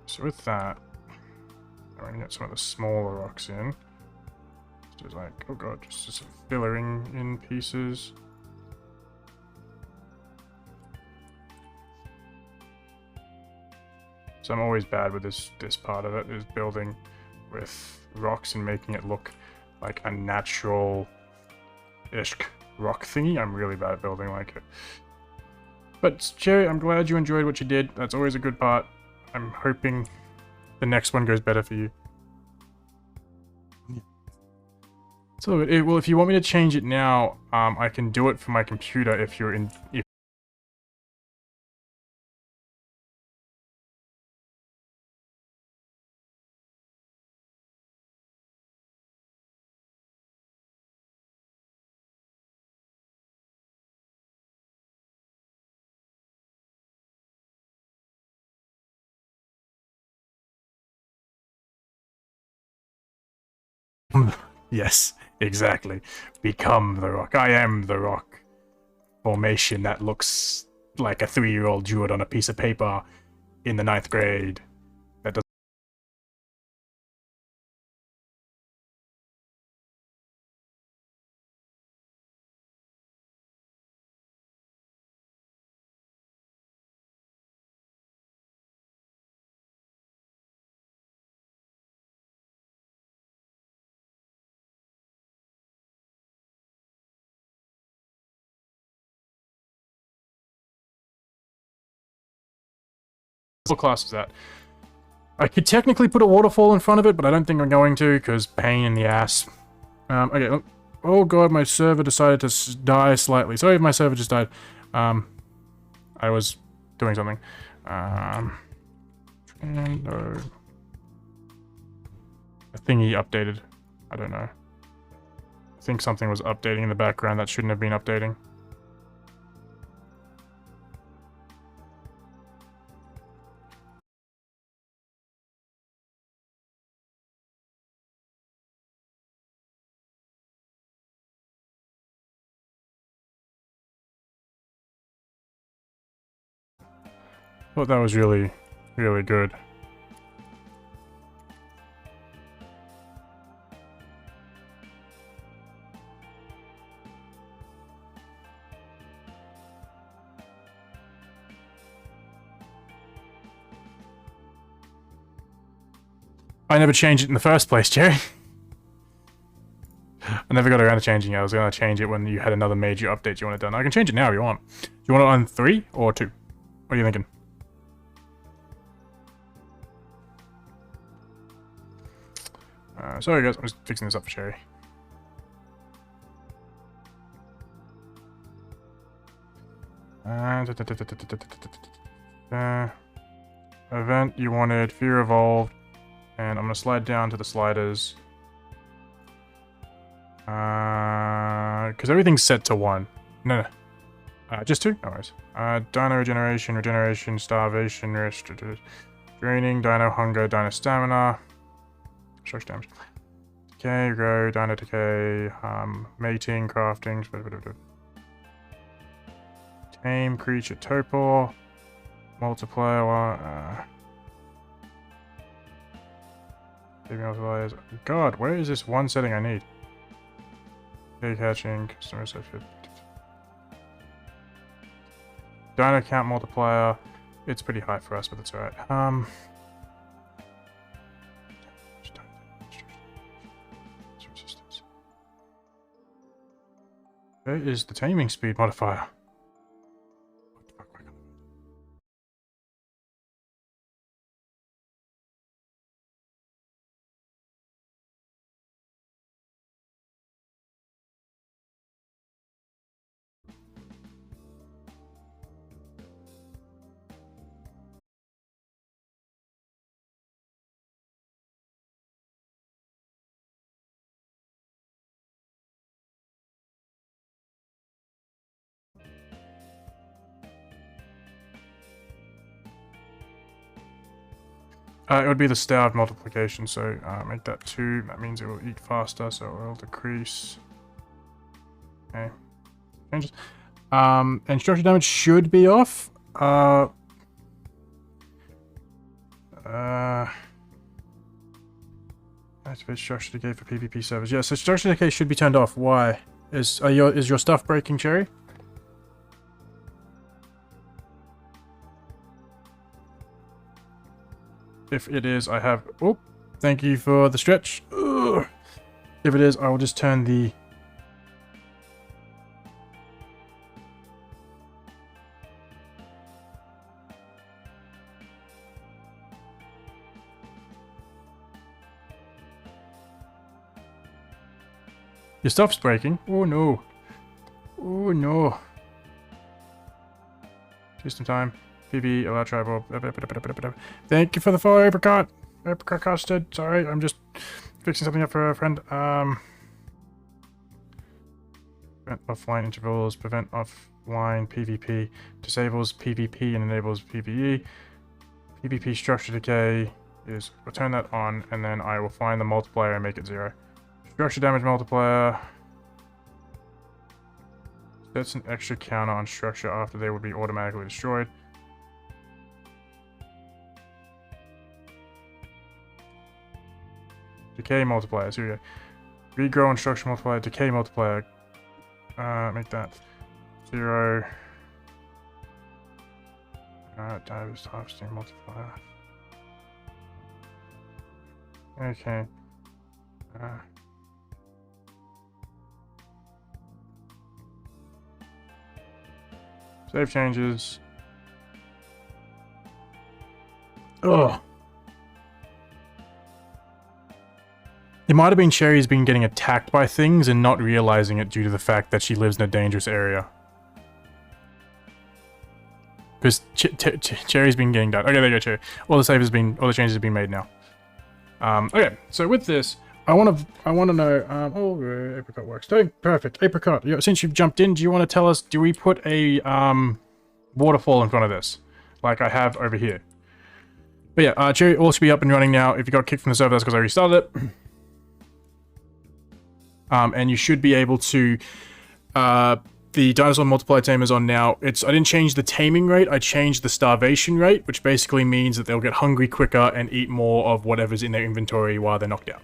So with that, I'm going to get some of the smaller rocks in. Just like, oh god, just fillering in pieces. So I'm always bad with this part of it, is building with rocks and making it look like a natural-ish rock thingy. I'm really bad at building like it. But Jerry, I'm glad you enjoyed what you did. That's always a good part. I'm hoping the next one goes better for you. So, well, if you want me to change it now, I can do it for my computer if you're in... Yes, exactly. Become the rock. I am the rock. Formation that looks like a 3-year-old drew it on a piece of paper in the 9th grade. That doesn't... What class is that? I could technically put a waterfall in front of it, but I don't think I'm going to, because pain in the ass. Okay, oh god, my server decided to die slightly. Sorry if my server just died. I was doing something. And, I think he updated. I don't know. I think something was updating in the background that shouldn't have been updating. Thought that was really, really good. I never changed it in the first place, Jerry. I never got around to changing it. I was going to change it when you had another major update you wanted done. I can change it now if you want. Do you want it on 3 or 2? What are you thinking? Sorry guys, I'm just fixing this up for Sherry. Event you wanted, Fear Evolved, and I'm gonna slide down to the sliders. Because everything's set to 1. No. Just 2? No worries. Dino regeneration, starvation, rest, draining, dino hunger, dino stamina, structure damage. Decay, grow, dino decay, mating, crafting, tame creature torpor, multiplier, multipliers. God, where is this one setting I need? Egg hatching, customer set fit. Dino count multiplier. It's pretty high for us, but that's alright. Where is the taming speed modifier? It would be the starved multiplication, so make that 2. That means it will eat faster, so it will decrease. Okay. Changes. And structure damage should be off. Activate structure decay for PvP servers. Yeah, so structure decay should be turned off. Why? Is your stuff breaking, Cherry? If it is, I have... Oh, thank you for the stretch. Ugh. If it is, I will just turn the... Your stuff's breaking. Oh no. Oh no. System time. PB, allow tribal. Thank you for the follow, Apricot. Apricot costed. Sorry, I'm just fixing something up for a friend. Prevent offline intervals. Prevent offline PvP. Disables PvP and enables PvE. PvP structure decay is... We'll turn that on, and then I will find the multiplier and make it 0. Structure damage multiplier. Sets an extra counter on structure after they would be automatically destroyed. Decay multipliers, here we go. Regrow and structure multiplier, decay multiplier. Make that 0. Divers harvesting multiplier. Okay. Save changes. Ugh. It might have been Cherry's been getting attacked by things and not realizing it due to the fact that she lives in a dangerous area. Because Cherry's been getting done. Okay, there you go, Cherry. All the changes have been made now. Okay, so with this, I want to know. Oh, Apricot works. Oh, perfect. Apricot, since you've jumped in, do you want to tell us? Do we put a waterfall in front of this, like I have over here? But yeah, Cherry all should be up and running now. If you got kicked from the server, that's because I restarted it. And you should be able to, the dinosaur multiplier tamer's on now. I didn't change the taming rate, I changed the starvation rate, which basically means that they'll get hungry quicker and eat more of whatever's in their inventory while they're knocked out.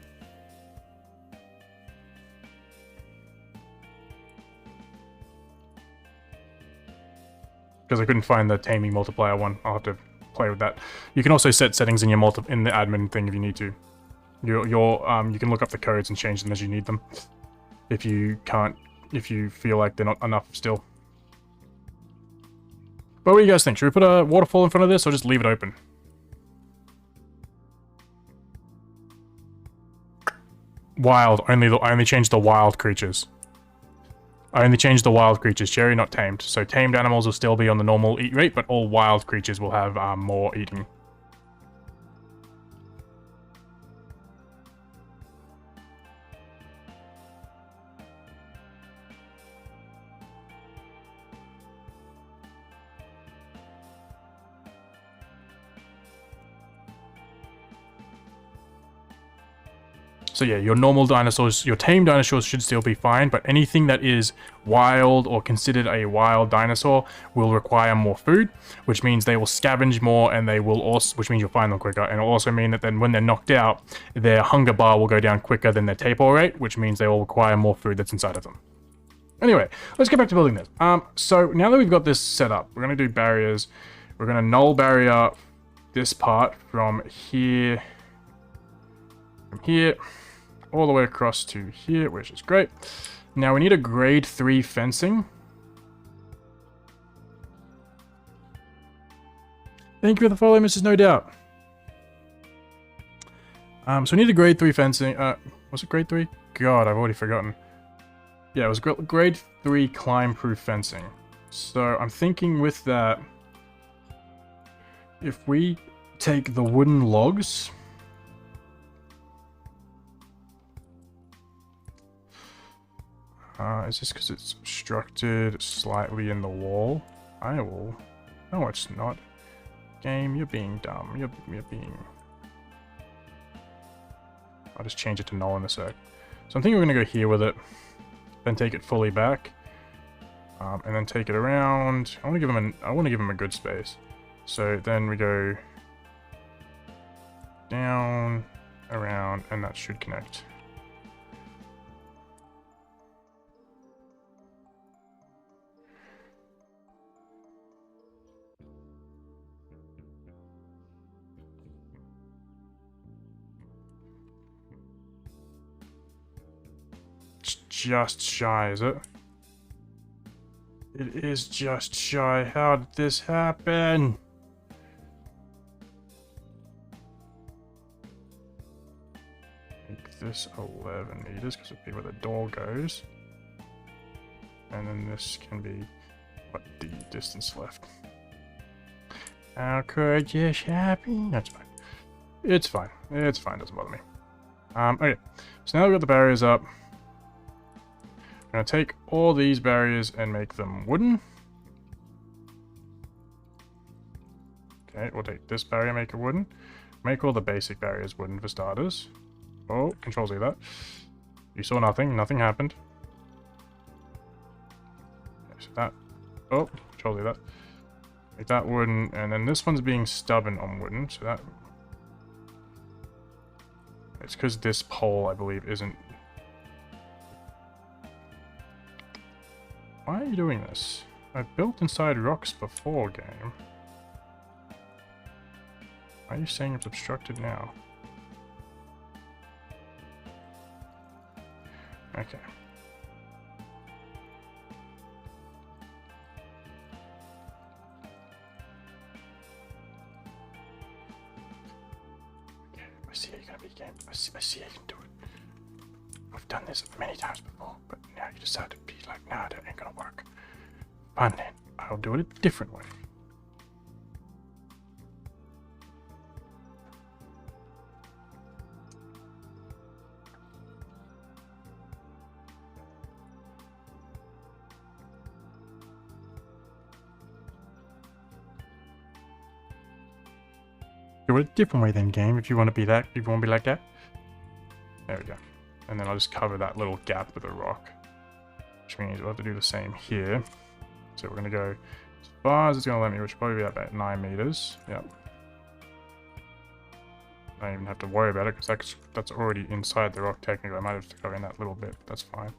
Because I couldn't find the taming multiplier one, I'll have to play with that. You can also set settings in your in the admin thing if you need to. You can look up the codes and change them as you need them. If you feel like they're not enough still. But what do you guys think? Should we put a waterfall in front of this or just leave it open? Wild. I only changed the wild creatures. I only changed the wild creatures. Cherry, not tamed. So tamed animals will still be on the normal eat rate, but all wild creatures will have more eating. So yeah, your normal dinosaurs, your tame dinosaurs should still be fine, but anything that is wild or considered a wild dinosaur will require more food, which means they will scavenge more, and they will also, which means you'll find them quicker, and it'll also mean that then when they're knocked out, their hunger bar will go down quicker than their tapor rate, which means they will require more food that's inside of them. Anyway, let's get back to building this. So now that we've got this set up, we're going to do barriers. We're going to null barrier this part from here, all the way across to here, which is great. Now we need a grade 3 fencing. Thank you for the follow, Mrs. No Doubt. So we need a grade 3 fencing. Was it grade 3? God, I've already forgotten. Yeah, it was grade 3 climb-proof fencing. So I'm thinking with that, if we take the wooden logs, is this because it's obstructed slightly in the wall? I will. No, it's not. Game, you're being dumb. You're being. I'll just change it to null in a sec. So I'm thinking we're gonna go here with it, then take it fully back, and then take it around. I want to give him a good space. So then we go down, around, and that should connect. It's just shy, is it? It is just shy. How did this happen? Make this 11 meters because it'll be where the door goes. And then this can be what the distance left. How could this happen? That's fine. It's fine. It's fine. Doesn't bother me. Okay. So now we've got the barriers up. I'm going to take all these barriers and make them wooden. Okay, we'll take this barrier, make it wooden. Make all the basic barriers wooden for starters. Oh, Control-Z that. You saw nothing. Nothing happened. Okay, so that. Oh, Control-Z that. Make that wooden. And then this one's being stubborn on wooden. So that. It's because this pole, I believe, isn't. Why are you doing this? I've built inside rocks before, game. Why are you saying it's obstructed now? Okay. Okay, I see how you're gonna be, game. I see how you can do it. I've done this many times before, but now you decide to be like, nah, that ain't gonna work. Fine then, I'll do it a different way. Do it a different way then, game, if you want to be that, if you want to be like that. There we go. And then I'll just cover that little gap with a rock. Which means we'll have to do the same here. So we're going to go as far as it's going to let me, which will probably be about 9 meters. Yep. I don't even have to worry about it because that's already inside the rock technically. I might have to go in that little bit, but that's fine.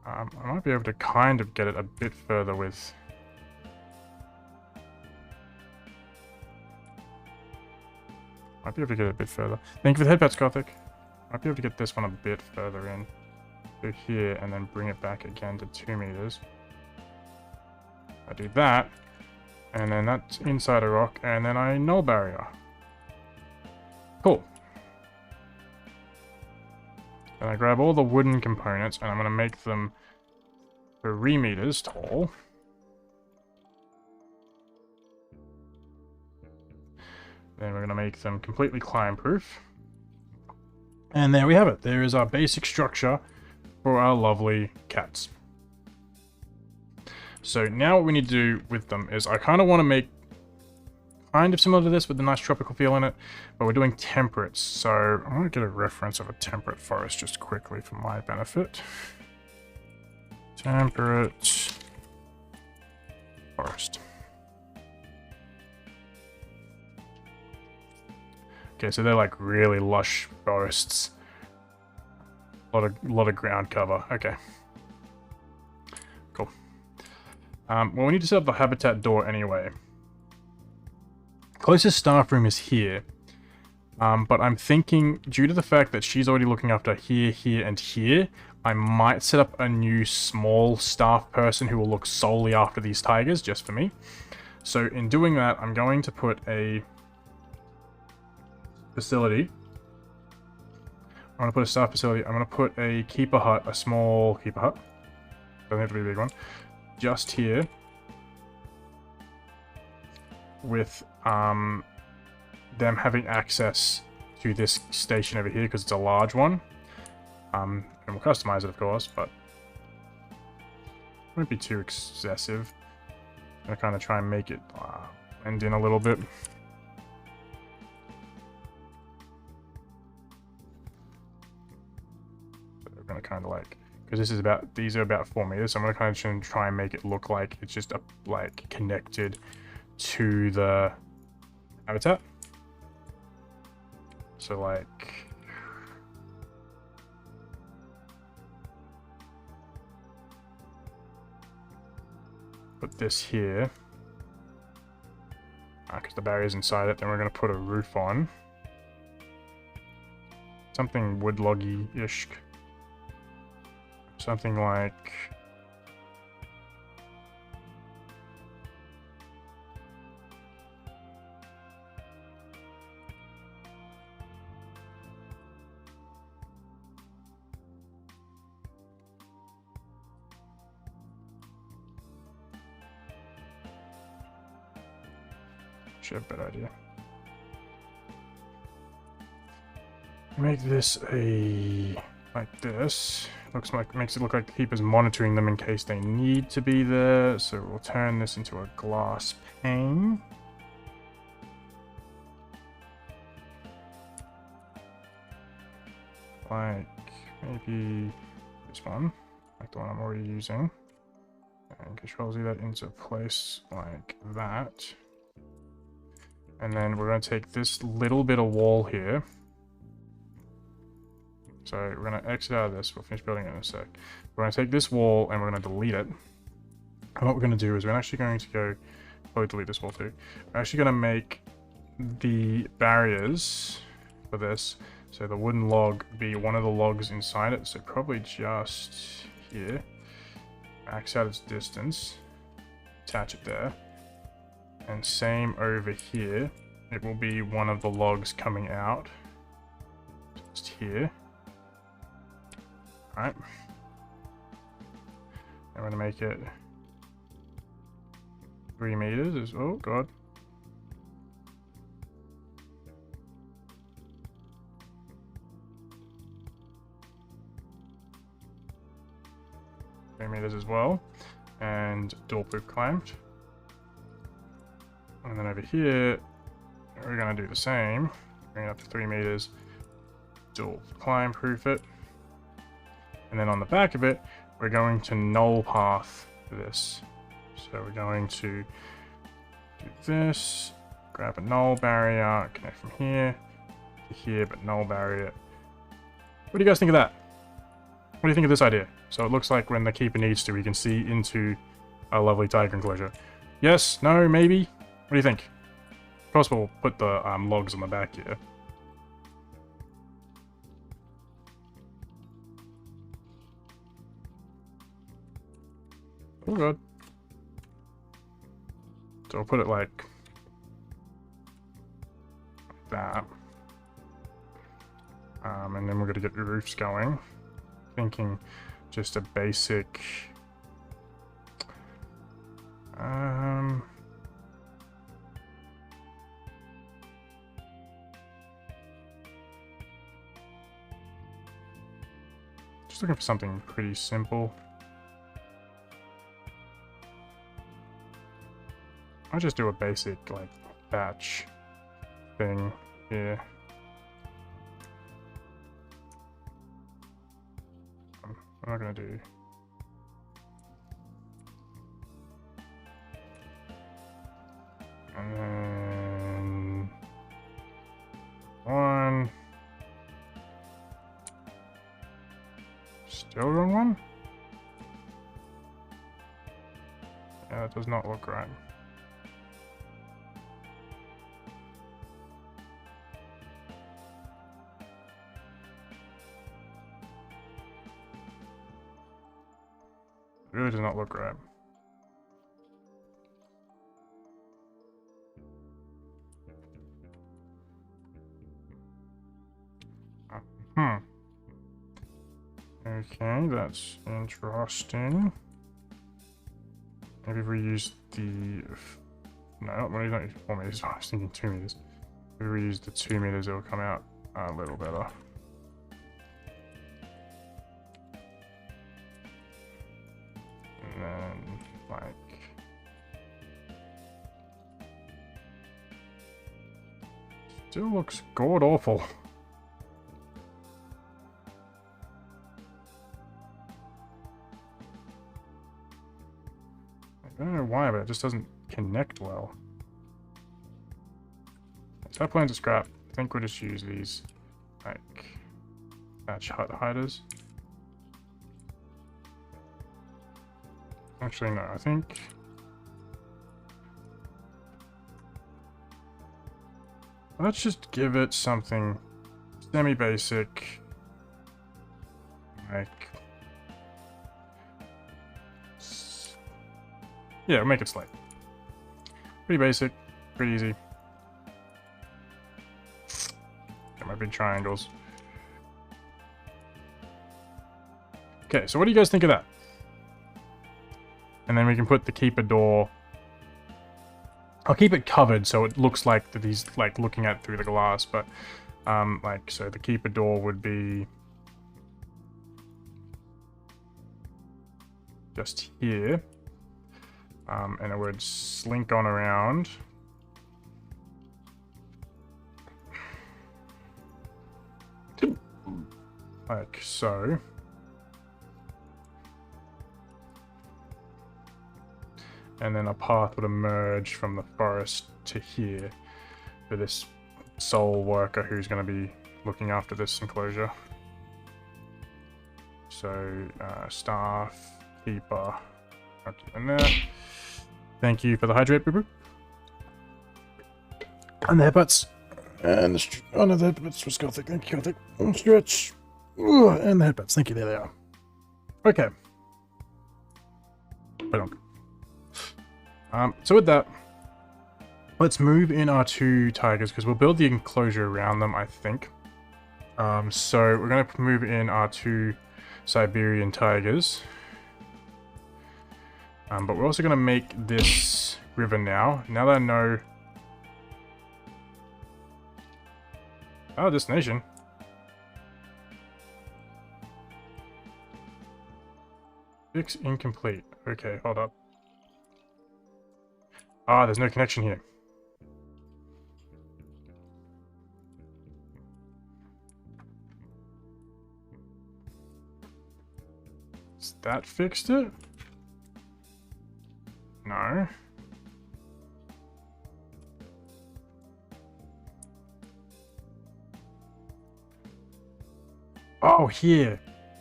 I might be able to kind of get it a bit further with... Might be able to get it a bit further. Thank you for the headpats, Gothic. Might be able to get this one a bit further in to here and then bring it back again to 2 meters. I do that, and then that's inside a rock, and then I null barrier. Cool. And I grab all the wooden components, and I'm going to make them 3 meters tall. Then we're going to make them completely climb-proof. And there we have it. There is our basic structure for our lovely cats. So now what we need to do with them is I kind of want to make kind of similar to this with the nice tropical feel in it, but we're doing temperate. So I'm going to get a reference of a temperate forest just quickly for my benefit. Temperate forest. Okay, so they're like really lush forests. A lot of ground cover. Okay. Cool. Well, we need to set up the habitat door anyway. Closest staff room is here. But I'm thinking, due to the fact that she's already looking after here, here, and here, I might set up a new small staff person who will look solely after these tigers, just for me. So in doing that, I'm going to put a facility. I'm going to put a staff facility. I'm going to put a keeper hut, a small keeper hut. Doesn't have to be a big one. Just here. With them having access to this station over here because it's a large one. And we'll customize it, of course, but it won't be too excessive. I'm going to kind of try and make it blend in a little bit. We're going to kind of like, because this is about, these are about 4 meters, so I'm going to kind of try and make it look like it's just like connected to the habitat. So like put this here because the barrier's inside it. Then we're going to put a roof on, something wood loggy-ish, something like should have a better idea. Make this like this. Looks like, makes it look like the keeper's monitoring them in case they need to be there. So we'll turn this into a glass pane. Like maybe this one, like the one I'm already using. And Control Z that into place like that. And then we're going to take this little bit of wall here. So we're going to exit out of this. We'll finish building it in a sec. We're going to take this wall and we're going to delete it. And what we're going to do is we're actually going to go... Probably delete this wall too. We're actually going to make the barriers for this. So the wooden log be one of the logs inside it. So probably just here. Max out its distance. Attach it there. And same over here, it will be one of the logs coming out, just here. Alright. I'm going to make it 3 meters. Oh god. Meters as well, and door proof clamped. And then over here, we're going to do the same. Bring it up to 3 meters. Dual climb proof it. And then on the back of it, we're going to null path this. So we're going to do this. Grab a null barrier. Connect from here to here, but null barrier. What do you guys think of that? What do you think of this idea? So it looks like when the keeper needs to, we can see into a lovely tiger enclosure. Yes? No? Maybe? What do you think? Of course, we'll put the logs on the back here. Oh god. So we'll put it like that. And then we're going to get the roofs going. Thinking just a basic... just looking for something pretty simple. I'll just do a basic, like, batch thing here. I'm not gonna do. And then one. Still wrong one? Yeah, that does not look right. It really does not look right. Okay, that's interesting. Maybe if we use the... No, well, not 4 meters. I was thinking 2 meters. If we use the 2 meters, it'll come out a little better. And then, like... Still looks god-awful. I don't know why, but it just doesn't connect well. So that plan's a scrap. I think we'll just use these, like, batch hut hiders. Actually, no, I think... Let's just give it something semi-basic, like... Yeah, we'll make it slate. Pretty basic, pretty easy. Get my big triangles. Okay, so what do you guys think of that? And then we can put the keeper door. I'll keep it covered so it looks like that he's like looking at through the glass, but like so the keeper door would be just here. And it would slink on around. Like so. And then a path would emerge from the forest to here for this sole worker who's going to be looking after this enclosure. So, staff, keeper, in there. Thank you for the hydrate, boo boo. And the headbutts. And the oh no, the headbutts were Gothic. Thank you, Gothic. Stretch. Ooh, and the headbutts. Thank you. There they are. Okay. So with that, let's move in our 2 tigers because we'll build the enclosure around them, I think. So we're going to move in our 2 Siberian tigers. But we're also going to make this river now. Now that I know our destination. Fix incomplete. Okay, hold up. Ah, there's no connection here. Has that fixed it? No. Oh, here.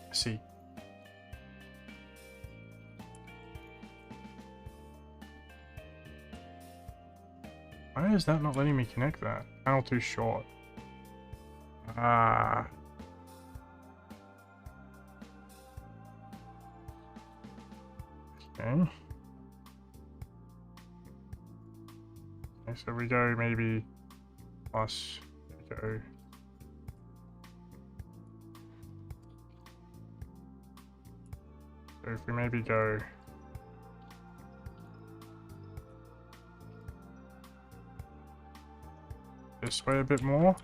I see. Why is that not letting me connect that? Panel too short. Ah. Okay. Okay, so we go maybe plus, we go. So if we maybe go this way a bit more,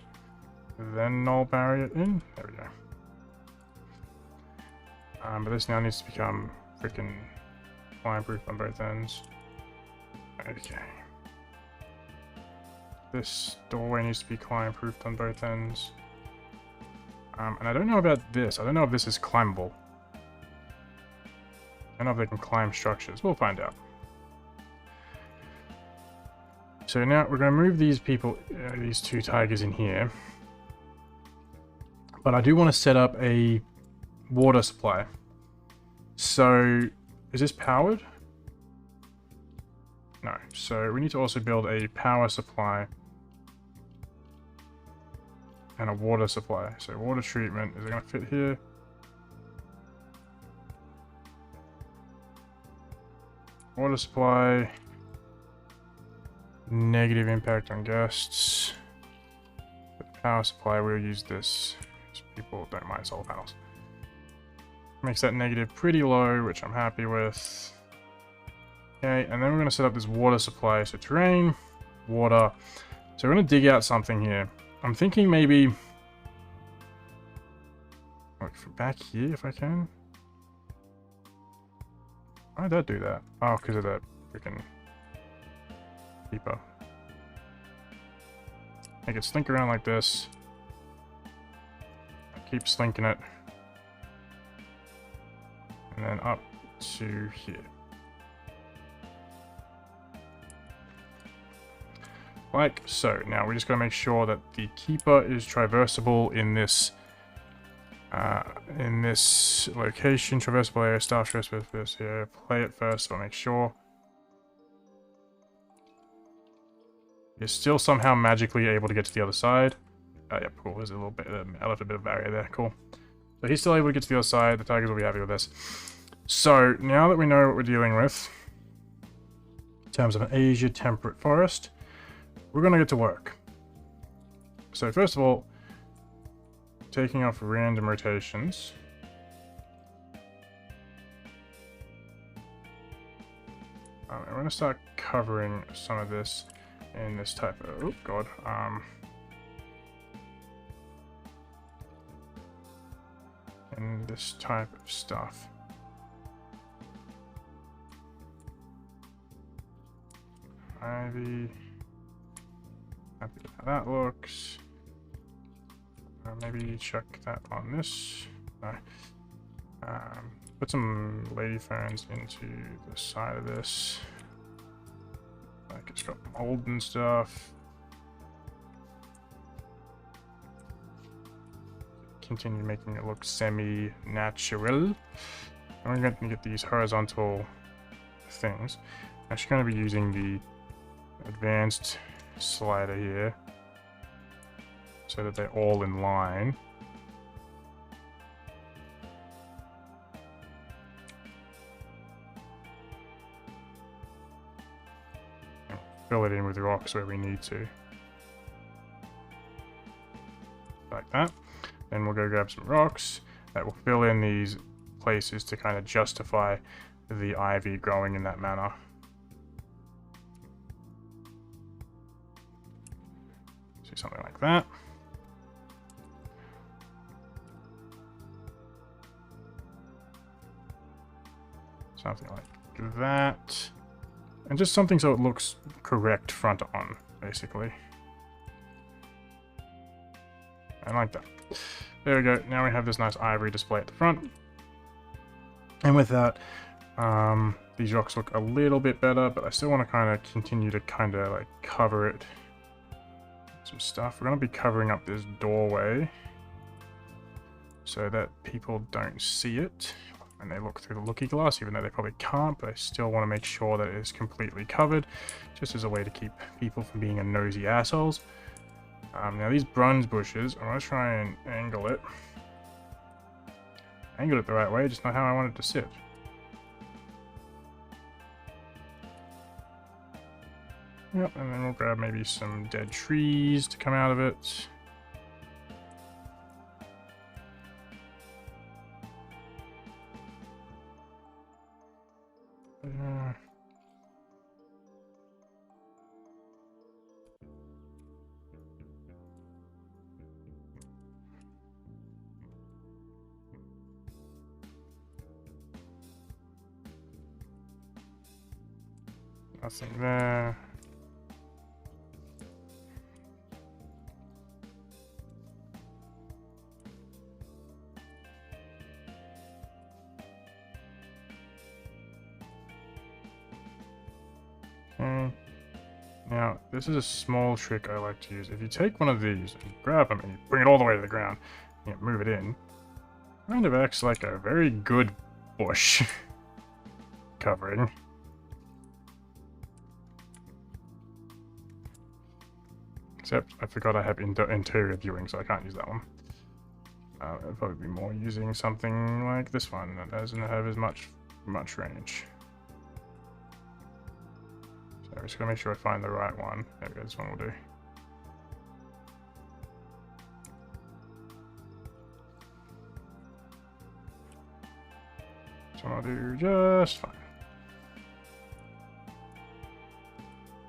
then null barrier it in. There we go. But this now needs to become freaking fireproof on both ends. Okay. This doorway needs to be climb-proofed on both ends. And I don't know about this. I don't know if this is climbable. I don't know if they can climb structures. We'll find out. So now we're going to move these people, these two tigers in here. But I do want to set up a water supply. So, is this powered? No. So we need to also build a power supply and a water supply. So water treatment, is it going to fit here? Water supply. Negative impact on guests. The power supply, we'll use this. People don't mind solar panels. Makes that negative pretty low, which I'm happy with. Okay, and then we're going to set up this water supply. So terrain, water. So we're going to dig out something here. I'm thinking maybe... like from back here, if I can. Why did that do that? Oh, because of that freaking keeper. Make it slink around like this. Keep slinking it. And then up to here. Like so. Now we just gotta make sure that the keeper is traversable in this location. Traversable area, star traverse here. Play it first, so I'll make sure. You're still somehow magically able to get to the other side. Yeah, cool. There's a little bit, I left a bit of barrier there. Cool. So he's still able to get to the other side. The tigers will be happy with this. So now that we know what we're dealing with, in terms of an Asia temperate forest, we're gonna get to work. So first of all, taking off random rotations. We're gonna start covering some of this in this type of, oh god, in this type of stuff. Ivy. Happy with how that looks. Maybe chuck that on this. No. Put some lady ferns into the side of this. Like it's got mold and stuff. Continue making it look semi-natural. And we're going to get these horizontal things. I'm actually going to be using the advanced slider here so that they're all in line. Fill it in with rocks where we need to. Like that. Then we'll go grab some rocks that will fill in these places to kind of justify the ivy growing in that manner. See something like that. Something like that. And just something so it looks correct front on, basically. And like that. There we go. Now we have this nice ivory display at the front. And with that, these rocks look a little bit better, but I still want to kind of continue to kind of like cover it. Some stuff. We're going to be covering up this doorway so that people don't see it and they look through the looky glass, even though they probably can't, but I still want to make sure that it is completely covered, just as a way to keep people from being a nosy assholes. Now these bronze bushes, I'm going to try and angle it. Angle it the right way, just not how I want it to sit. Yep, and then we'll grab maybe some dead trees to come out of it. Nothing there. Okay. Now, this is a small trick I like to use. If you take one of these and you grab them and you bring it all the way to the ground, and you move it in, it kind of acts like a very good bush covering. Except I forgot I have interior viewing, so I can't use that one. I'd probably be more using something like this one that doesn't have as much range. So I'm just gonna make sure I find the right one. There we go, this one will do. This one will do just fine.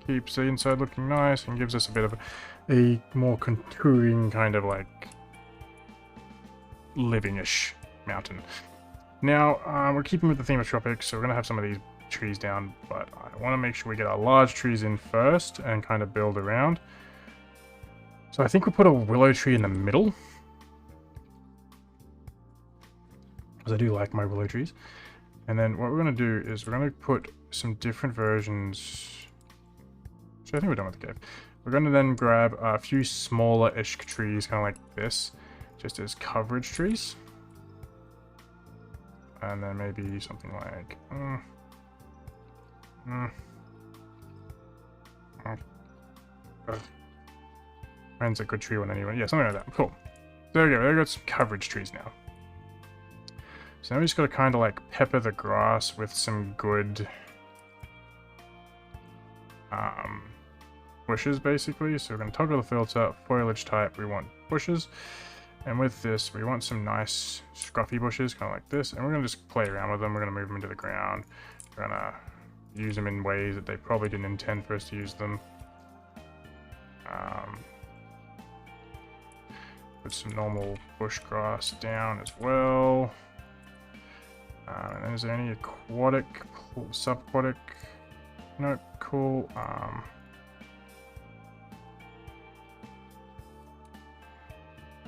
Keeps the inside looking nice and gives us a bit of a more contouring kind of like living-ish mountain. Now, we're keeping with the theme of tropics, so we're going to have some of these trees down, but I want to make sure we get our large trees in first and kind of build around. So I think we'll put a willow tree in the middle, because I do like my willow trees. And then what we're going to do is we're going to put some different versions. So I think we're done with the cave. We're going to then grab a few smaller-ish trees, kind of like this, just as coverage trees. And then maybe something like... When's a good tree one anyway? Yeah, something like that. Cool. There we go. We've got some coverage trees now. So now we just got to kind of like pepper the grass with some good... bushes, basically. So we're going to toggle the filter, foliage type, we want bushes. And with this, we want some nice scruffy bushes, kind of like this. And we're going to just play around with them. We're going to move them into the ground. We're going to use them in ways that they probably didn't intend for us to use them. Put some normal bush grass down as well. And then is there any aquatic, subaquatic? No, cool.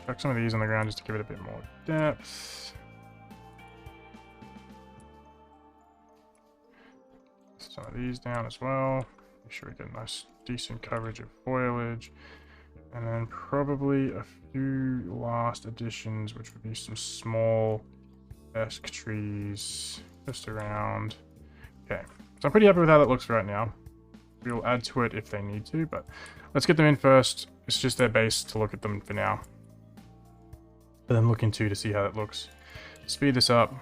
Chuck some of these on the ground just to give it a bit more depth. Some of these down as well. Make sure we get a nice, decent coverage of foliage. And then probably a few last additions, which would be some small-esque trees just around. Okay, so I'm pretty happy with how that looks right now. We'll add to it if they need to, but let's get them in first. It's just their base to look at them for now. But then look into to see how it looks. Speed this up.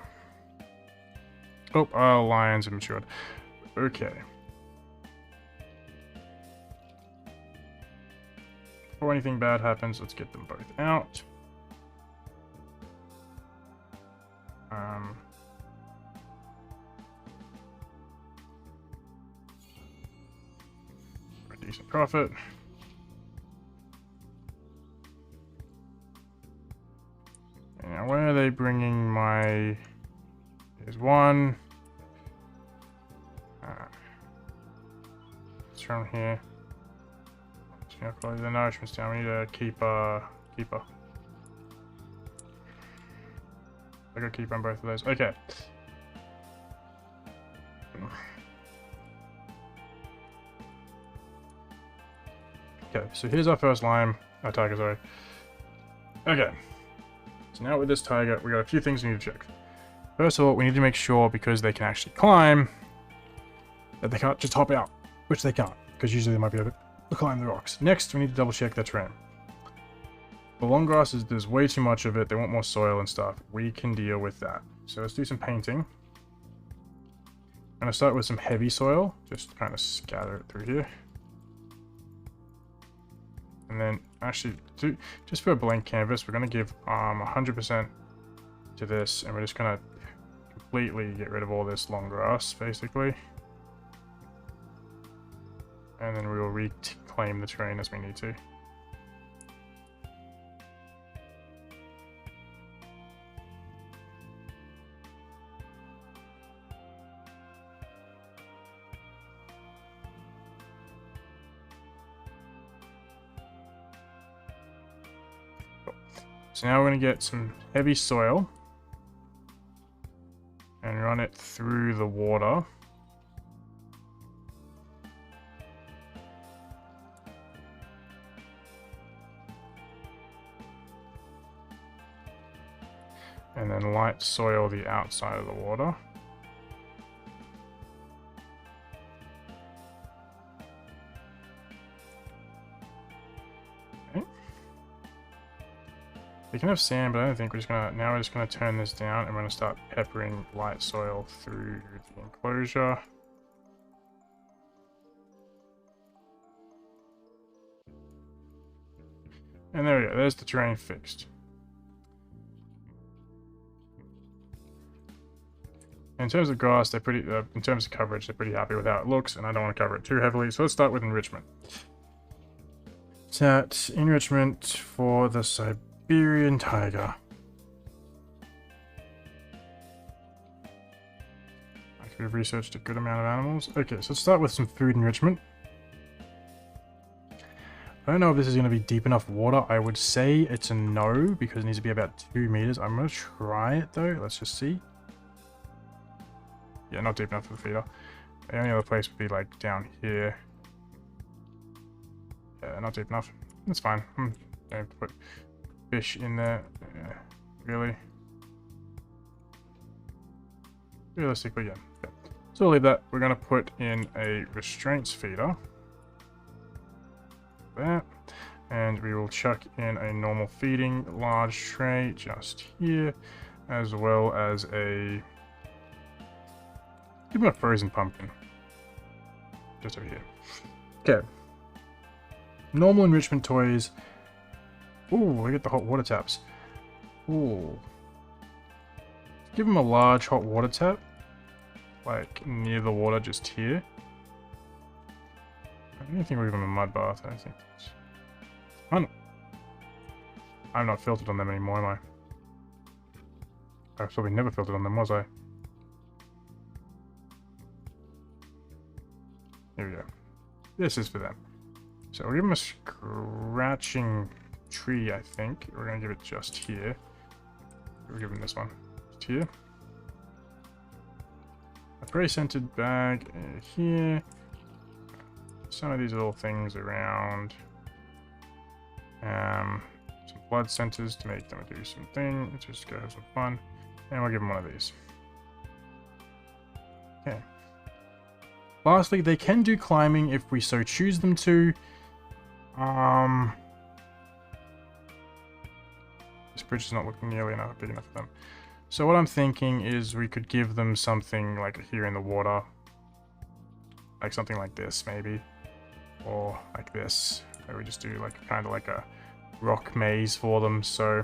Oh, our lions have matured. Okay. Before anything bad happens, let's get them both out. For a decent profit. Now, where are they bringing my... Here's one. It's from here. So now the nourishment's down. We need a keeper. I got keeper on both of those. Okay. Okay, so here's our first tiger, sorry. Okay. So now with this tiger, we got a few things we need to check. First of all, we need to make sure, because they can actually climb, that they can't just hop out, which they can't, because usually they might be able to climb the rocks. Next, we need to double check their terrain. The long grass there's way too much of it. They want more soil and stuff. We can deal with that. So let's do some painting. I'm going to start with some heavy soil, just kind of scatter it through here. And then actually, just for a blank canvas, we're going to give 100% to this, and we're just going to completely get rid of all this long grass, basically. And then we will reclaim the terrain as we need to. So now we're going to get some heavy soil and run it through the water. And then light soil the outside of the water. Okay. We can have sand, but I don't think we're just gonna, now we're just gonna turn this down and we're gonna start peppering light soil through the enclosure. And there we go, there's the terrain fixed. In terms of grass, they're pretty, in terms of coverage, they're pretty happy with how it looks, and I don't want to cover it too heavily, so let's start with enrichment. Set enrichment for the Siberian tiger. We've researched a good amount of animals. Okay, so let's start with some food enrichment. I don't know if this is going to be deep enough water. I would say it's a no, because it needs to be about 2 meters. I'm going to try it though. Let's just see. Yeah, not deep enough for the feeder. The only other place would be like down here. Yeah, not deep enough. That's fine. I'm going to put fish in there. Yeah, really? Realistically, yeah. Okay. So we'll leave that. We're going to put in a restraints feeder. There. And we will chuck in a normal feeding large tray just here, as well as a... Give him a frozen pumpkin. Just over here. Okay. Normal enrichment toys. Ooh, we get the hot water taps. Ooh. Give him a large hot water tap. Like, near the water, just here. I don't think we'll give him a mud bath. I think it's... I'm not filtered on them anymore, am I? I probably never filtered on them, was I? Here we go. This is for them. So we'll give them a scratching tree, I think. We're going to give it just here. We'll give them this one. Just here. A prey-scented bag here. Some of these little things around. Some blood centers to make them do something. Let's just go have some fun. And we'll give them one of these. Okay. Lastly, they can do climbing if we so choose them to. This bridge is not looking nearly enough big enough for them. So what I'm thinking is we could give them something like here in the water. Like something like this, maybe. Or like this. Where we just do like kind of like a rock maze for them. So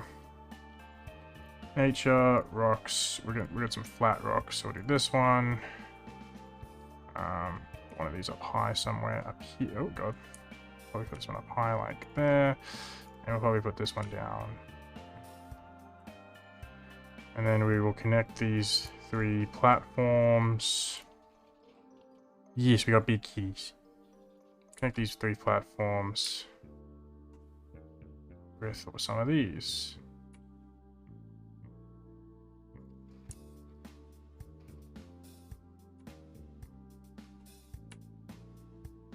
nature, rocks. We got some flat rocks, so we'll do this one. One of these up high somewhere up here. Oh god. Probably put this one up high like there. And we'll probably put this one down. And then we will connect these 3 platforms. Yes, we got big keys. Connect these 3 platforms with some of these.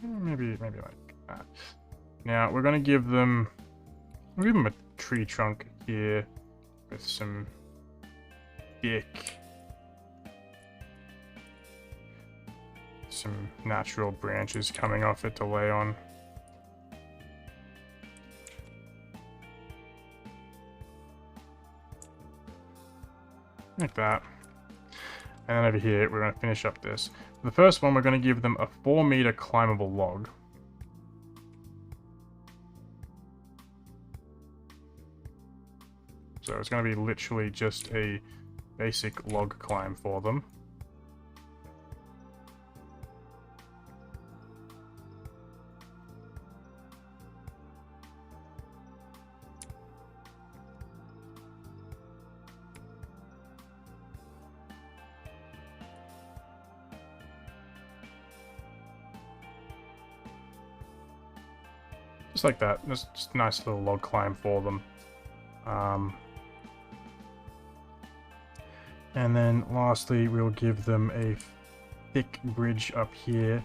Maybe like that. Now we're gonna give them a tree trunk here with some some natural branches coming off it to lay on. Like that. And then over here, we're going to finish up this. For the first one, we're going to give them a 4-meter climbable log. So it's going to be literally just a basic log climb for them. Just like that. Just a nice little log climb for them. And then lastly, we'll give them a thick bridge up here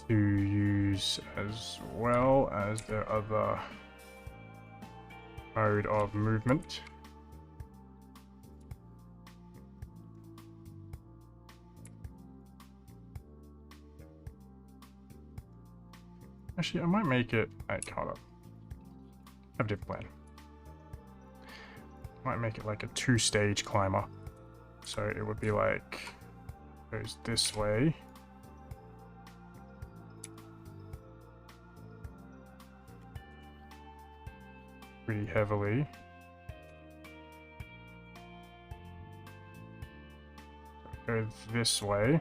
to use as well as their other mode of movement. Actually, I might make it... Wait, hold up. I have a different plan. Might make it like a 2-stage climber. So it would be like... Goes this way. Pretty heavily. Go this way.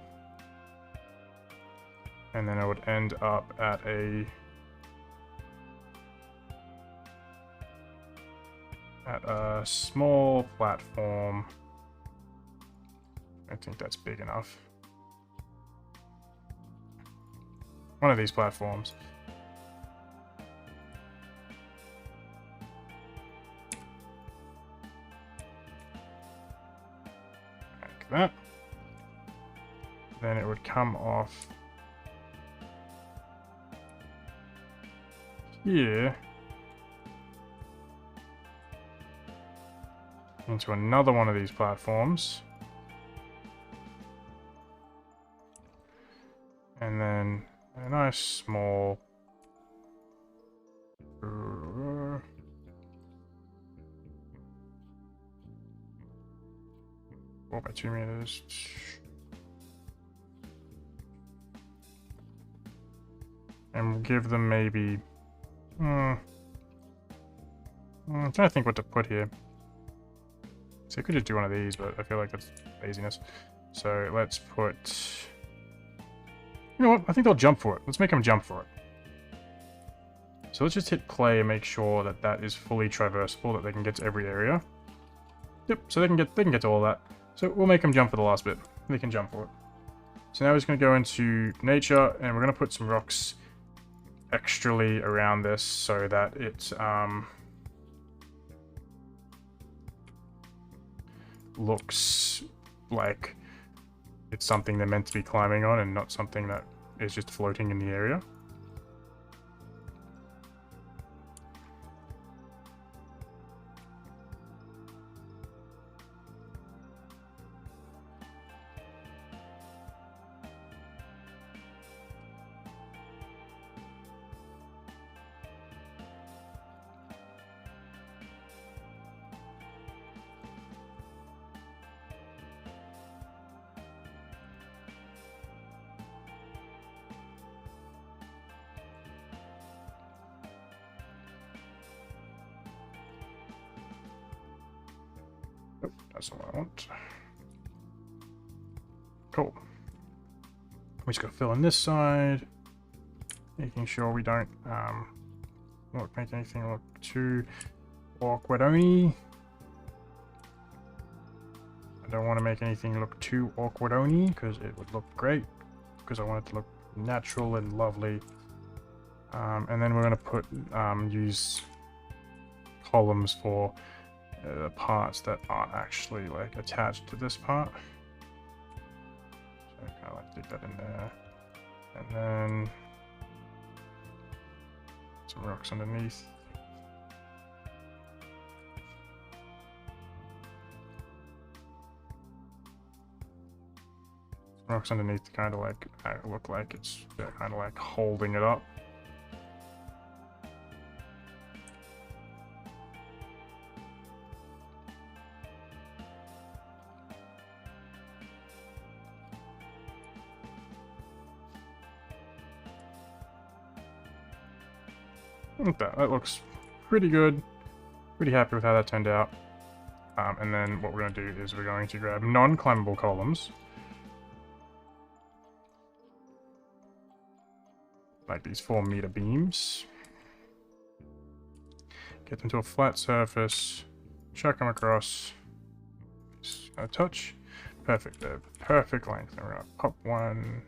And then I would end up at a small platform. I think that's big enough. One of these platforms. Like that. Then it would come off here into another one of these platforms. And then a nice small 4 by 2 meters. And we'll give them maybe... I'm trying to think what to put here. So I could just do one of these, but I feel like that's laziness. So let's put... You know what? I think they'll jump for it. Let's make them jump for it. So let's just hit play and make sure that that is fully traversable, that they can get to every area. Yep, so they can get to all that. So we'll make them jump for the last bit. They can jump for it. So now we're just going to go into nature, and we're going to put some rocks extrally around this so that it looks like it's something they're meant to be climbing on and not something that is just floating in the area. Oh, that's not what I want. Cool. We just got to fill in this side, making sure we don't make anything look too awkward-ony. I don't want to make anything look too awkward-ony because it would look great, because I want it to look natural and lovely. And then we're going to put use columns for parts that aren't actually like attached to this part. So I kind of like dig that in there, and then some rocks underneath. Some rocks underneath to kind of like look like it's kind of like holding it up. That looks pretty good. Pretty happy with how that turned out. And then what we're going to do is we're going to grab non-climbable columns. Like these 4-meter beams. Get them to a flat surface. Chuck them across. Just a touch. Perfect. They're perfect length. And we're going to pop one.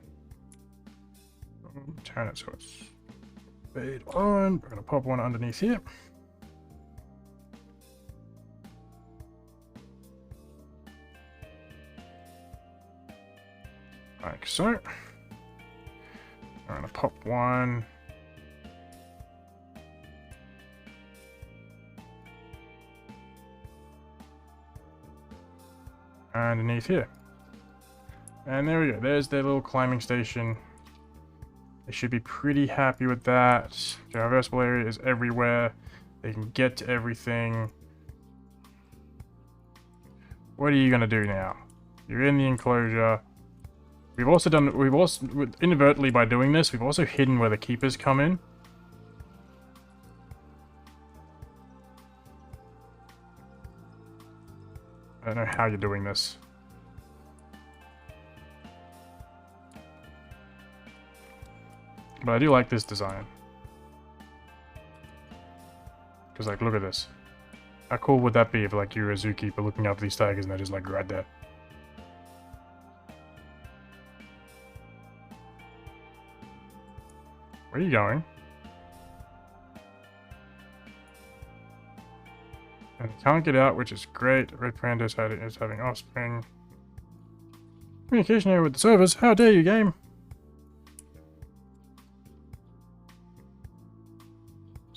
Turn it so it's fade on. We're going to pop one underneath here. Like so. We're going to pop one underneath here. And there we go. There's their little climbing station. They should be pretty happy with that. Traversable area is everywhere. They can get to everything. What are you gonna do now? You're in the enclosure. We've also inadvertently by doing this, we've also hidden where the keepers come in. I don't know how you're doing this. But I do like this design. Because, like, look at this. How cool would that be if, like, you're a zookeeper looking up these tigers and they're just, like, right there? Where are you going? And they can't get out, which is great. Red Panda is having offspring. Communication error with the servers. How dare you, game?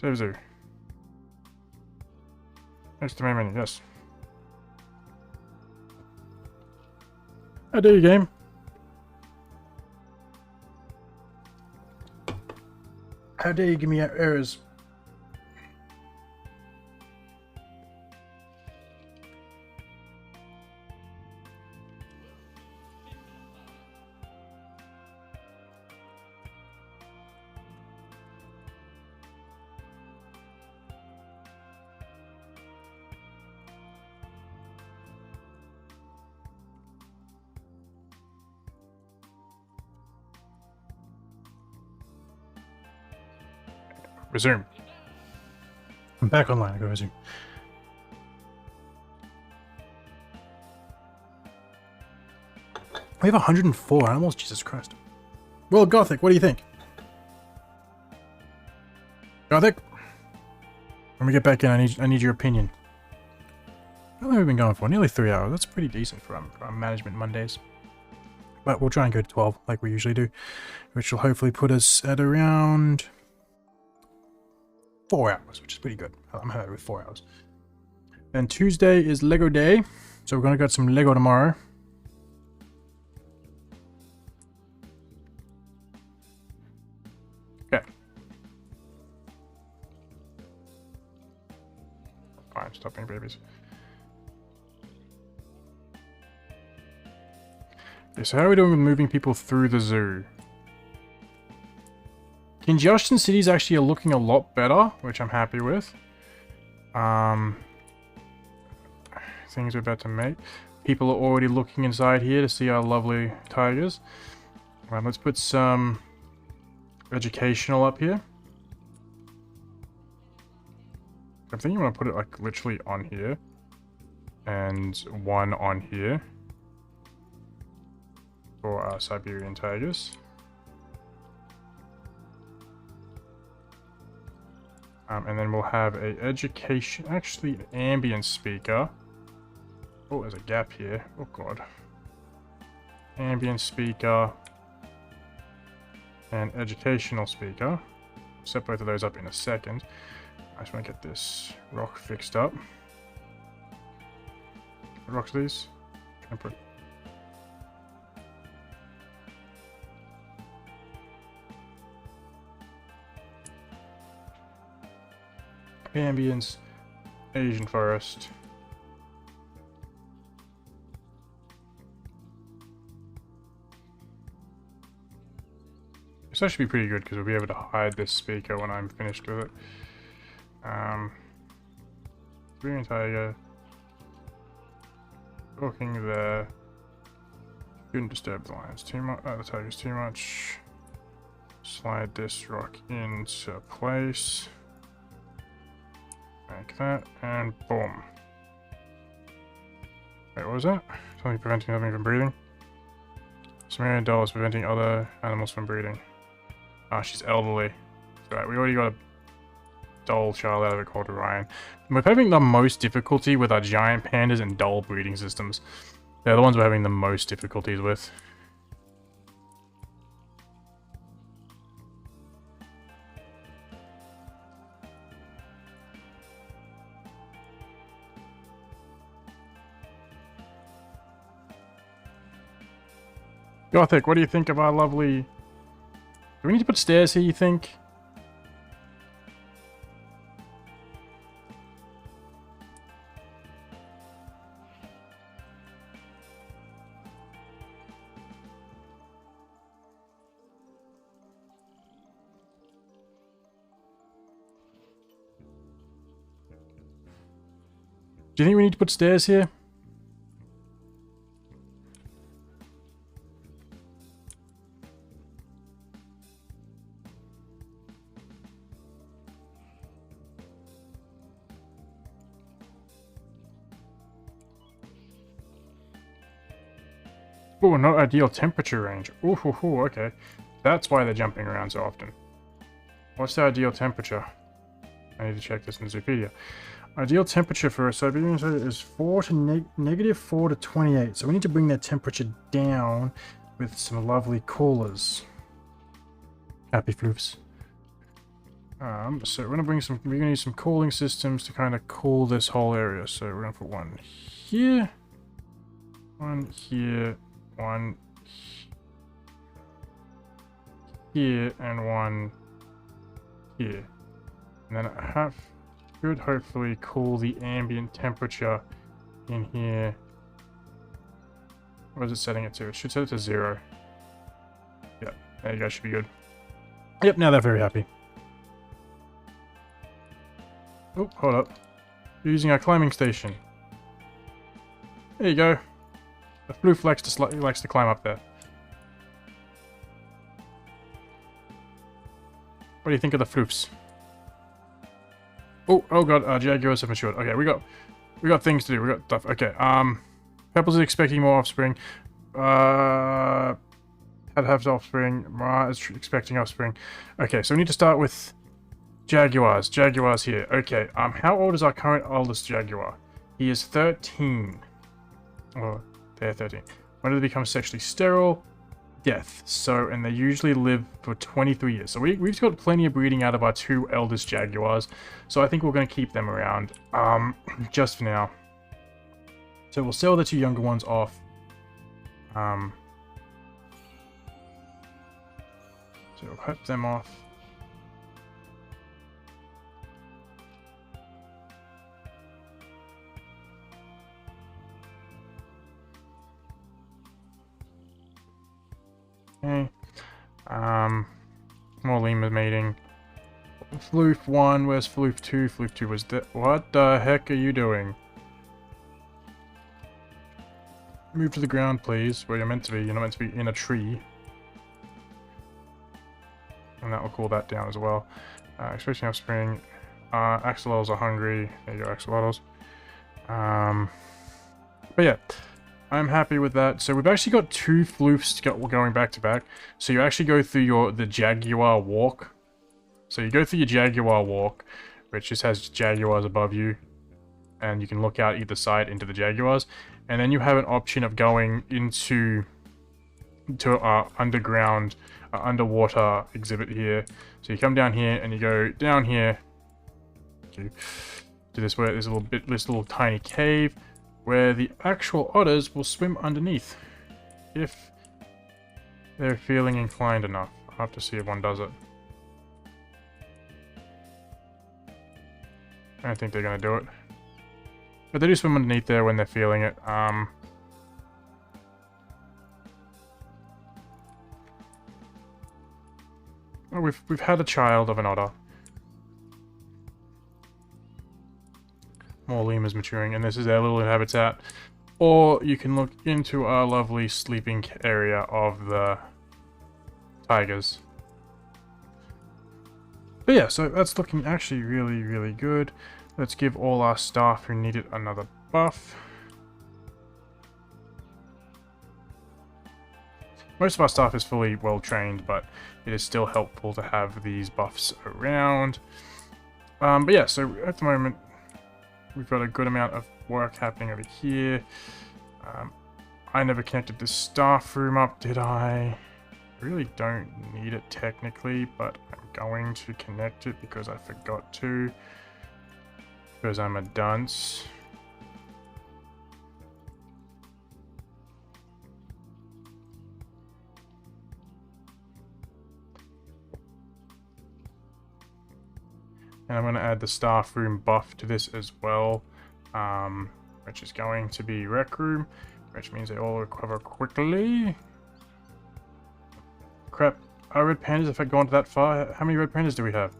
Save zoo. Next to main menu, yes. How dare you, game? How dare you give me errors? Resume. I'm back online. I go resume. We have 104 animals? Jesus Christ. Well, Gothic, what do you think? Gothic? When we get back in, I need your opinion. How long have we been going for? Nearly 3 hours. That's pretty decent for our management Mondays. But we'll try and go to 12 like we usually do, which will hopefully put us at around 4 hours, which is pretty good. I'm happy with 4 hours. And Tuesday is Lego day, so we're gonna get some Lego tomorrow. Okay. Fine, stop being babies. Okay, so how are we doing with moving people through the zoo? Congestion cities actually are looking a lot better, which I'm happy with. Things we're about to make. People are already looking inside here to see our lovely tigers. Let's put some educational up here. I'm thinking I'm gonna put it like literally on here. And one on here. For our Siberian tigers. And then we'll have a education, actually an ambient speaker. Oh, there's a gap here. Oh god. Ambient speaker and educational speaker. Set both of those up in a second. I just want to get this rock fixed up. What rocks are these? Can I put ambience, Asian forest. This should be pretty good because we'll be able to hide this speaker when I'm finished with it. Green tiger. Talking there. Shouldn't disturb the lions too much. The tigers too much. Slide this rock into place. Like that, and boom. Wait, what was that? Something preventing something from breeding? Sumerian doll is preventing other animals from breeding. Ah, she's elderly. Right, we already got a doll child out of it called Orion. We're having the most difficulty with our giant pandas and doll breeding systems. They're the ones we're having the most difficulties with. Gothic, what do you think of our lovely Do we need to put stairs here, you think? Do you think we need to put stairs here? Oh, not ideal temperature range. Ooh, okay. That's why they're jumping around so often. What's the ideal temperature? I need to check this in Zoopedia. Ideal temperature for a Siberian is 4 to negative 4 to 28. So we need to bring their temperature down with some lovely coolers. Happy floofs. So we're gonna use some cooling systems to kind of cool this whole area. So we're gonna put one here, one here, one here, and one here. And then it should hopefully cool the ambient temperature in here. What is it setting it to? It should set it to 0. Yep, there you go, should be good. Yep, now they're very happy. Oh, hold up. We're using our climbing station. There you go. The floof likes to climb up there. What do you think of the floofs? Oh god, Jaguars have matured. Okay, we got things to do. We got stuff. Okay, Pebbles is expecting more offspring. Had have offspring. Ma is expecting offspring. Okay, so we need to start with Jaguars. Jaguars here. Okay, how old is our current oldest Jaguar? He is 13. Oh, they're 13. When do they become sexually sterile? Death. So, and they usually live for 23 years. So we've got plenty of breeding out of our 2 eldest Jaguars. So I think we're going to keep them around, just for now. So we'll sell the 2 younger ones off. So we'll cut them off. Okay. More lemur mating. Floof 1, where's Floof 2? Floof 2 was dead. What the heck are you doing? Move to the ground, please, where you're meant to be. You're not meant to be in a tree. And that will cool that down as well. Expecting offspring. Axolotls are hungry. There you go, axolotls. But yeah. I'm happy with that. So we've actually got 2 floofs going back to back. So you actually go through the Jaguar walk. So you go through your Jaguar walk, which just has Jaguars above you. And you can look out either side into the Jaguars. And then you have an option of going into our underground, underwater exhibit here. So you come down here and you go down here to this where there's this little tiny cave, where the actual otters will swim underneath, if they're feeling inclined enough. I'll have to see if one does it. I don't think they're going to do it. But they do swim underneath there when they're feeling it. Well, we've had a child of an otter. More lemurs maturing, and this is their little habitat. Or you can look into our lovely sleeping area of the tigers. But yeah, so that's looking actually really, really good. Let's give all our staff who need it another buff. Most of our staff is fully well trained, but it is still helpful to have these buffs around. But yeah, so at the moment, we've got a good amount of work happening over here. I never connected this staff room up, did I? I really don't need it technically, but I'm going to connect it because I forgot to. Because I'm a dunce. And I'm going to add the staff room buff to this as well, which is going to be rec room, which means they all recover quickly. Crap. Are red pandas, if I go on that far, how many red pandas do we have?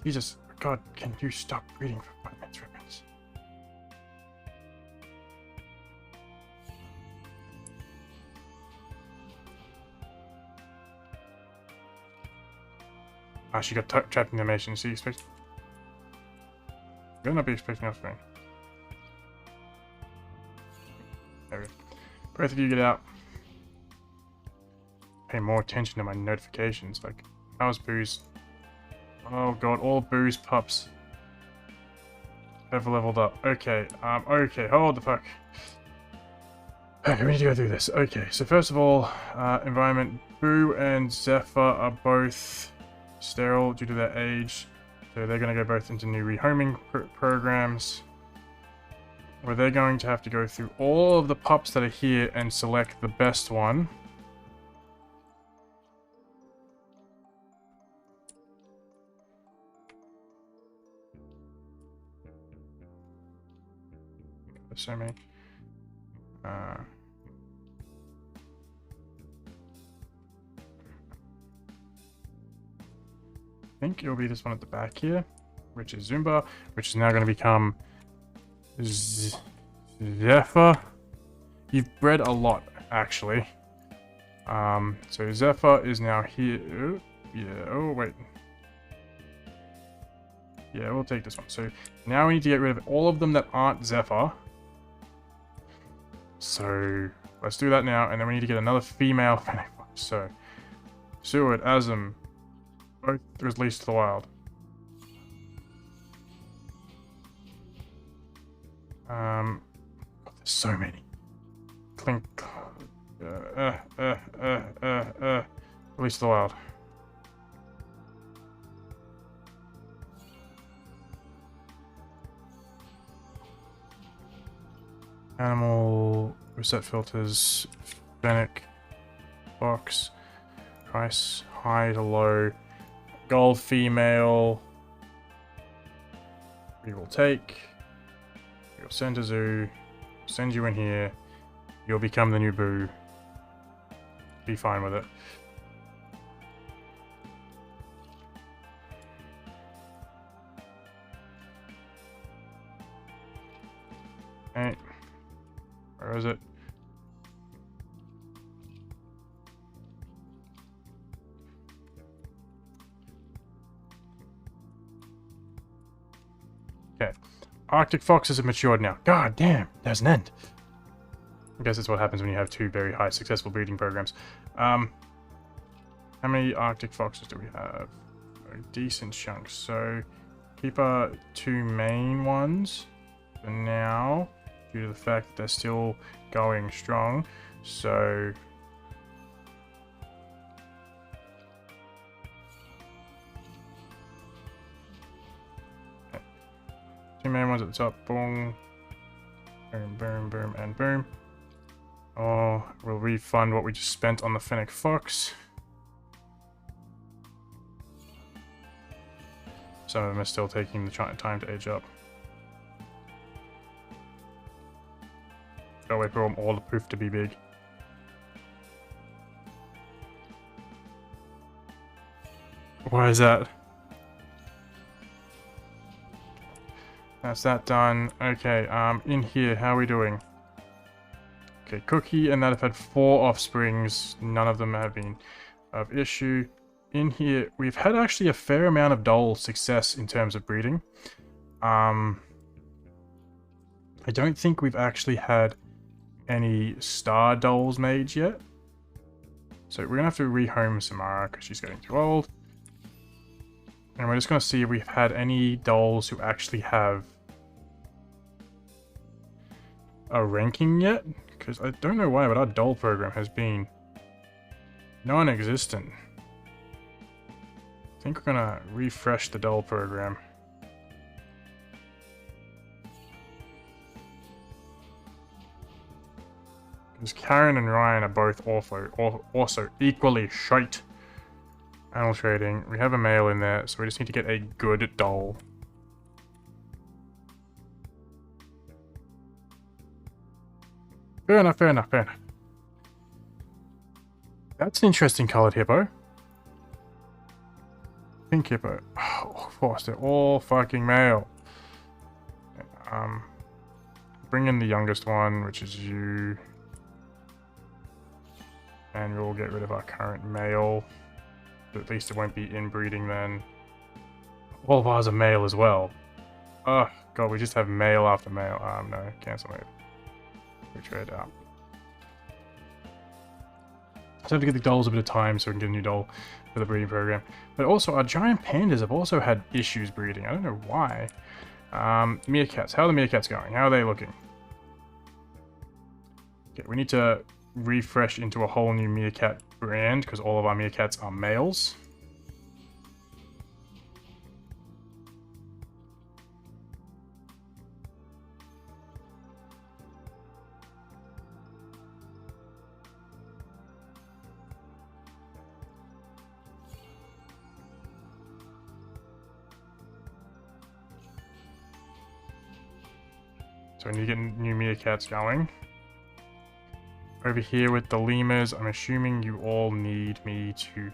Jesus, God, can you stop breeding for 5 minutes, red pandas? Ah, she got trapped in the animation. She expects. Better not be expecting offspring. There we go. Both of you get out. Pay more attention to my notifications. Like, how's Boo's? Oh god, all Boo's pups have leveled up. Okay, okay, hold the fuck. Okay, we need to go through this. Okay, so first of all, environment. Boo and Zephyr are both sterile due to their age, so they're going to go both into new rehoming programs, where they're going to have to go through all of the pups that are here and select the best one. There's so many. I think it'll be this one at the back here, which is Zumba, which is now going to become Zephyr. You've bred a lot, actually. So Zephyr is now here. Oh, yeah, oh wait. Yeah, we'll take this one. So now we need to get rid of all of them that aren't Zephyr. So let's do that now, and then we need to get another female Fennec Fox. So Seward, Azam, both released to the wild. God, there's so many. Clink. Released to the wild. Animal reset filters, Fennec Fox, price high to low. Gold female. We will take. We'll send to zoo. Send you in here. You'll become the new Boo. Be fine with it. Okay. Where is it? Okay. Arctic foxes have matured now. God damn, there's an end. I guess that's what happens when you have two very high successful breeding programs. How many Arctic foxes do we have? A decent chunk. So keep our two main ones for now, due to the fact that they're still going strong. So two main ones at the top. Boom. Boom, boom, boom, and boom. Oh, we'll refund what we just spent on the Fennec Fox. Some of them are still taking the time to age up. Gotta wait for all the poof to be big. Why is that? That's that done. Okay, in here, how are we doing? Okay, Cookie and that have had 4 offsprings. None of them have been of issue. In here, we've had actually a fair amount of doll success in terms of breeding. I don't think we've actually had any star dolls made yet. So we're gonna have to rehome Samara because she's getting too old. And we're just gonna see if we've had any dolls who actually have a ranking yet. Because I don't know why, but our doll program has been non-existent. I think we're gonna refresh the doll program. Because Karen and Ryan are both also equally shite. Animal trading. We have a male in there, so we just need to get a good doll. Fair enough, fair enough, fair enough. That's an interesting colored hippo. Pink hippo. Oh, of course, they're all fucking male. Bring in the youngest one, which is you. And we'll get rid of our current male. But at least it won't be inbreeding then. All of ours are male as well. Oh, God, we just have male after male. No, cancel mode. Retrade out. So I have to give the dolls a bit of time so we can get a new doll for the breeding program. But also, our giant pandas have also had issues breeding. I don't know why. Meerkats. How are the meerkats going? How are they looking? Okay, we need to refresh into a whole new meerkat brand because all of our meerkats are males. So I need to get new meerkats going. Over here with the lemurs, I'm assuming you all need me to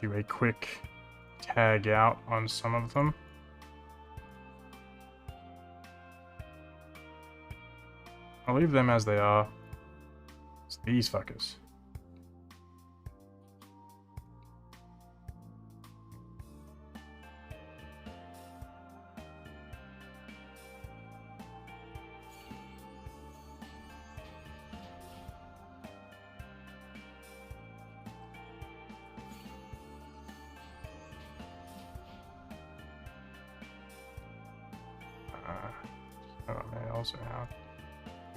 do a quick tag out on some of them. I'll leave them as they are. It's these fuckers. Males are out.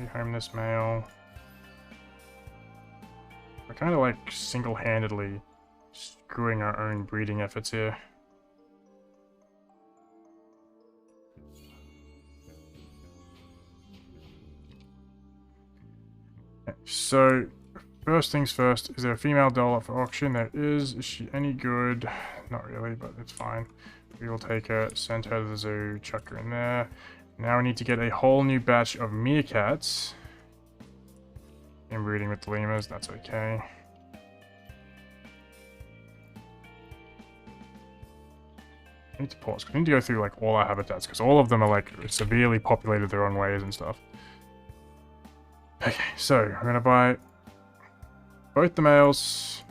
Rehome this male. We're kind of like single-handedly screwing our own breeding efforts here. Okay, so first things first, is there a female doll up for auction? There is. Is she any good? Not really, but it's fine. We will take her, send her to the zoo, chuck her in there. Now we need to get a whole new batch of meerkats. Inbreeding with the lemurs, that's okay. I need to pause, because we need to go through like all our habitats, because all of them are like severely populated their own ways and stuff. Okay, so we're going to buy both the males,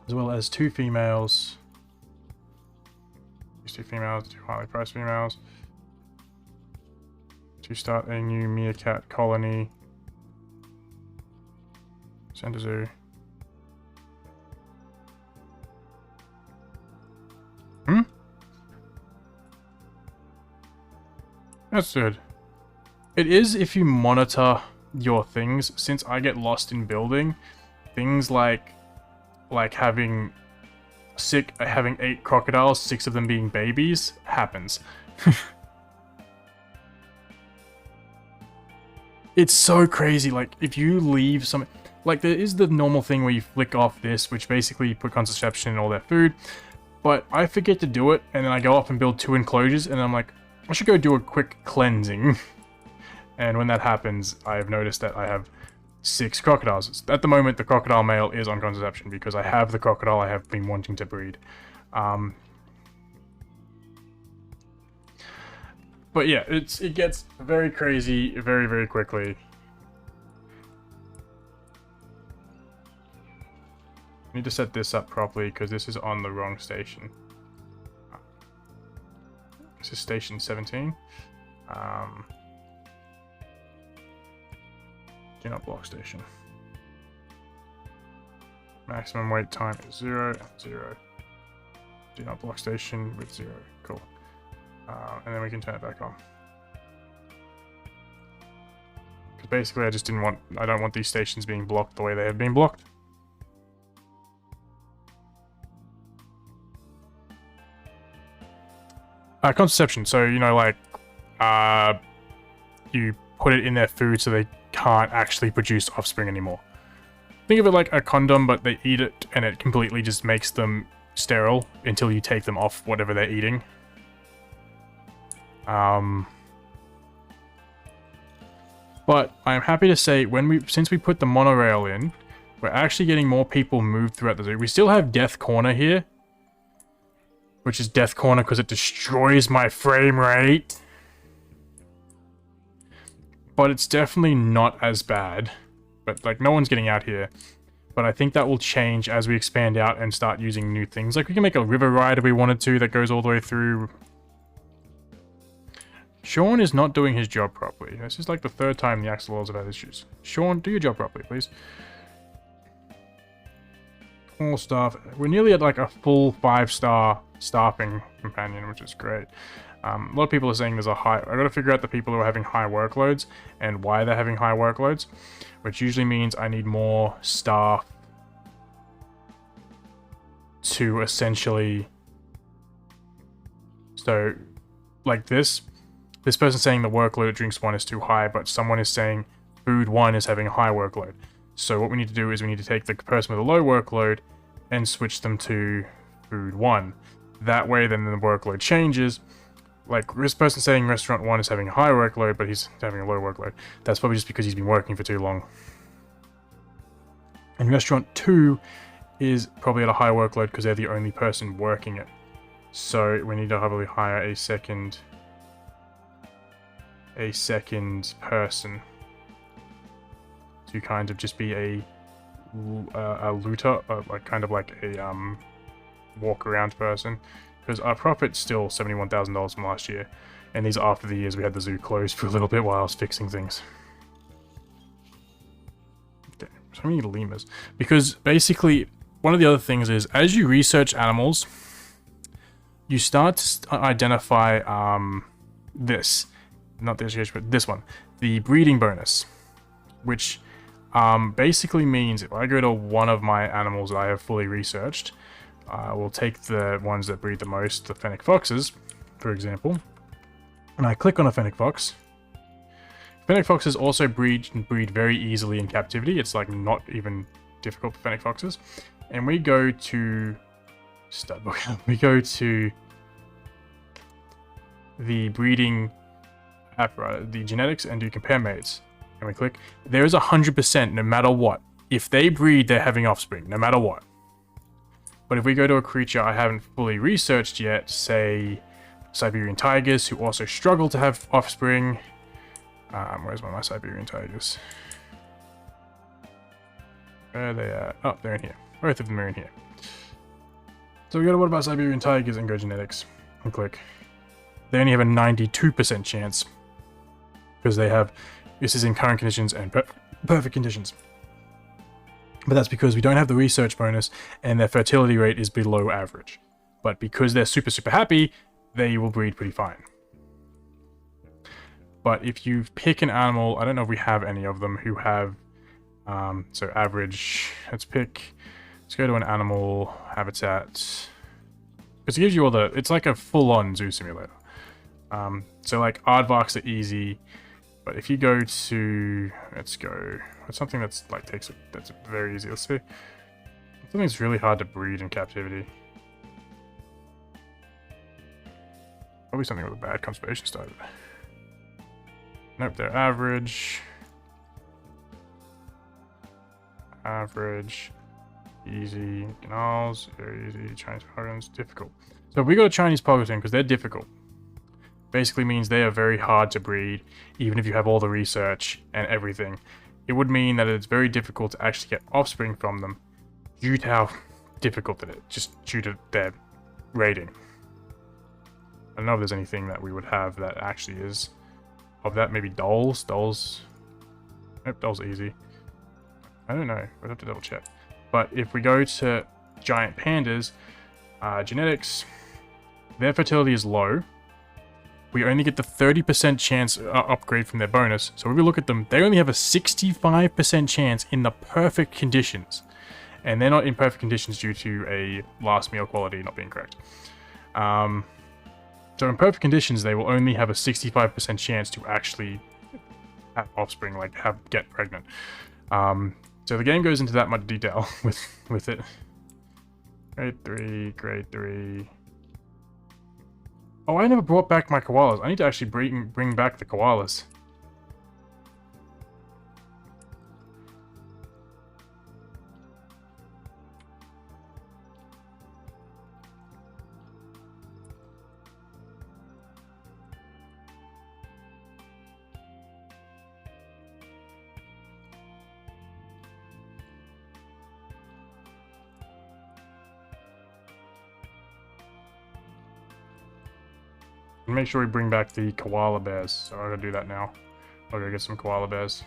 as well as 2 females. These 2 females, 2 highly priced females. To start a new meerkat colony. Send to zoo. That's good. It is if you monitor your things. Since I get lost in building, things like having 8 crocodiles, 6 of them being babies, happens. It's so crazy, like, if you leave some... Like, there is the normal thing where you flick off this, which basically you put contraception in all their food. But I forget to do it, and then I go off and build 2 enclosures, and I'm like, I should go do a quick cleansing. And when that happens, I've noticed that I have 6 crocodiles. At the moment, the crocodile male is on contraception, because I have the crocodile I have been wanting to breed. But yeah, it gets very crazy very, very quickly. I need to set this up properly because this is on the wrong station. This is station 17. Do not block station. Maximum wait time is 0 and 0. Do not block station with 0. Cool. And then we can turn it back on. Because basically I don't want these stations being blocked the way they have been blocked. Contraception, so, you know, like, you put it in their food so they can't actually produce offspring anymore. Think of it like a condom, but they eat it and it completely just makes them sterile until you take them off whatever they're eating. But I'm happy to say, since we put the monorail in, we're actually getting more people moved throughout the zoo. We still have Death Corner here, which is Death Corner because it destroys my frame rate. But it's definitely not as bad. But, like, no one's getting out here. But I think that will change as we expand out and start using new things. Like, we can make a river ride if we wanted to that goes all the way through. Sean is not doing his job properly. This is like the third time the Axolotls have had issues. Sean, do your job properly, please. All staff. We're nearly at like a full 5-star staffing companion, which is great. A lot of people are saying there's a high... I gotta figure out the people who are having high workloads and why they're having high workloads, which usually means I need more staff to essentially... So, like this person saying the workload at Drinks 1 is too high, but someone is saying Food 1 is having a high workload. So what we need to do is we need to take the person with a low workload and switch them to Food 1. That way, then the workload changes. Like, this person saying Restaurant 1 is having a high workload, but he's having a low workload. That's probably just because he's been working for too long. And Restaurant 2 is probably at a high workload because they're the only person working it. So we need to heavily hire a second person to kind of just be a looter, like kind of like a walk around person, because our profit's still $71,000 from last year, and these are after the years we had the zoo closed for a little bit while I was fixing things. Okay, so we need lemurs, because basically one of the other things is as you research animals, you start to identify this. Not the education, but this one. The breeding bonus. Which basically means if I go to one of my animals that I have fully researched, we'll take the ones that breed the most, the fennec foxes, for example. And I click on a fennec fox. Fennec foxes also breed very easily in captivity. It's like not even difficult for fennec foxes. And we go to... Studbook. We go to the breeding... the genetics and do compare mates, and we click. There is 100% no matter what. If they breed, they're having offspring, no matter what. But if we go to a creature I haven't fully researched yet, say Siberian tigers, who also struggle to have offspring. Where's one of my Siberian tigers? Where are they at? Oh, they're in here. Both of them are in here. So we go to what about Siberian tigers and go genetics and click. They only have a 92% chance because they have, this is in current conditions and perfect conditions. But that's because we don't have the research bonus and their fertility rate is below average. But because they're super, super happy, they will breed pretty fine. But if you pick an animal, I don't know if we have any of them who have, so average, let's go to an animal habitat. Because it gives you all the, it's like a full-on zoo simulator. So like aardvarks are easy, but if you go to, let's go, what's something that's like that's very easy. Let's see. Something that's really hard to breed in captivity. Probably something with a bad conservation status. Nope, they're average. Average. Easy. Canals. Very easy. Chinese pagans. Difficult. So if we go to Chinese pagans because they're difficult. Basically means they are very hard to breed, even if you have all the research and everything. It would mean that it's very difficult to actually get offspring from them due to how difficult it is, just due to their rating. I don't know if there's anything that we would have that actually is of that. Maybe dolls? Nope, dolls are easy. I don't know. We'd have to double check. But if we go to giant pandas, genetics, their fertility is low. We only get the 30% chance upgrade from their bonus. So when we look at them, they only have a 65% chance in the perfect conditions. And they're not in perfect conditions due to a last meal quality not being correct. So in perfect conditions, they will only have a 65% chance to actually have offspring, like get pregnant. So the game goes into that much detail with it. Grade 3, grade 3. Oh, I never brought back my koalas. I need to actually bring back the koalas. Make sure we bring back the koala bears. So I'm gonna do that now. I'll go get some koala bears.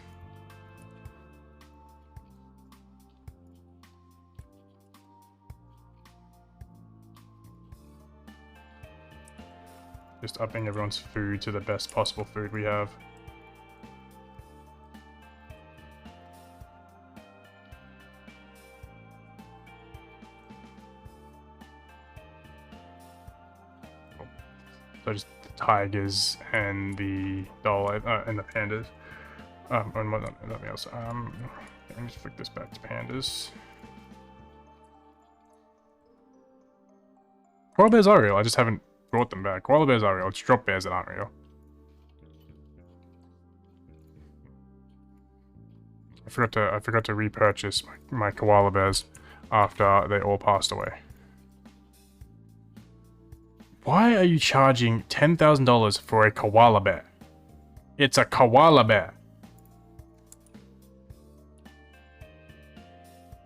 Just upping everyone's food to the best possible food we have. So just the tigers and the doll and the pandas. And what nothing else. Let me just flick this back to pandas. Koala bears are real. I just haven't brought them back. Koala bears are real. It's drop bears that aren't real. I forgot to repurchase my koala bears after they all passed away. Why are you charging $10,000 for a koala bear? It's a koala bear.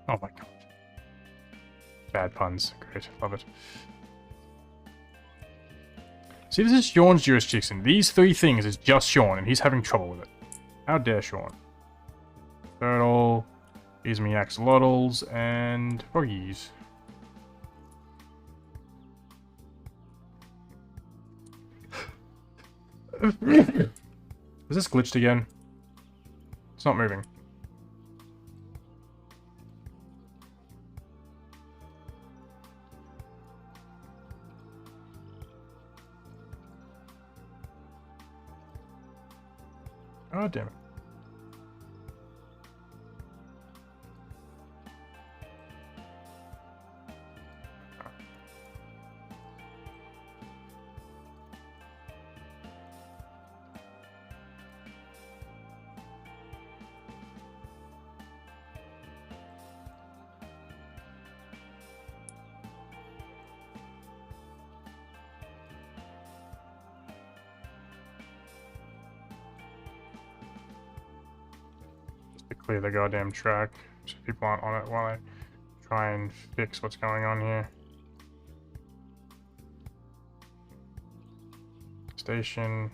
Oh my god. Bad puns. Great. Love it. See, this is Sean's jurisdiction. These three things is just Sean, and he's having trouble with it. How dare Sean? Turtle, these are me axolotls, and froggies. Is this glitched again? It's not moving. Oh, damn it. Clear the goddamn track so people aren't on it while I try and fix what's going on here. Station.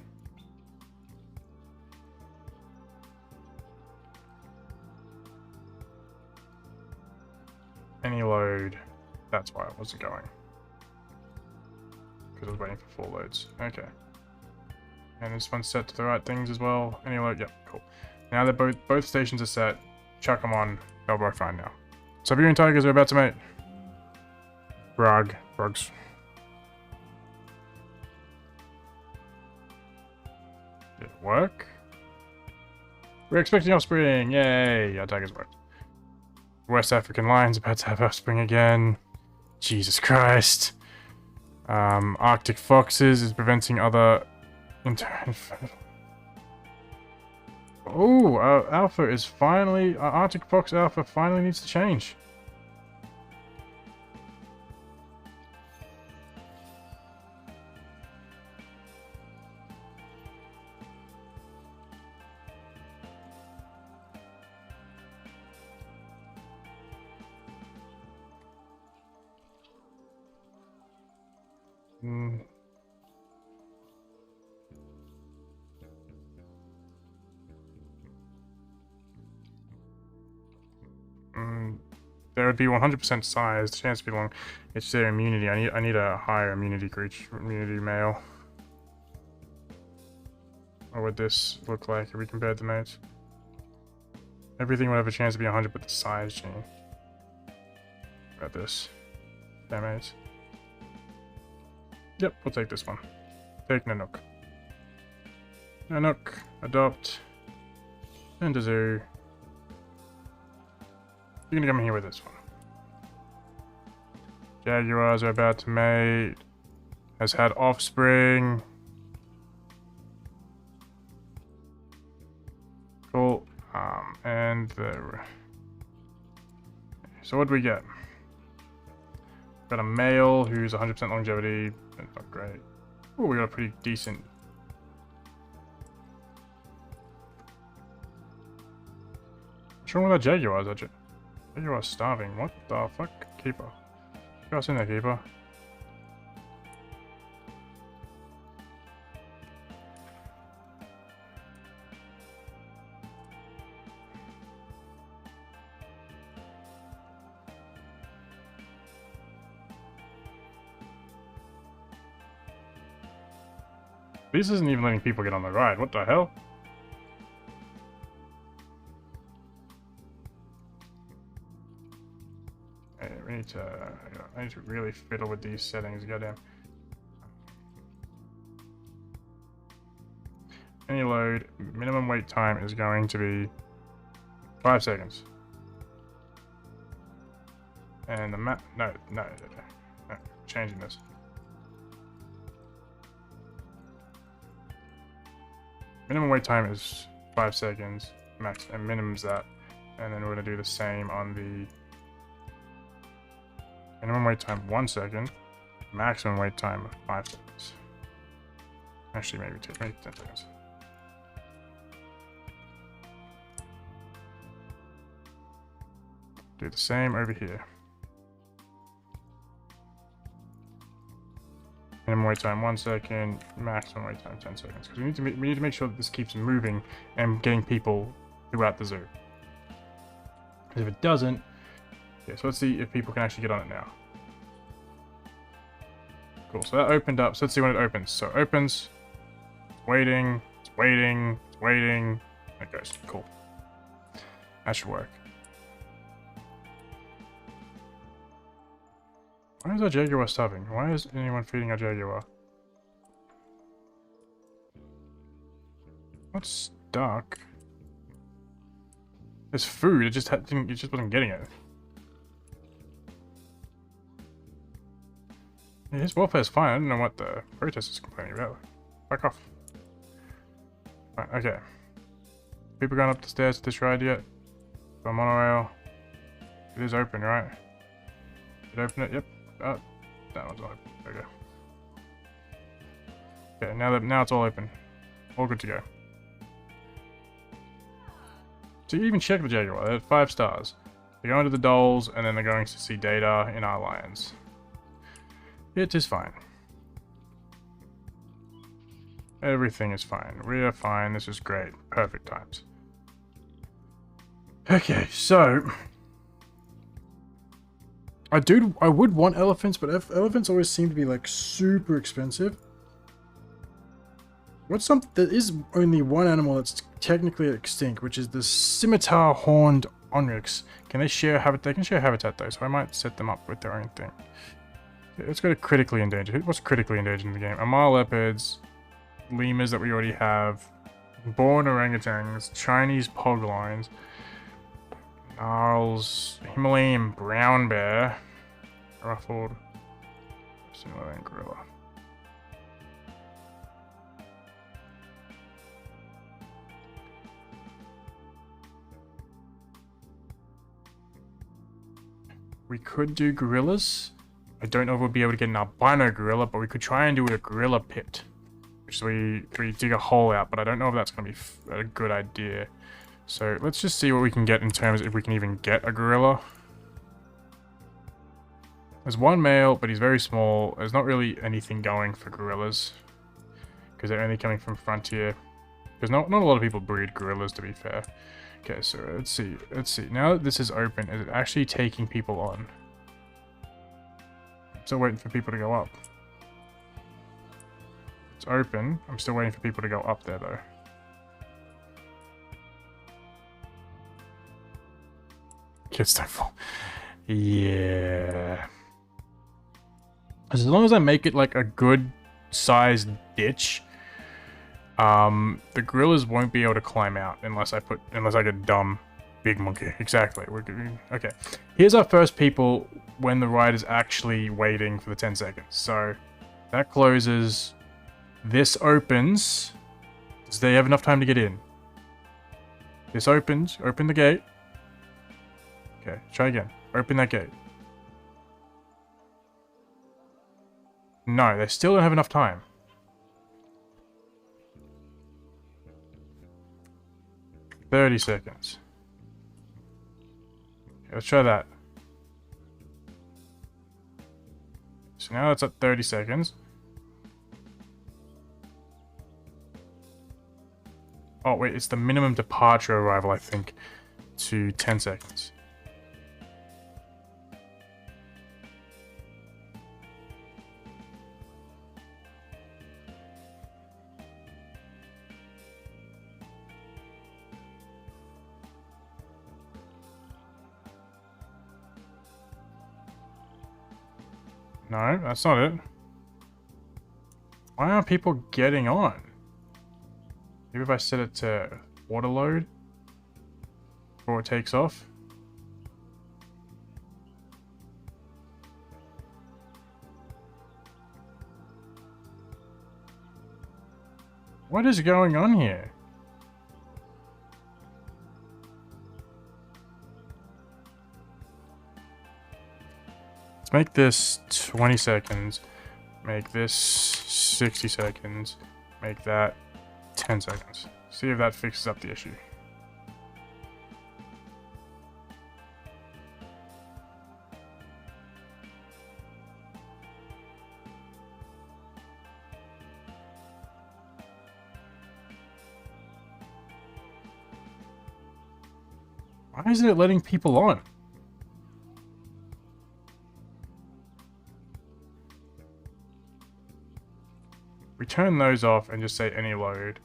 Any load. That's why it wasn't going. Because I was waiting for full loads. Okay. And this one's set to the right things as well. Any load. Yep, cool. Now that both stations are set, chuck them on. They'll work fine now. Siberian tigers are about to mate. Frogs. Did it work? We're expecting offspring. Yay! Our tigers worked. West African lions about to have offspring again. Jesus Christ. Arctic foxes is preventing other Oh, Alpha is finally... Arctic Fox Alpha finally needs to change. There would be 100% size, chance to be long. It's their immunity. I need a higher immunity creature, immunity male. What would this look like if we compared the mates? Everything would have a chance to be 100 with the size gene. About this. Mates. Yep, we'll take this one. Take Nanook. Nanook, adopt, send to zoo. You're gonna come here with this one. Jaguars are about to mate. Has had offspring. Cool. And the... So what do we get? Got a male who's 100% longevity. That's not great. Oh, we got a pretty decent... What's wrong with that Jaguars? That Jaguar's starving. What the fuck? Keeper. Get us in there, Keeper. This isn't even letting people get on the ride. What the hell? Hey, we need to... I need to really fiddle with these settings. Goddamn. Any load. Minimum wait time is going to be 5 seconds. And the map... No. Changing this. Minimum wait time is 5 seconds, max, and minimum's that. And then we're gonna do the same on the minimum wait time 1 second, maximum wait time 5 seconds. Actually, maybe 10 seconds. Do the same over here. Minimum wait time 1 second, maximum wait time 10 seconds. Because we need to make sure that this keeps moving and getting people throughout the zoo. Because if it doesn't, yeah. So let's see if people can actually get on it now. Cool. So that opened up. So let's see when it opens. So it opens. It's waiting. It's waiting. It's waiting. It goes. Cool. That should work. Why is our Jaguar starving? Why is anyone feeding our Jaguar? What's stuck? There's food. It just wasn't getting it. Yeah, his welfare's fine. I don't know what the protest is complaining about. Back off. Right, okay. People going up the stairs to this ride yet? The monorail. It is open, right? Did it open it? Yep. Oh, that one's open. There we go. Okay, now it's all open. All good to go. So you even check the Jaguar. They're at 5 stars. They're going to the dolls, and then they're going to see data in our lions. It is fine. Everything is fine. We are fine. This is great. Perfect times. Okay, so... I would want elephants, but elephants always seem to be like super expensive. There is only one animal that's technically extinct, which is the scimitar horned onyx. Can they share habitat? They can share habitat though, so I might set them up with their own thing. Okay, let's go to critically endangered. What's critically endangered in the game? Amar leopards, lemurs that we already have, born orangutans, Chinese pog lions, gnarls, Himalayan brown bear, ruffled, Himalayan gorilla. We could do gorillas. I don't know if we'll be able to get an albino gorilla, but we could try and do a gorilla pit. Which we dig a hole out, but I don't know if that's going to be a good idea. So let's just see what we can get in terms of if we can even get a gorilla. There's one male, but he's very small. There's not really anything going for gorillas. Because they're only coming from Frontier. Because not a lot of people breed gorillas, to be fair. Okay, so let's see. Now that this is open, is it actually taking people on? I'm still waiting for people to go up. It's open. I'm still waiting for people to go up there, though. Kids don't fall. Yeah. As long as I make it like a good sized ditch, the gorillas won't be able to climb out unless I get dumb Big monkey. Exactly. Okay. Here's our first people when the ride is actually waiting for the 10 seconds. So that closes. This opens. Does they have enough time to get in? This opens. Open the gate. Okay, try again. Open that gate. No, they still don't have enough time. "30 seconds. Okay, let's try that. So now it's at 30 seconds. Oh, wait, it's the minimum departure arrival, I think, to 10 seconds. No, that's not it. Why aren't people getting on? Maybe if I set it to water load before it takes off. What is going on here? Let's make this 20 seconds. Make this 60 seconds. Make that 10 seconds. See if that fixes up the issue. Why isn't it letting people on? We turn those off and just say any load.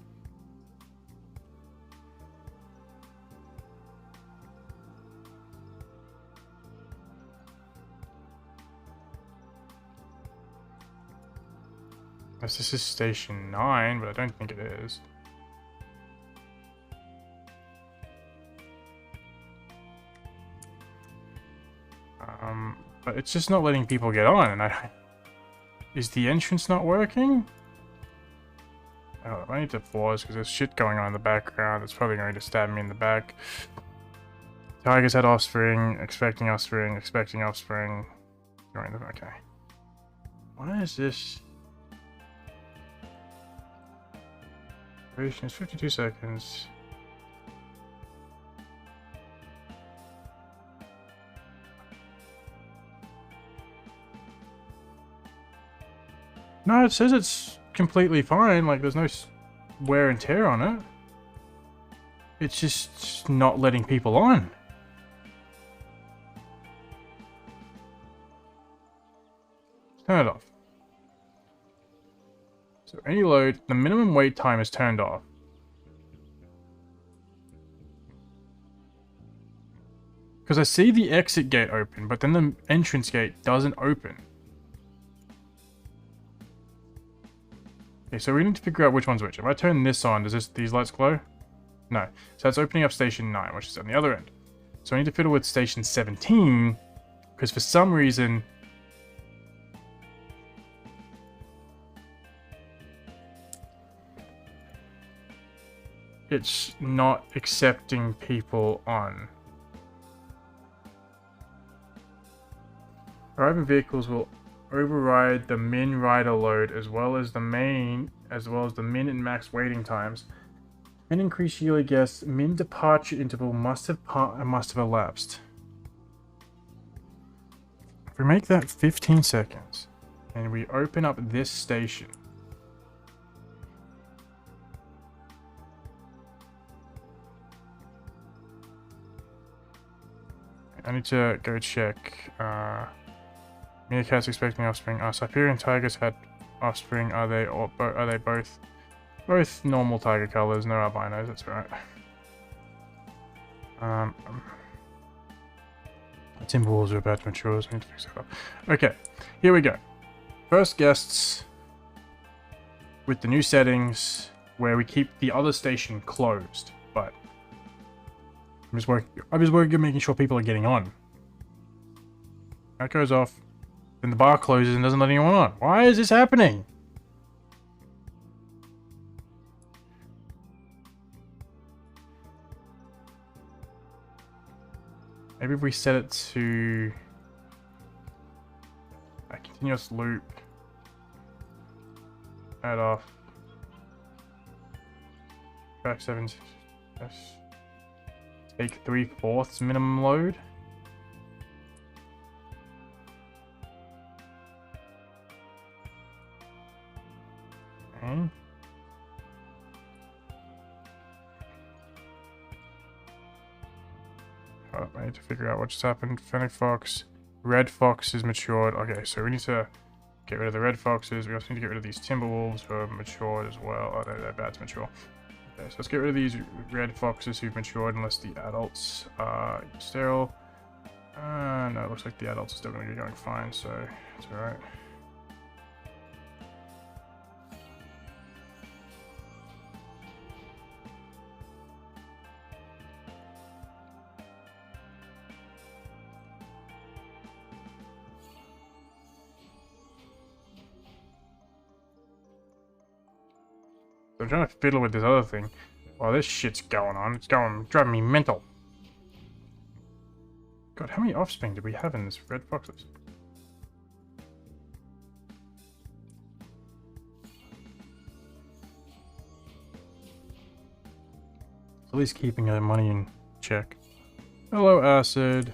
This is station 9, but I don't think it is. But it's just not letting people get on, and is the entrance not working? Oh, I need to pause because there's shit going on in the background. It's probably going to stab me in the back. Tigers had offspring, expecting offspring, expecting offspring. Okay. Why is this? Duration is 52 seconds. No, it says it's completely fine. Like, there's no wear and tear on it. It's just not letting people on. Turn it off. So any load, the minimum wait time is turned off. Because I see the exit gate open, but then the entrance gate doesn't open. Okay, so we need to figure out which one's which. If I turn this on, does these lights glow? No. So that's opening up station 9, which is on the other end. So I need to fiddle with station 17, because for some reason it's not accepting people on. Arriving vehicles will override the min rider load as well as the min and max waiting times. Min increase yearly guests, min departure interval must have elapsed. If we make that 15 seconds and we open up this station, I need to go check. Meerkats expecting offspring. Siberian tigers had offspring. Are they both normal tiger colors? No albinos. That's right. Timberwolves are about to mature. So I need to fix that up. Okay, here we go. First guests with the new settings where we keep the other station closed, but I'm just working on making sure people are getting on. That goes off. Then the bar closes and doesn't let anyone on. Why is this happening? Maybe if we set it to a continuous loop. Add off. Back 7. Take 3/4 minimum load. Okay. Oh, I need to figure out what just happened. Fennec Fox. Red Fox is matured. Okay, so we need to get rid of the red foxes. We also need to get rid of these Timberwolves who are matured as well. Oh, they're bad to mature. Okay, so let's get rid of these red foxes who've matured unless the adults are sterile. No, it looks like the adults are still going to be going fine, so it's alright. I'm trying to fiddle with this other thing. While this shit's going on, it's driving me mental. God, how many offspring did we have in this red foxes? At least keeping our money in check. Hello, Acid.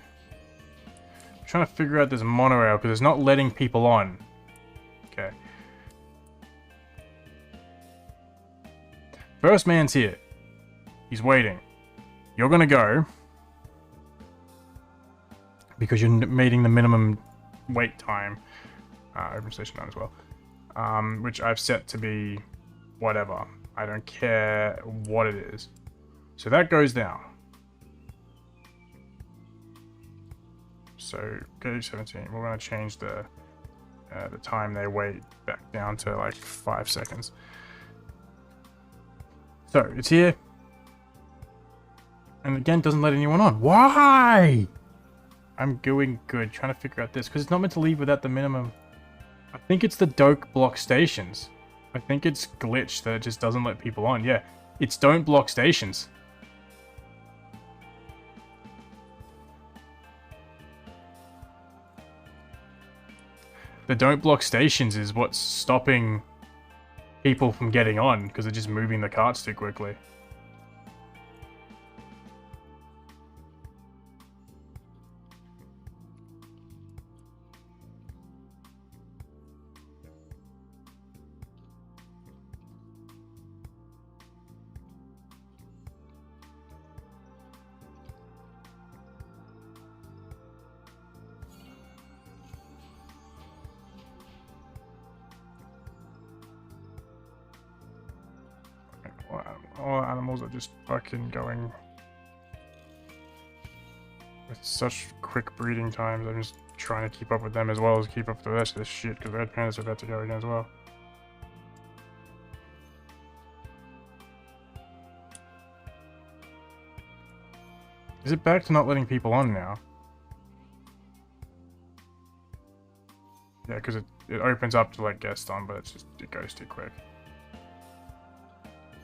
I'm trying to figure out this monorail because it's not letting people on. Okay. First man's here. He's waiting. You're gonna go because you're meeting the minimum wait time. Open station 9 as well. Which I've set to be whatever. I don't care what it is. So that goes down. So gauge 17. We're gonna change the time they wait back down to like 5 seconds. So it's here. And again, doesn't let anyone on. Why? I'm doing good. Trying to figure out this. Because it's not meant to leave without the minimum. I think it's the Doke block stations. I think it's glitched that it just doesn't let people on. Yeah, it's don't block stations. The don't block stations is what's stopping people from getting on. Because they're just moving the carts too quickly. All animals are just fucking going with such quick breeding times. I'm just trying to keep up with them as well as keep up with the rest of this shit because red pandas are about to go again as well. Is it back to not letting people on now? Yeah, because it opens up to let guests on, but it goes too quick.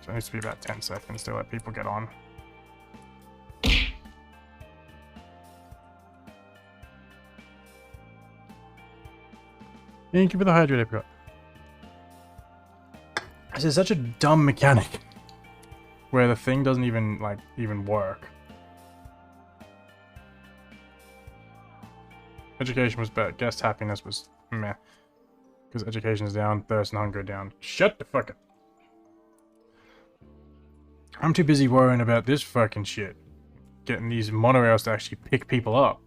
So it needs to be about 10 seconds to let people get on. Thank you for the hydrate apricot. This is such a dumb mechanic. Where the thing doesn't even work. Education was better. Guest happiness was meh. Because education is down, thirst and hunger down. Shut the fuck up. I'm too busy worrying about this fucking shit. Getting these monorails to actually pick people up.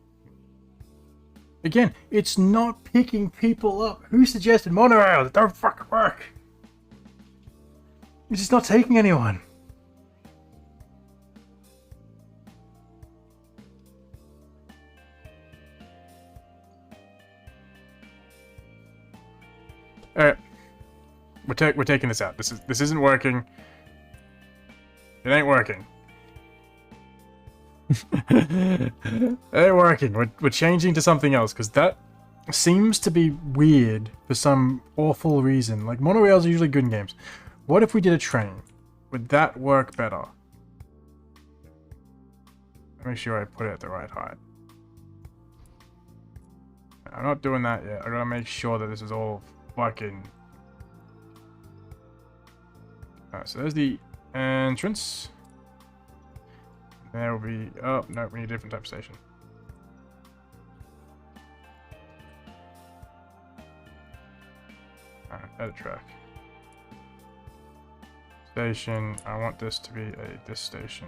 Again, it's not picking people up. Who suggested monorails? It don't fucking work. It's just not taking anyone. Alright. We're taking this out. This isn't working. It ain't working. They're working. We're changing to something else because that seems to be weird for some awful reason. Like, monorails are usually good in games. What if we did a train? Would that work better? Make sure I put it at the right height. I'm not doing that yet. I gotta make sure that this is all fucking... Alright, so there's the entrance. There will be... Oh, no, we need a different type of station. Alright, edit track. Station. I want this to be this station.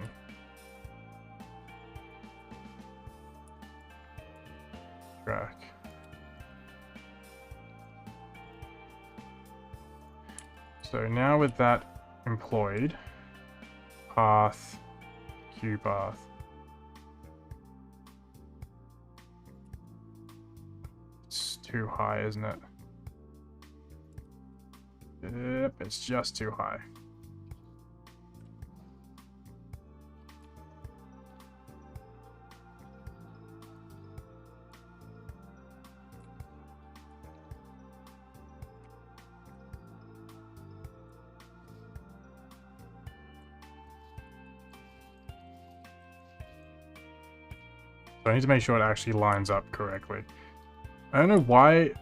Track. So now with that employed, path, queue path. It's too high, isn't it? Yep, it's just too high. So I need to make sure it actually lines up correctly. I don't know why.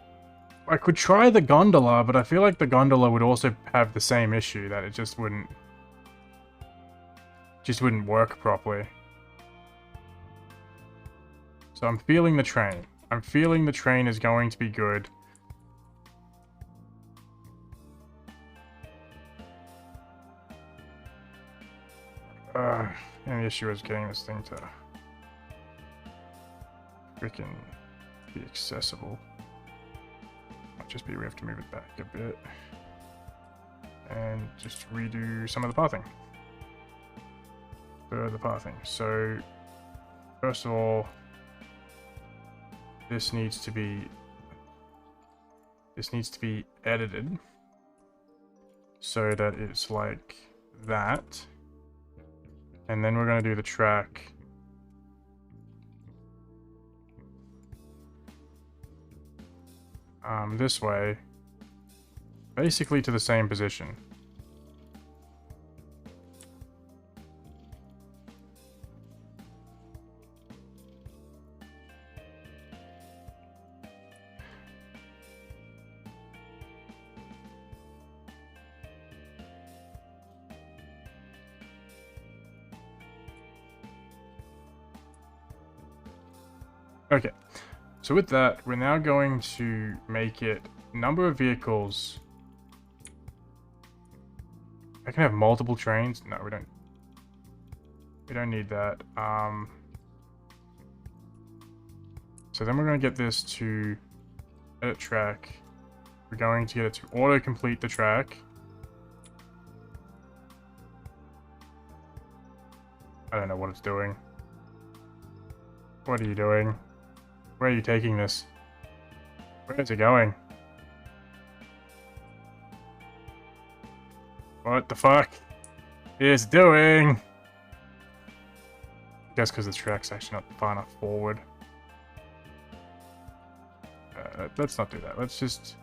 I could try the gondola, but I feel like the gondola would also have the same issue, that it just wouldn't work properly. So I'm feeling the train. I'm feeling the train is going to be good. And the issue is getting this thing to freaking be accessible. Might just be we have to move it back a bit and just redo some of the pathing. The pathing. So first of all, this needs to be edited so that it's like that, and then we're going to do the track this way, basically to the same position. Okay. So with that, we're now going to make it number of vehicles. I can have multiple trains. No, we don't. We don't need that. So then we're going to get this to edit track. We're going to get it to auto-complete the track. I don't know what it's doing. What are you doing? Where are you taking this? Where is it going? What the fuck is it doing? I guess because the track's actually not far enough forward. Let's not do that. Let's just...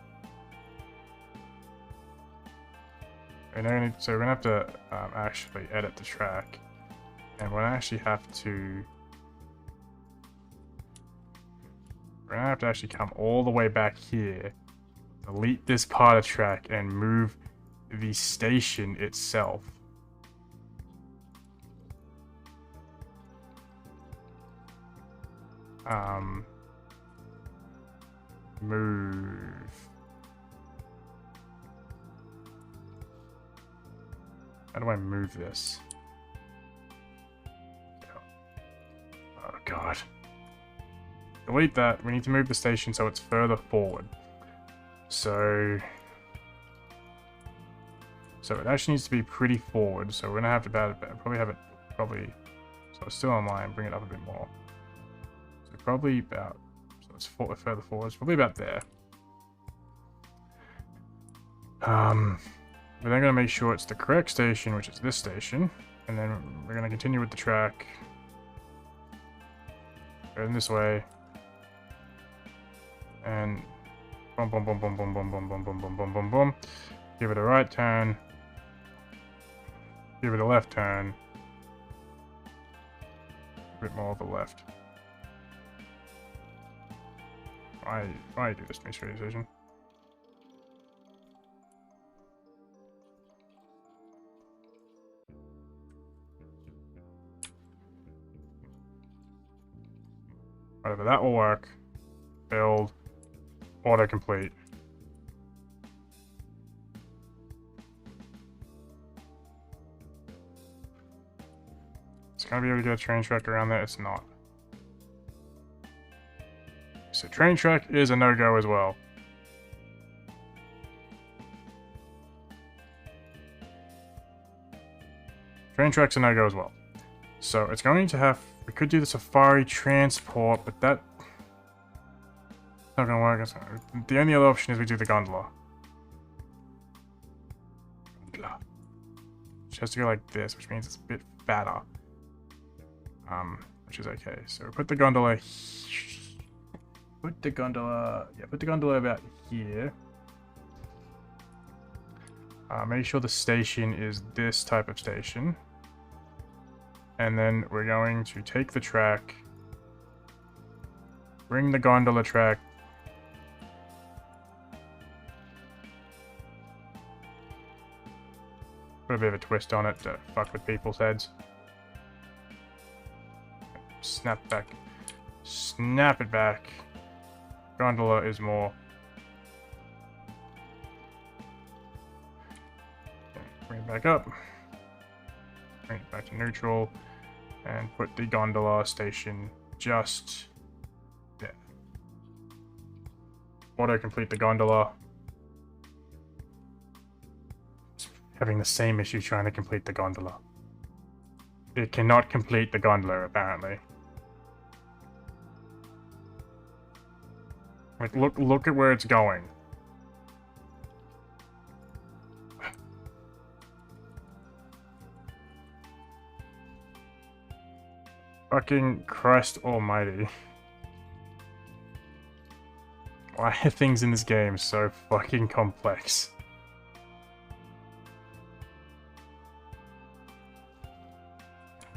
So we're gonna have to actually edit the track. And we're gonna actually have to... We're gonna have to actually come all the way back here, delete this part of track, and move the station itself. Move. How do I move this? Oh god. Delete that. We need to move the station so it's further forward. So it actually needs to be pretty forward. So we're gonna have to probably have it so it's still online. Bring it up a bit more. So probably about it's further forward. It's probably about there. We're then gonna make sure it's the correct station, which is this station, and then we're gonna continue with the track. Going this way. And boom, boom, boom, boom, boom, boom, boom, boom, boom, boom, boom, boom, boom. Give it a right turn. Give it a left turn. A bit more of the left. Why do this mystery decision? Whatever, that will work. Build. Autocomplete. It's gonna be able to get a train track around there. It's not. So train track is a no-go as well. Train track's a no-go as well. So it's going to have... We could do the safari transport, but that's not gonna work. The only other option is we do the gondola. Which has to go like this, which means it's a bit fatter. Which is okay. So put the gondola... Put the gondola about here. Make sure the station is this type of station. And then we're going to take the track, bring the gondola track put a bit of a twist on it to fuck with people's heads. Snap back. Snap it back. Gondola is more. Bring it back up. Bring it back to neutral. And put the gondola station just there. Auto-complete the gondola. It's having the same issue trying to complete the gondola. It cannot complete the gondola, apparently. Like, look at where it's going. Fucking Christ almighty. Why are things in this game so fucking complex?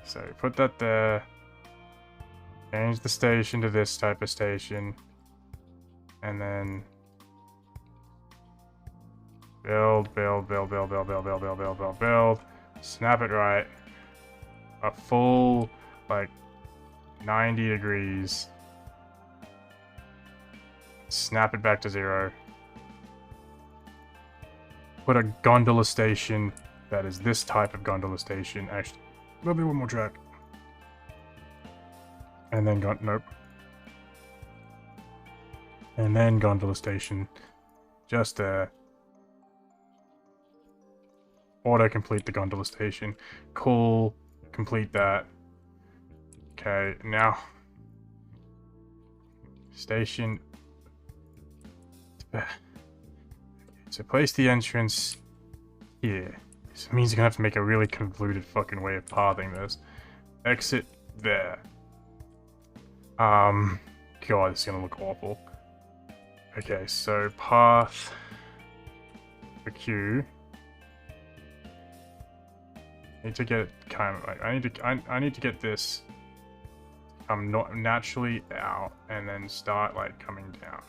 So, put that there. Change the station to this type of station. And then build. Snap it right. A full, like, 90 degrees. Snap it back to 0. Put a gondola station that is this type of gondola station. Actually, maybe one more track. And then nope. And then gondola station. Just there. Auto-complete the gondola station. Cool. Complete that. Okay, now. Station. So place the entrance here. This means you're gonna have to make a really convoluted fucking way of pathing this. Exit there. God, this is gonna look awful. Okay, so path for Q. Need to get kind of like I need to get this not naturally out and then start like coming down.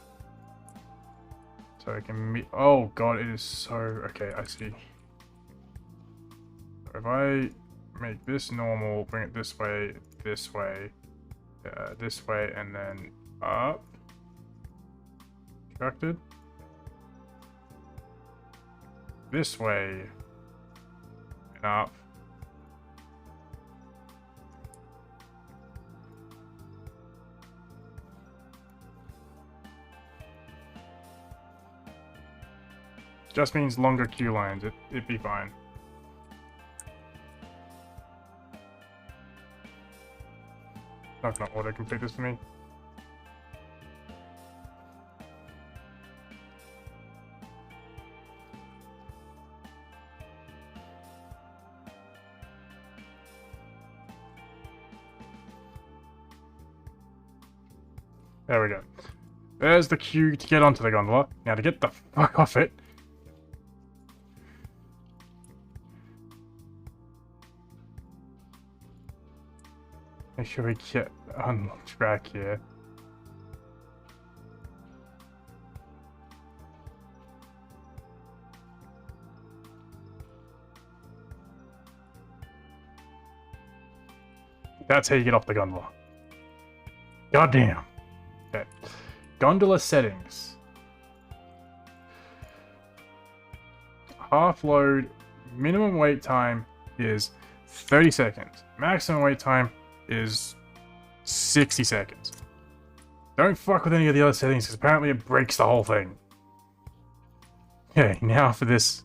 So I can meet. Oh god, it is so okay. I see. So if I make this normal, bring it this way, this way, and then up. Constructed. This way and up. Just means longer queue lines. It'd be fine. Not gonna auto-complete this for me. There we go. There's the queue to get onto the gondola. Now to get the fuck off it. Make sure we get on track here. That's how you get off the gondola. Goddamn. Okay. Gondola settings. Half load. Minimum wait time is 30 seconds. Maximum wait time is 60 seconds. Don't fuck with any of the other settings because apparently it breaks the whole thing. Okay, now for this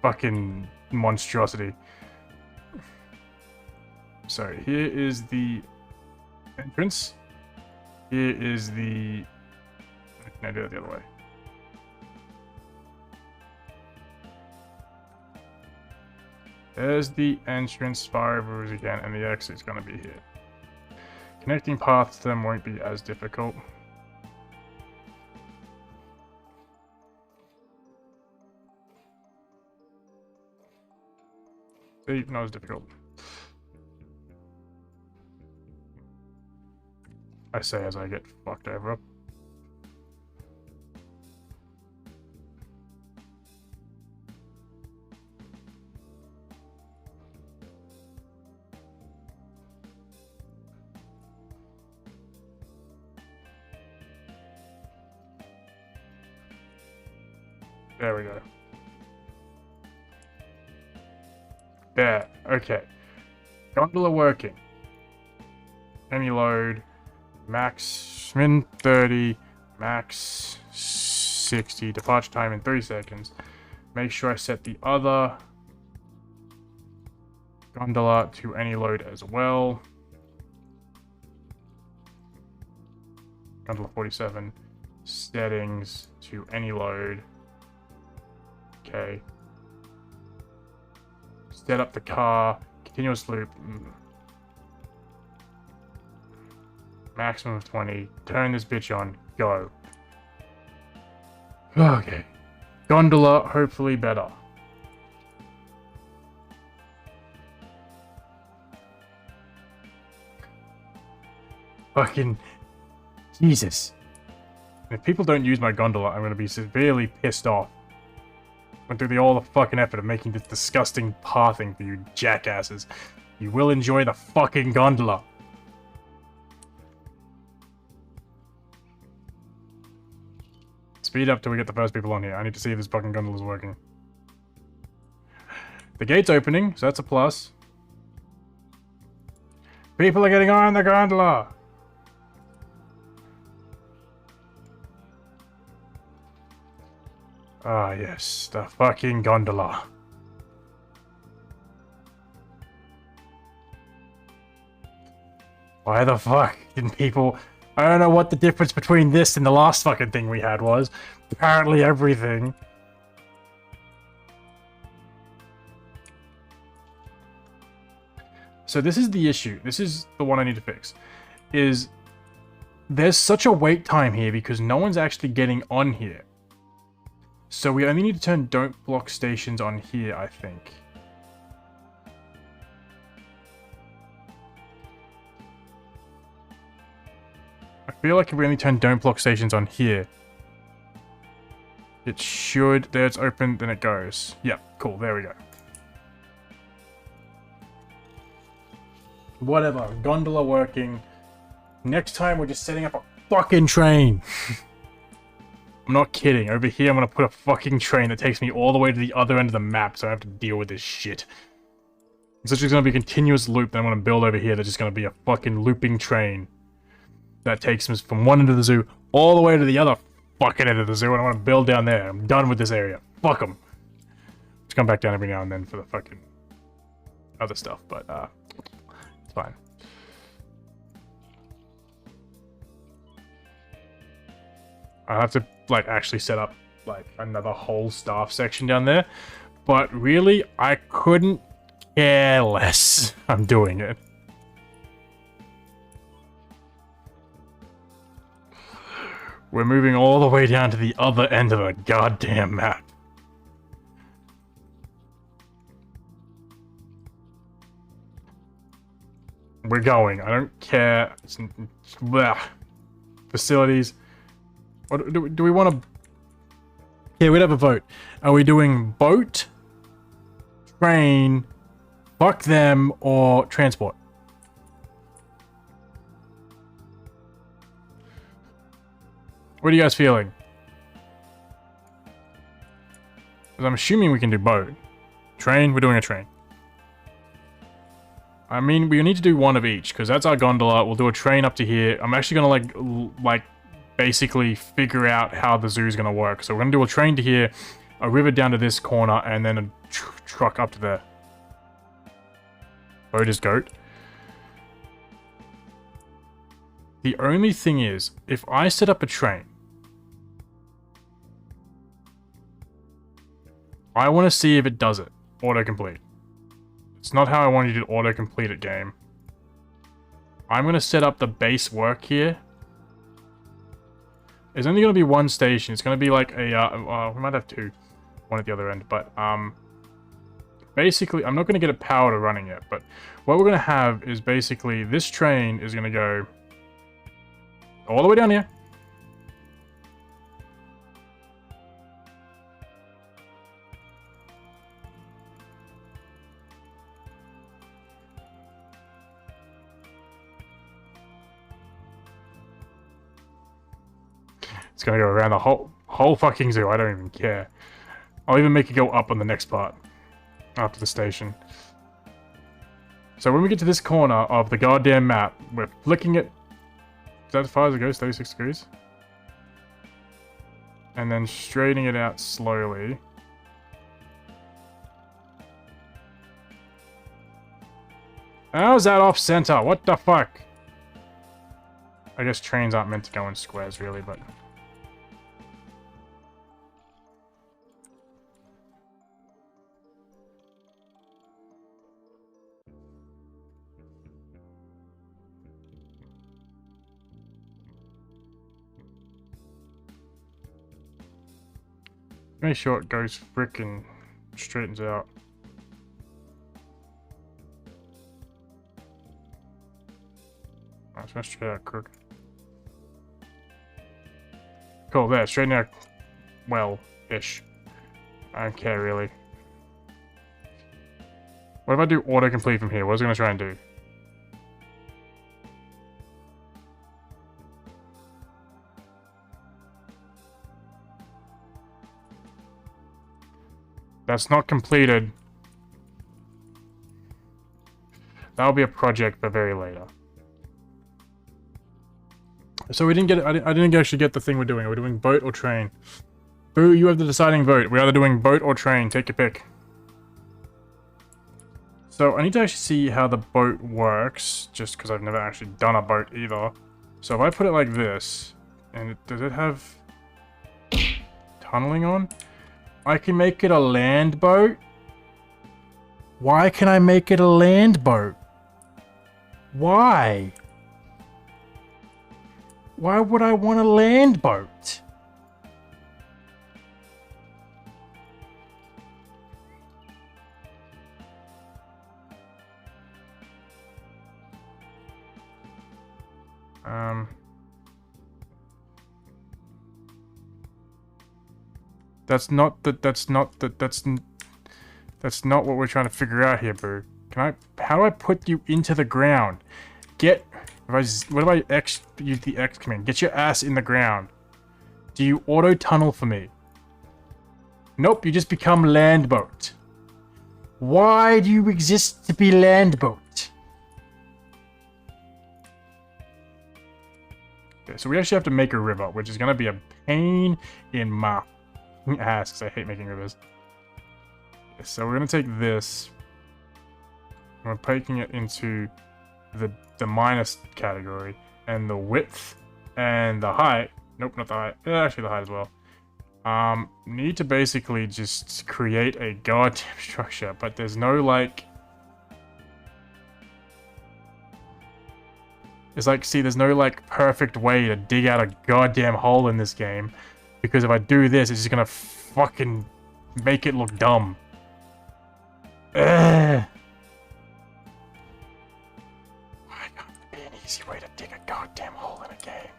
fucking monstrosity. So here is the entrance. Here is the... Can I do it the other way? There's the entrance, fire roofs again, and the exit's gonna be here. Connecting paths to them won't be as difficult. See, not as difficult. I say as I get fucked over. There we go. There. Okay. Gondola working. Any load. Max min 30. Max 60. Departure time in 30 seconds. Make sure I set the other gondola to any load as well. Gondola 47. Settings to any load. Okay. Set up the car. Continuous loop. Maximum of 20. Turn this bitch on. Go. Okay. Gondola, hopefully better. Fucking Jesus. If people don't use my gondola, I'm gonna be severely pissed off. Went through all the fucking effort of making this disgusting pathing for you jackasses. You will enjoy the fucking gondola. Speed up till we get the first people on here. I need to see if this fucking gondola is working. The gate's opening, so that's a plus. People are getting on the gondola! Ah, yes, the fucking gondola. Why the fuck didn't people... I don't know what the difference between this and the last fucking thing we had was. Apparently everything. So this is the issue. This is the one I need to fix. Is there's such a wait time here because no one's actually getting on here. So we only need to turn don't block stations on here, I think. I feel like if we only turn don't block stations on here, it should... There, it's open, then it goes. Yep, cool, there we go. Whatever, gondola working. Next time we're just setting up a fucking train. I'm not kidding. Over here, I'm gonna put a fucking train that takes me all the way to the other end of the map, so I have to deal with this shit. It's just gonna be a continuous loop that I'm gonna build over here that's just gonna be a fucking looping train that takes us from one end of the zoo all the way to the other fucking end of the zoo, and I want to build down there. I'm done with this area. Fuck them. Just come back down every now and then for the fucking other stuff, but it's fine. I have to like actually set up like another whole staff section down there, but really I couldn't care less. I'm doing it. We're moving all the way down to the other end of the goddamn map. We're going. I don't care. Bleh. Facilities. What do we want to... Yeah, we'd have a vote. Are we doing boat, train, fuck them, or transport? What are you guys feeling? Because I'm assuming we can do boat. Train, we're doing a train. I mean, we need to do one of each, because that's our gondola. We'll do a train up to here. I'm actually going to, like, basically figure out how the zoo is going to work. So we're going to do a train to here, a river down to this corner, and then a truck up to there. Boat is goat. The only thing is, if I set up a train, I want to see if it does it. Autocomplete. It's not how I want you to autocomplete it, game. I'm going to set up the base work here. There's only going to be one station. It's going to be like a, we might have two. One at the other end, but, basically, I'm not going to get it powered or running yet, but what we're going to have is basically this train is going to go all the way down here. It's going to go around the whole fucking zoo. I don't even care. I'll even make it go up on the next part. After the station. So when we get to this corner of the goddamn map, we're flicking it. Is that as far as it goes? 36 degrees? And then straightening it out slowly. How's that off center? What the fuck? I guess trains aren't meant to go in squares really, but... Make sure it goes frickin' straightens out. That's straight out crooked. Cool, there, straighten out well-ish. I don't care really. What if I do autocomplete from here? What is it gonna try and do? That's not completed. That'll be a project for very later. So we didn't get it. I didn't actually get the thing we're doing. Are we doing boat or train? Boo, you have the deciding vote. We're either doing boat or train. Take your pick. So I need to actually see how the boat works, just because I've never actually done a boat either. So if I put it like this, and does it have tunneling on? I can make it a land boat. Why can I make it a land boat? Why? Why would I want a land boat? That's not what we're trying to figure out here, bro. How do I put you into the ground? What if I use the X command? Get your ass in the ground. Do you auto tunnel for me? Nope, you just become land boat. Why do you exist to be land boat? Okay, so we actually have to make a river, which is gonna be a pain in my ass, because I hate making rivers. Okay, so we're gonna take this, and we're taking it into the minus category, and the width and the height. Nope, not the height. Actually, the height as well. Need to basically just create a goddamn structure, but there's no like. It's like, see, there's no, like, perfect way to dig out a goddamn hole in this game. Because if I do this, it's just gonna fucking make it look dumb. Ugh. Why can't there be an easy way to dig a goddamn hole in a game?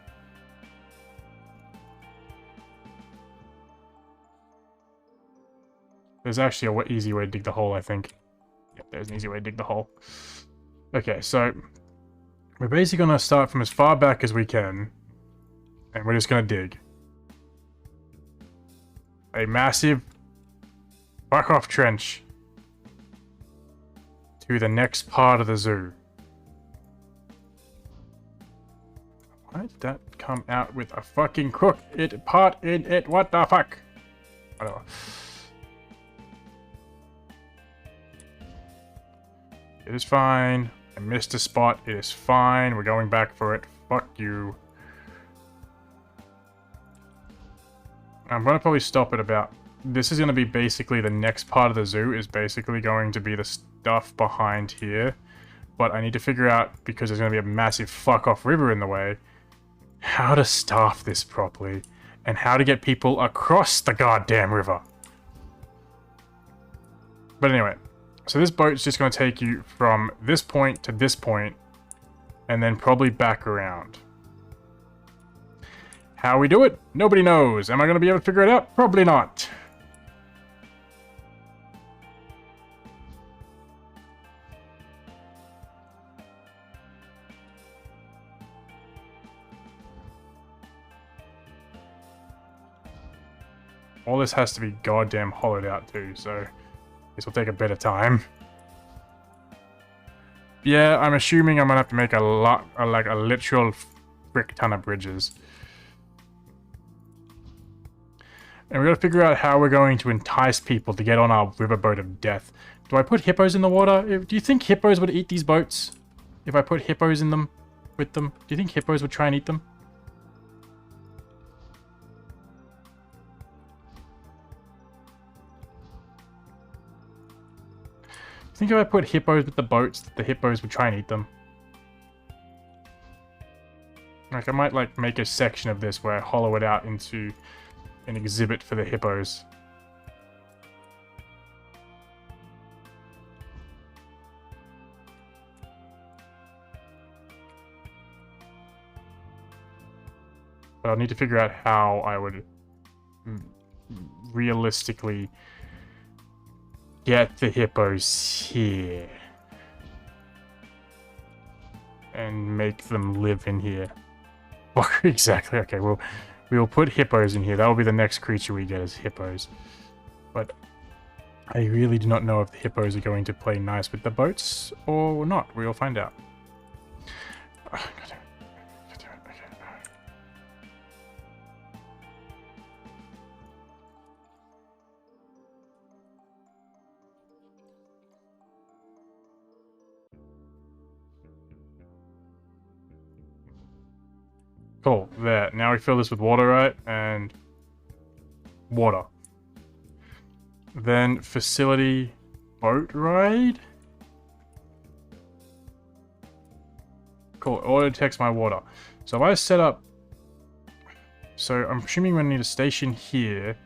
There's actually an easy way to dig the hole, I think. Yep, there's an easy way to dig the hole. Okay, so we're basically going to start from as far back as we can, and we're just going to dig a massive fuck-off trench to the next part of the zoo. Why did that come out with a fucking crook part in it? What the fuck? Whatever. It is fine. I missed a spot. It is fine. We're going back for it. Fuck you. I'm going to probably stop at about... This is going to be basically the next part of the zoo is basically going to be the stuff behind here. But I need to figure out, because there's going to be a massive fuck-off river in the way, how to staff this properly and how to get people across the goddamn river. But anyway, so this boat's just going to take you from this point to this point and then probably back around. How we do it? Nobody knows. Am I going to be able to figure it out? Probably not. All this has to be goddamn hollowed out too, so this will take a bit of time. Yeah, I'm assuming I'm gonna have to make a literal frick ton of bridges. And we gotta figure out how we're going to entice people to get on our riverboat of death. Do I put hippos in the water? Do you think hippos would eat these boats? If I put hippos in them, with them? Do you think hippos would try and eat them? I think if I put hippos with the boats, the hippos would try and eat them. Like, I might, like, make a section of this where I hollow it out into an exhibit for the hippos. But I'll need to figure out how I would realistically get the hippos here and make them live in here. Exactly. Okay, well, we will put hippos in here. That will be the next creature we get, is hippos. But I really do not know if the hippos are going to play nice with the boats or not. We will find out. Oh, cool, there. Now we fill this with water, right? And water. Then facility boat ride. Cool, auto detects my water. So if I set up... So I'm assuming we're going to need a station here.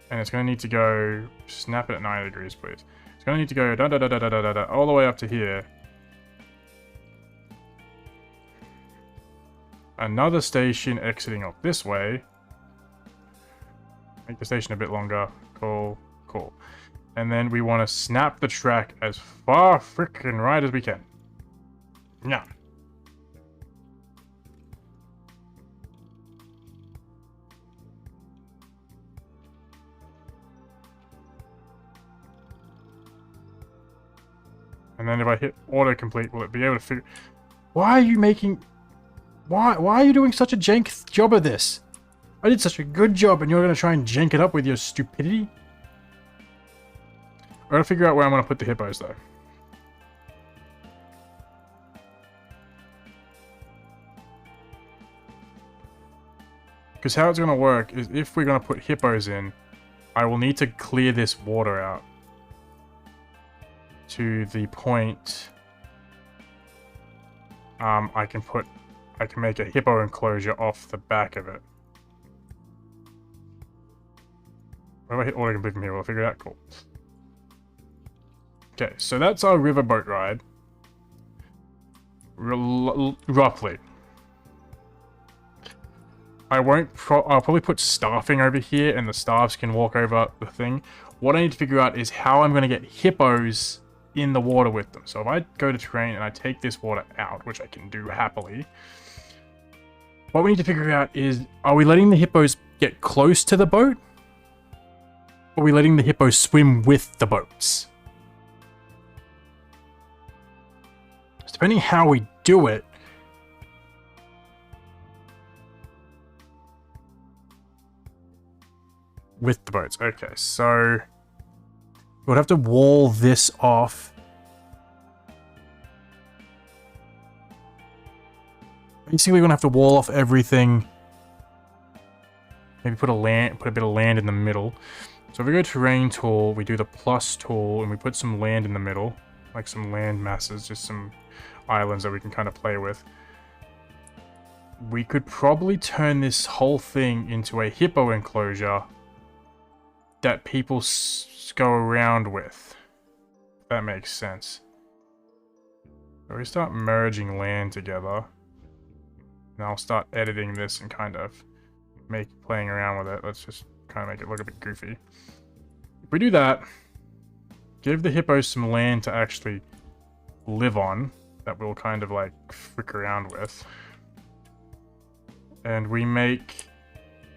And it's going to need to go... Snap it at 90 degrees, please. It's going to need to go da-da-da-da-da-da-da all the way up to here. Another station exiting off this way. Make the station a bit longer. Cool, cool. And then we want to snap the track as far frickin' right as we can. Yeah. And then if I hit autocomplete, will it be able to figure... Why are you making... Why are you doing such a jank job of this? I did such a good job and you're going to try and jank it up with your stupidity? I gotta figure out where I'm going to put the hippos though. Because how it's going to work is if we're going to put hippos in, I will need to clear this water out to the point I can make a hippo enclosure off the back of it. When I hit auto complete from here, we'll figure it out. Cool. Okay, so that's our riverboat ride. Roughly. I'll probably put staffing over here, and the staffs can walk over the thing. What I need to figure out is how I'm going to get hippos in the water with them. So if I go to terrain and I take this water out, which I can do happily, what we need to figure out is, are we letting the hippos get close to the boat? Or are we letting the hippos swim with the boats? So depending how we do it, with the boats. Okay, so we'll have to wall this off. Basically, we're gonna have to wall off everything. Maybe put a bit of land in the middle. So if we go terrain tool, we do the plus tool, and we put some land in the middle, like some land masses, just some islands that we can kind of play with. We could probably turn this whole thing into a hippo enclosure that people go around with. If that makes sense. So we start merging land together. And I'll start editing this and kind of playing around with it. Let's just kind of make it look a bit goofy. If we do that, give the hippos some land to actually live on that we'll kind of like frick around with. And we make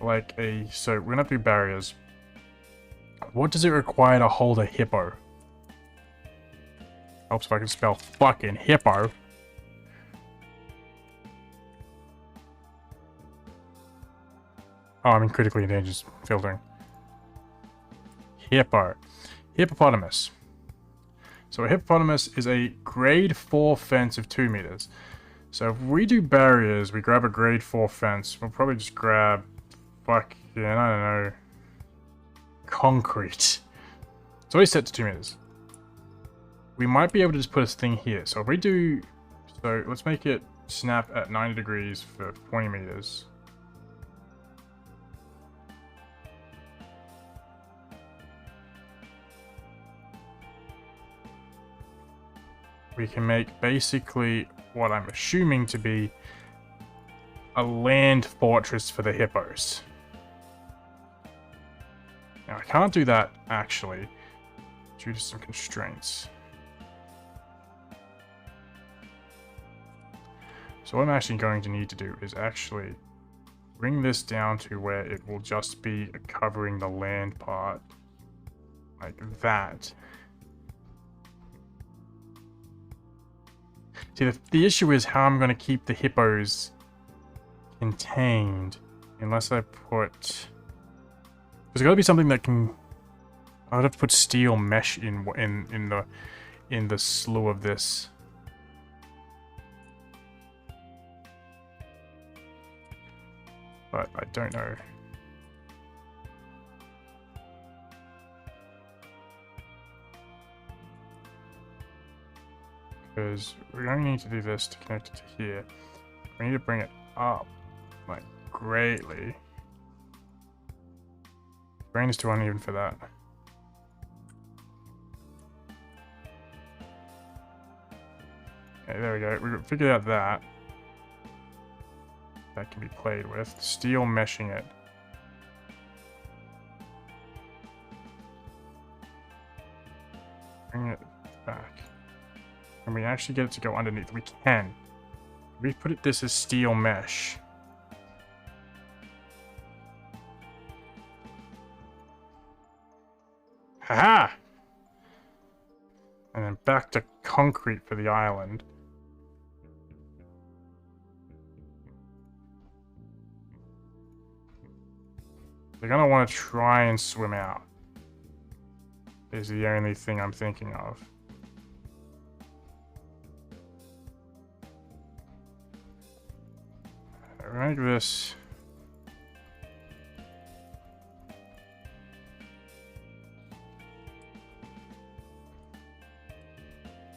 like so we're gonna have to do barriers. What does it require to hold a hippo? Helps if I can spell fucking hippo. Oh, I'm in critically endangered filtering. Hippo. Hippopotamus. So a hippopotamus is a grade 4 fence of 2 meters. So if we do barriers, we grab a grade 4 fence. We'll probably just grab fucking, I don't know, concrete. It's always set to 2 meters. We might be able to just put a thing here. So if we do, so let's make it snap at 90 degrees for 20 meters. We can make basically what I'm assuming to be a land fortress for the hippos. Now I can't do that actually due to some constraints. So what I'm actually going to need to do is actually bring this down to where it will just be covering the land part like that. See, the issue is how I'm going to keep the hippos contained unless I put... There's got to be something that can... I'd have to put steel mesh in the slew of this. But I don't know. Because we only need to do this to connect it to here. We need to bring it up, like, greatly. Brain is too uneven for that. Okay, there we go. We figured out that. That can be played with. Steel meshing it. Bring it back. Can we actually get it to go underneath? We can. We put this as steel mesh. Haha! And then back to concrete for the island. They're gonna want to try and swim out. Is the only thing I'm thinking of. Make this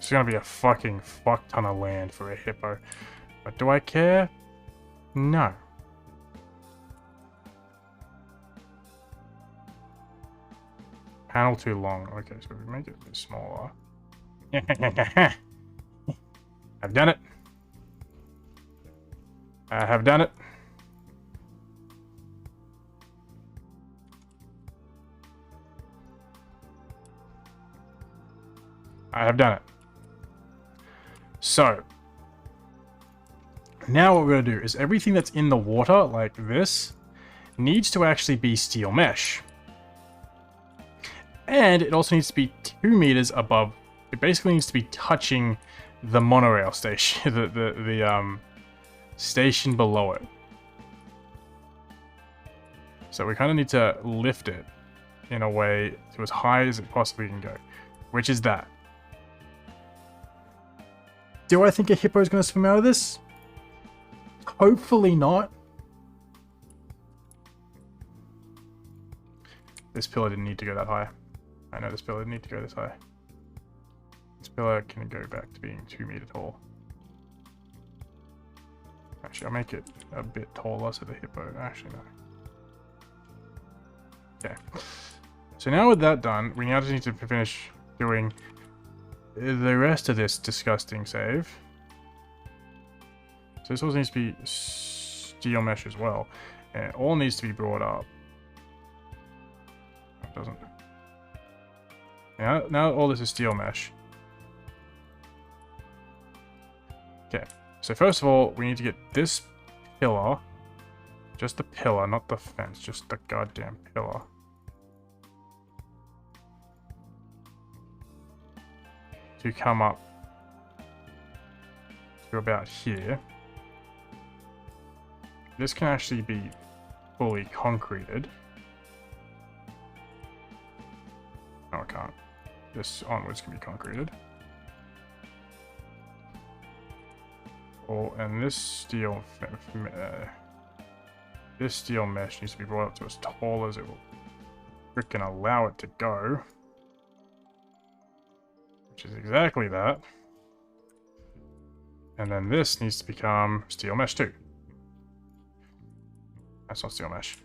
It's gonna be a fucking fuck ton of land for a hippo. But do I care? No. Panel too long. Okay, so we make it a bit smaller. I've done it. I have done it. I have done it. So, now what we're going to do is everything that's in the water, like this, needs to actually be steel mesh. And it also needs to be 2 meters above. It basically needs to be touching the monorail station, the station below it. So we kind of need to lift it in a way to as high as it possibly can go, which is that. Do I think a hippo is going to swim out of this? Hopefully not. This pillar didn't need to go that high. I know this pillar didn't need to go this high. This pillar can go back to being 2 meter tall. Actually, I'll make it a bit taller so the hippo... Actually, no. Okay. So now with that done, we now just need to finish doing the rest of this disgusting save. So this also needs to be steel mesh as well. And it all needs to be brought up. It doesn't. Now all this is steel mesh. Okay. So first of all, we need to get this pillar. Just the pillar, not the fence. Just the goddamn pillar. To come up to about here. This can actually be fully concreted. No, it can't. This onwards can be concreted. Oh, and this steel mesh needs to be brought up to as tall as it will frickin' allow it to go. Which is exactly that. And then this needs to become steel mesh too. That's not steel mesh.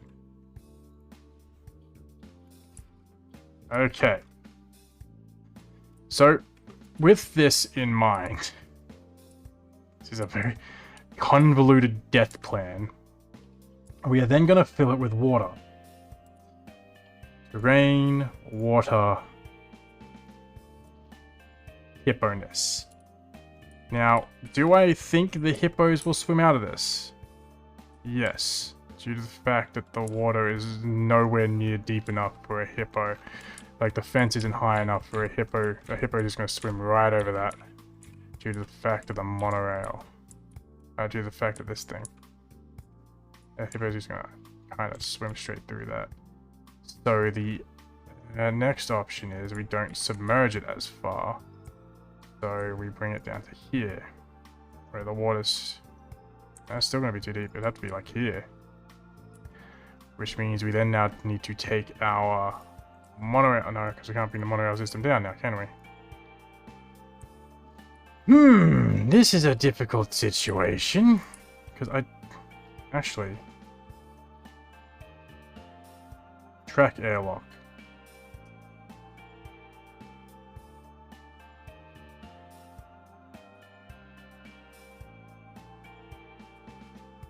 Okay. So, with this in mind, this is a very convoluted death plan. We are then going to fill it with water. Terrain, water, hippo-ness. Now, do I think the hippos will swim out of this? Yes, due to the fact that the water is nowhere near deep enough for a hippo. Like, the fence isn't high enough for a hippo. A hippo is just going to swim right over that. Due to the fact of the monorail. Due to the fact of this thing. A hippo is just going to kind of swim straight through that. So the next option is we don't submerge it as far. So we bring it down to here. Where the water's... That's still going to be too deep. It'd have to be like here. Which means we then now need to take our monorail... Oh, no, because we can't bring the monorail system down now, can we? This is a difficult situation. Because I... Actually... Track airlock.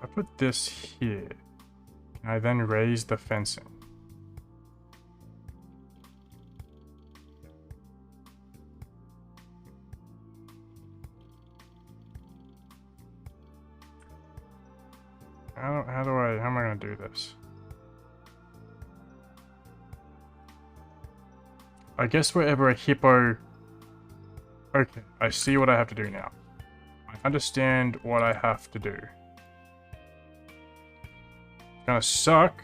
I put this here. Can I then raise the fencing? How am I going to do this? I guess wherever a hippo... Okay, I see what I have to do now. I understand what I have to do. It's gonna suck,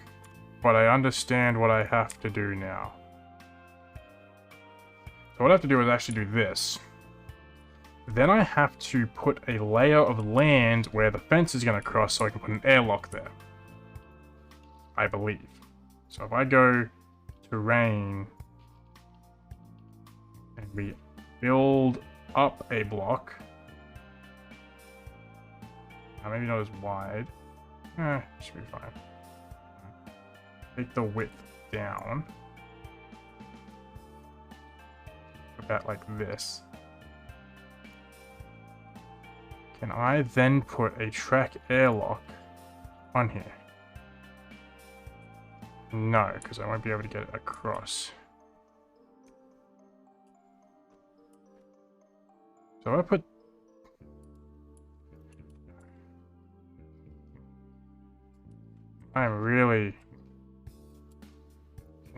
but I understand what I have to do now. So what I have to do is actually do this. Then I have to put a layer of land where the fence is gonna cross so I can put an airlock there. I believe. So if I go terrain and we build up a block. Maybe not as wide. Should be fine. Take the width down. About like this. Can I then put a track airlock on here? No, because I won't be able to get it across. So I put... I'm really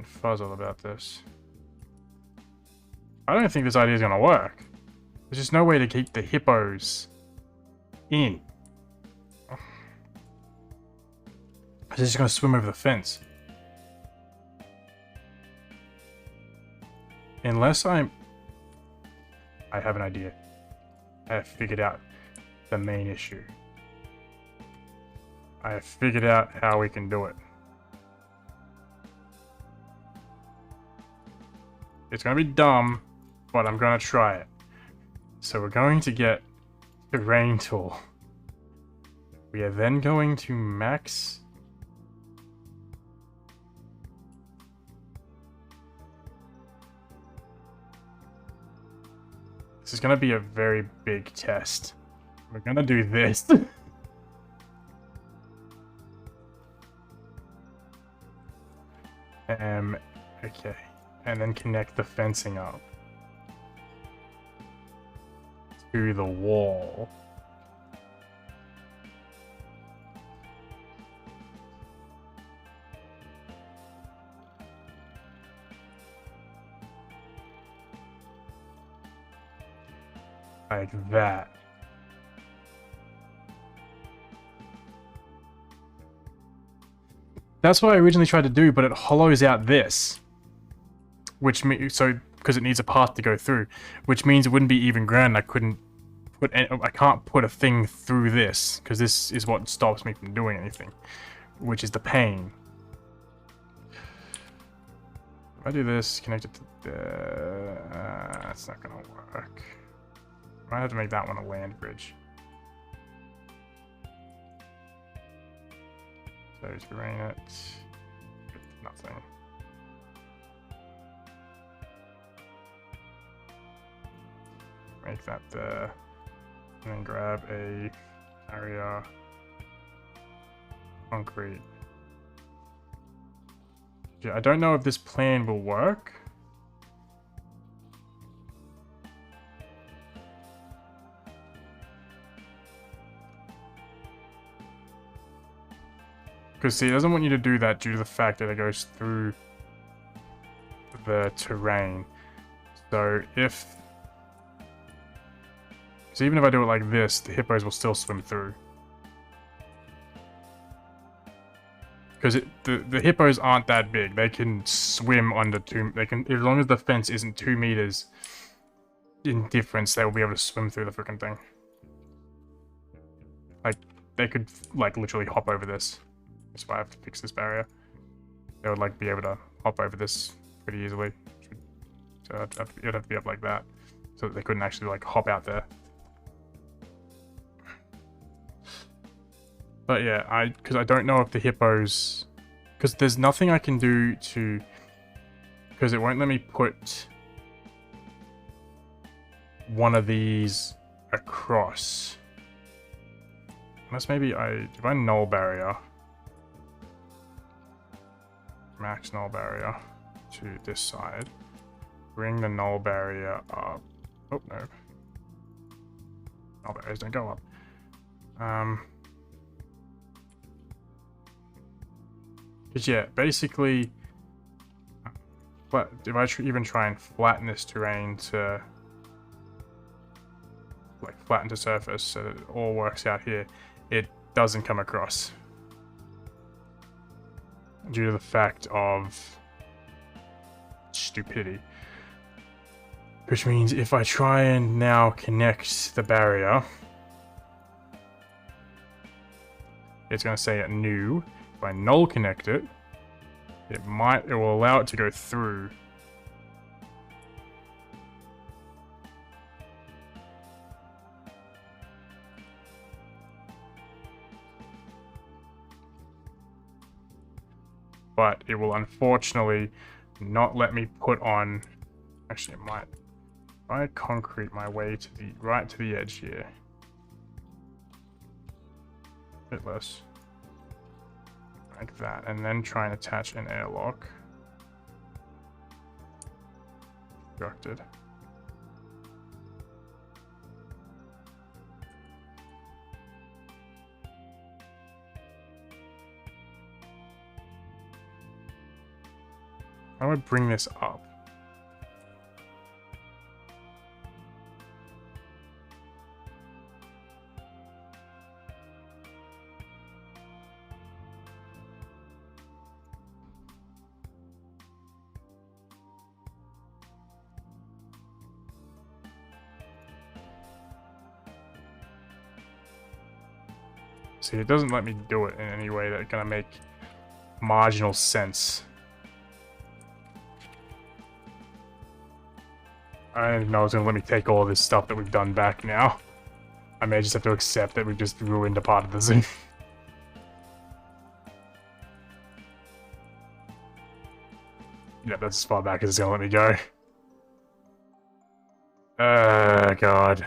fuzzled about this. I don't think this idea is going to work. There's just no way to keep the hippos in. They're just going to swim over the fence. Unless I have an idea. I have figured out the main issue. I have figured out how we can do it. It's going to be dumb, but I'm going to try it. So we're going to get the terrain tool. We are then going to max... This is going to be a very big test. We're going to do this. Okay. And then connect the fencing up to the wall. Like that. That's what I originally tried to do, but it hollows out this. Which means, so, because it needs a path to go through, which means it wouldn't be even ground. I couldn't put, I can't put a thing through this, because this is what stops me from doing anything, which is the pain. If I do this, connect it to the, that's not gonna work. I might have to make that one a land bridge. So terrain it, nothing. Make that there, and then grab a area concrete. Yeah, I don't know if this plan will work. Because see, it doesn't want you to do that due to the fact that it goes through the terrain. So if... So even if I do it like this, the hippos will still swim through. Because the hippos aren't that big. They can swim under they can, as long as the fence isn't 2 meters in difference, they will be able to swim through the freaking thing. Like, they could, like, literally hop over this. That's why I have to fix this barrier. They would, like, be able to hop over this pretty easily. So it'd have to be up like that. So that they couldn't actually, like, hop out there. But yeah, because I don't know if the hippos... Because there's nothing I can do to... Because it won't let me put one of these across. Unless maybe if I null barrier... Max null barrier to this side. Bring the null barrier up. Oh, no. Null barriers don't go up. Because yeah, basically, but if I even try and flatten this terrain to, like, flatten to surface so that it all works out here, it doesn't come across. Due to the fact of stupidity. Which means if I try and now connect the barrier, it's going to say it new. If I null connect it, it will allow it to go through. but it will unfortunately not let me put on... Actually, it might. If I concrete my way to the right to the edge here. A bit less. Like that, and then try and attach an airlock. Constructed. How do I bring this up? See, it doesn't let me do it in any way that's gonna make marginal sense. I didn't know it was gonna let me take all this stuff that we've done back now. I may just have to accept that we've just ruined a part of the zoo. Yep, that's as far back as it's gonna let me go. God.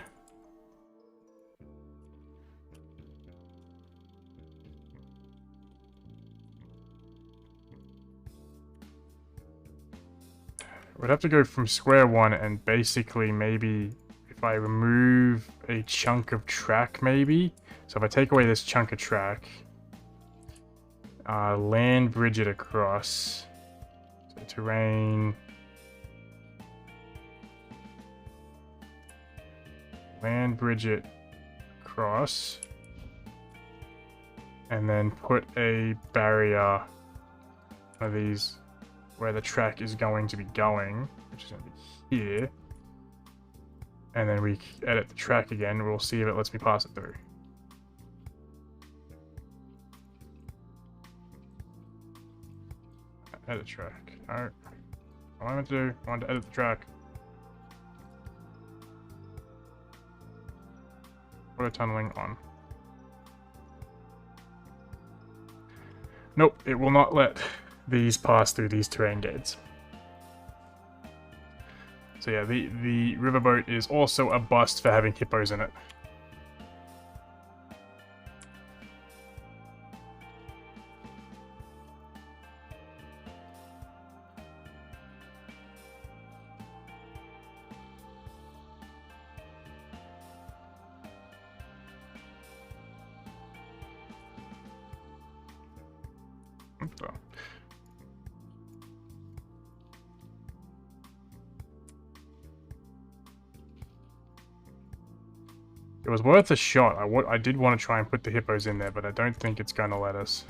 We'd have to go from square one and basically maybe if I remove a chunk of track maybe. So if I take away this chunk of track, land bridge it across. So terrain. Land bridge it across. And then put a barrier of these where the track is going to be going, which is going to be here. And then we edit the track again. We'll see if it lets me pass it through. Edit track. Alright. What I meant to do, I wanted to edit the track. Auto tunneling on. Nope, it will not let these pass through these terrain gates. So yeah, the riverboat is also a bust for having hippos in it. So. It was worth a shot. I did want to try and put the hippos in there, but I don't think it's going to let us.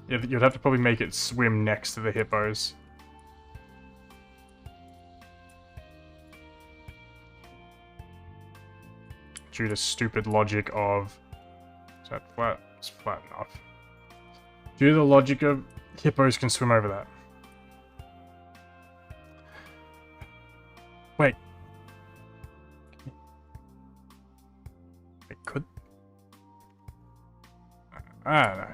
Yeah, you'd have to probably make it swim next to the hippos. Due to stupid logic of... Is that flat? It's flat enough. Due to the logic of hippos can swim over that. Wait. It could... I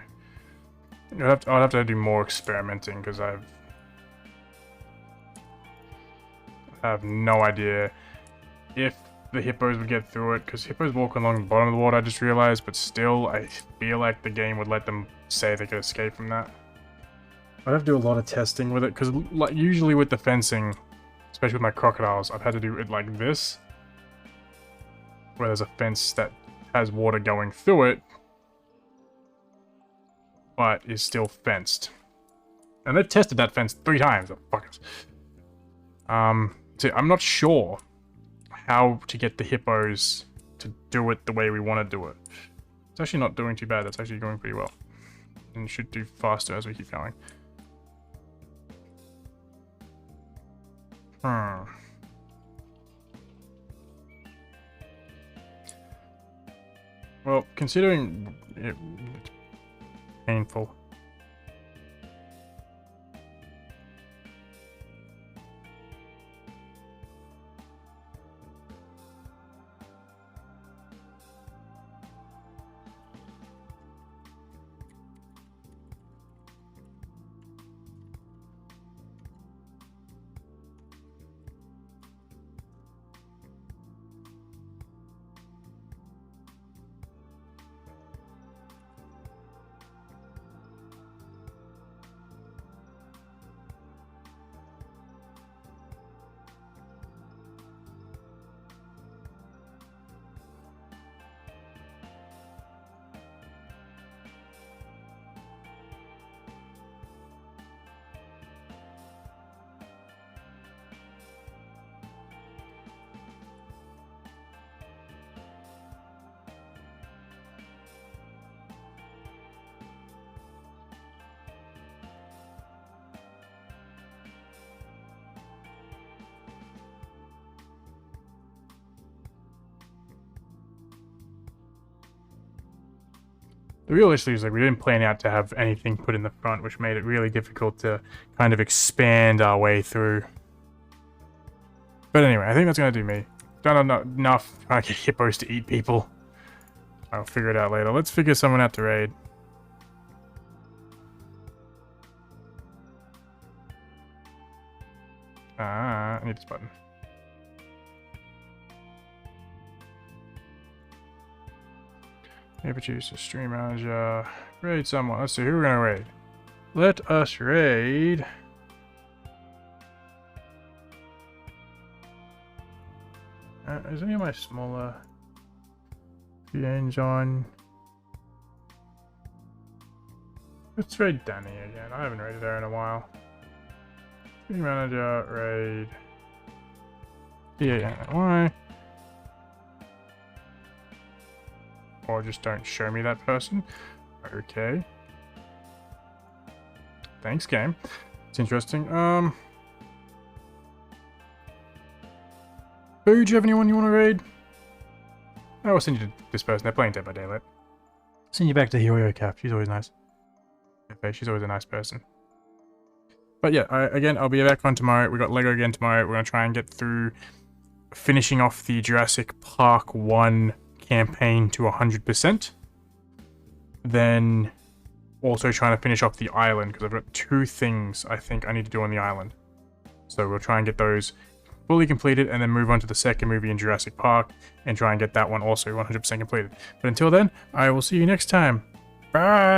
don't know. I'll have to do more experimenting because I have no idea if the hippos would get through it, because hippos walk along the bottom of the water, I just realized, but still, I feel like the game would let them say they could escape from that. I'd have to do a lot of testing with it, because like, usually with the fencing, especially with my crocodiles, I've had to do it like this, where there's a fence that has water going through it, but is still fenced. And they've tested that fence 3 times, oh, fuckers. So I'm not sure how to get the hippos to do it the way we want to do it. It's actually not doing too bad. That's actually going pretty well. And it should do faster as we keep going. Well, considering it's painful. The real issue is like we didn't plan out to have anything put in the front, which made it really difficult to kind of expand our way through. But anyway, I think that's going to do me. Done enough trying to get hippos to eat people. I'll figure it out later. Let's figure someone out to raid. I need this button. May produce a stream manager. Raid someone. Let's see who we're gonna raid. Let us raid. Is any of my smaller games on? Let's raid Danny again. I haven't raided her in a while. Stream manager, raid. DANY. Or just don't show me that person. Okay. Thanks, game. It's interesting. Boo, do you have anyone you want to raid? I'll send you to this person. They're playing Dead by Daylight. Send you back to Hioyo Cap. She's always nice. Okay, she's always a nice person. But yeah, again, I'll be back on tomorrow. We got Lego again tomorrow. We're going to try and get through finishing off the Jurassic Park 1 campaign to 100%. Then also trying to finish off the island, because I've got 2 things I think I need to do on the island. So we'll try and get those fully completed and then move on to the second movie in Jurassic Park and try and get that one also 100% completed. But until then, I will see you next time. Bye!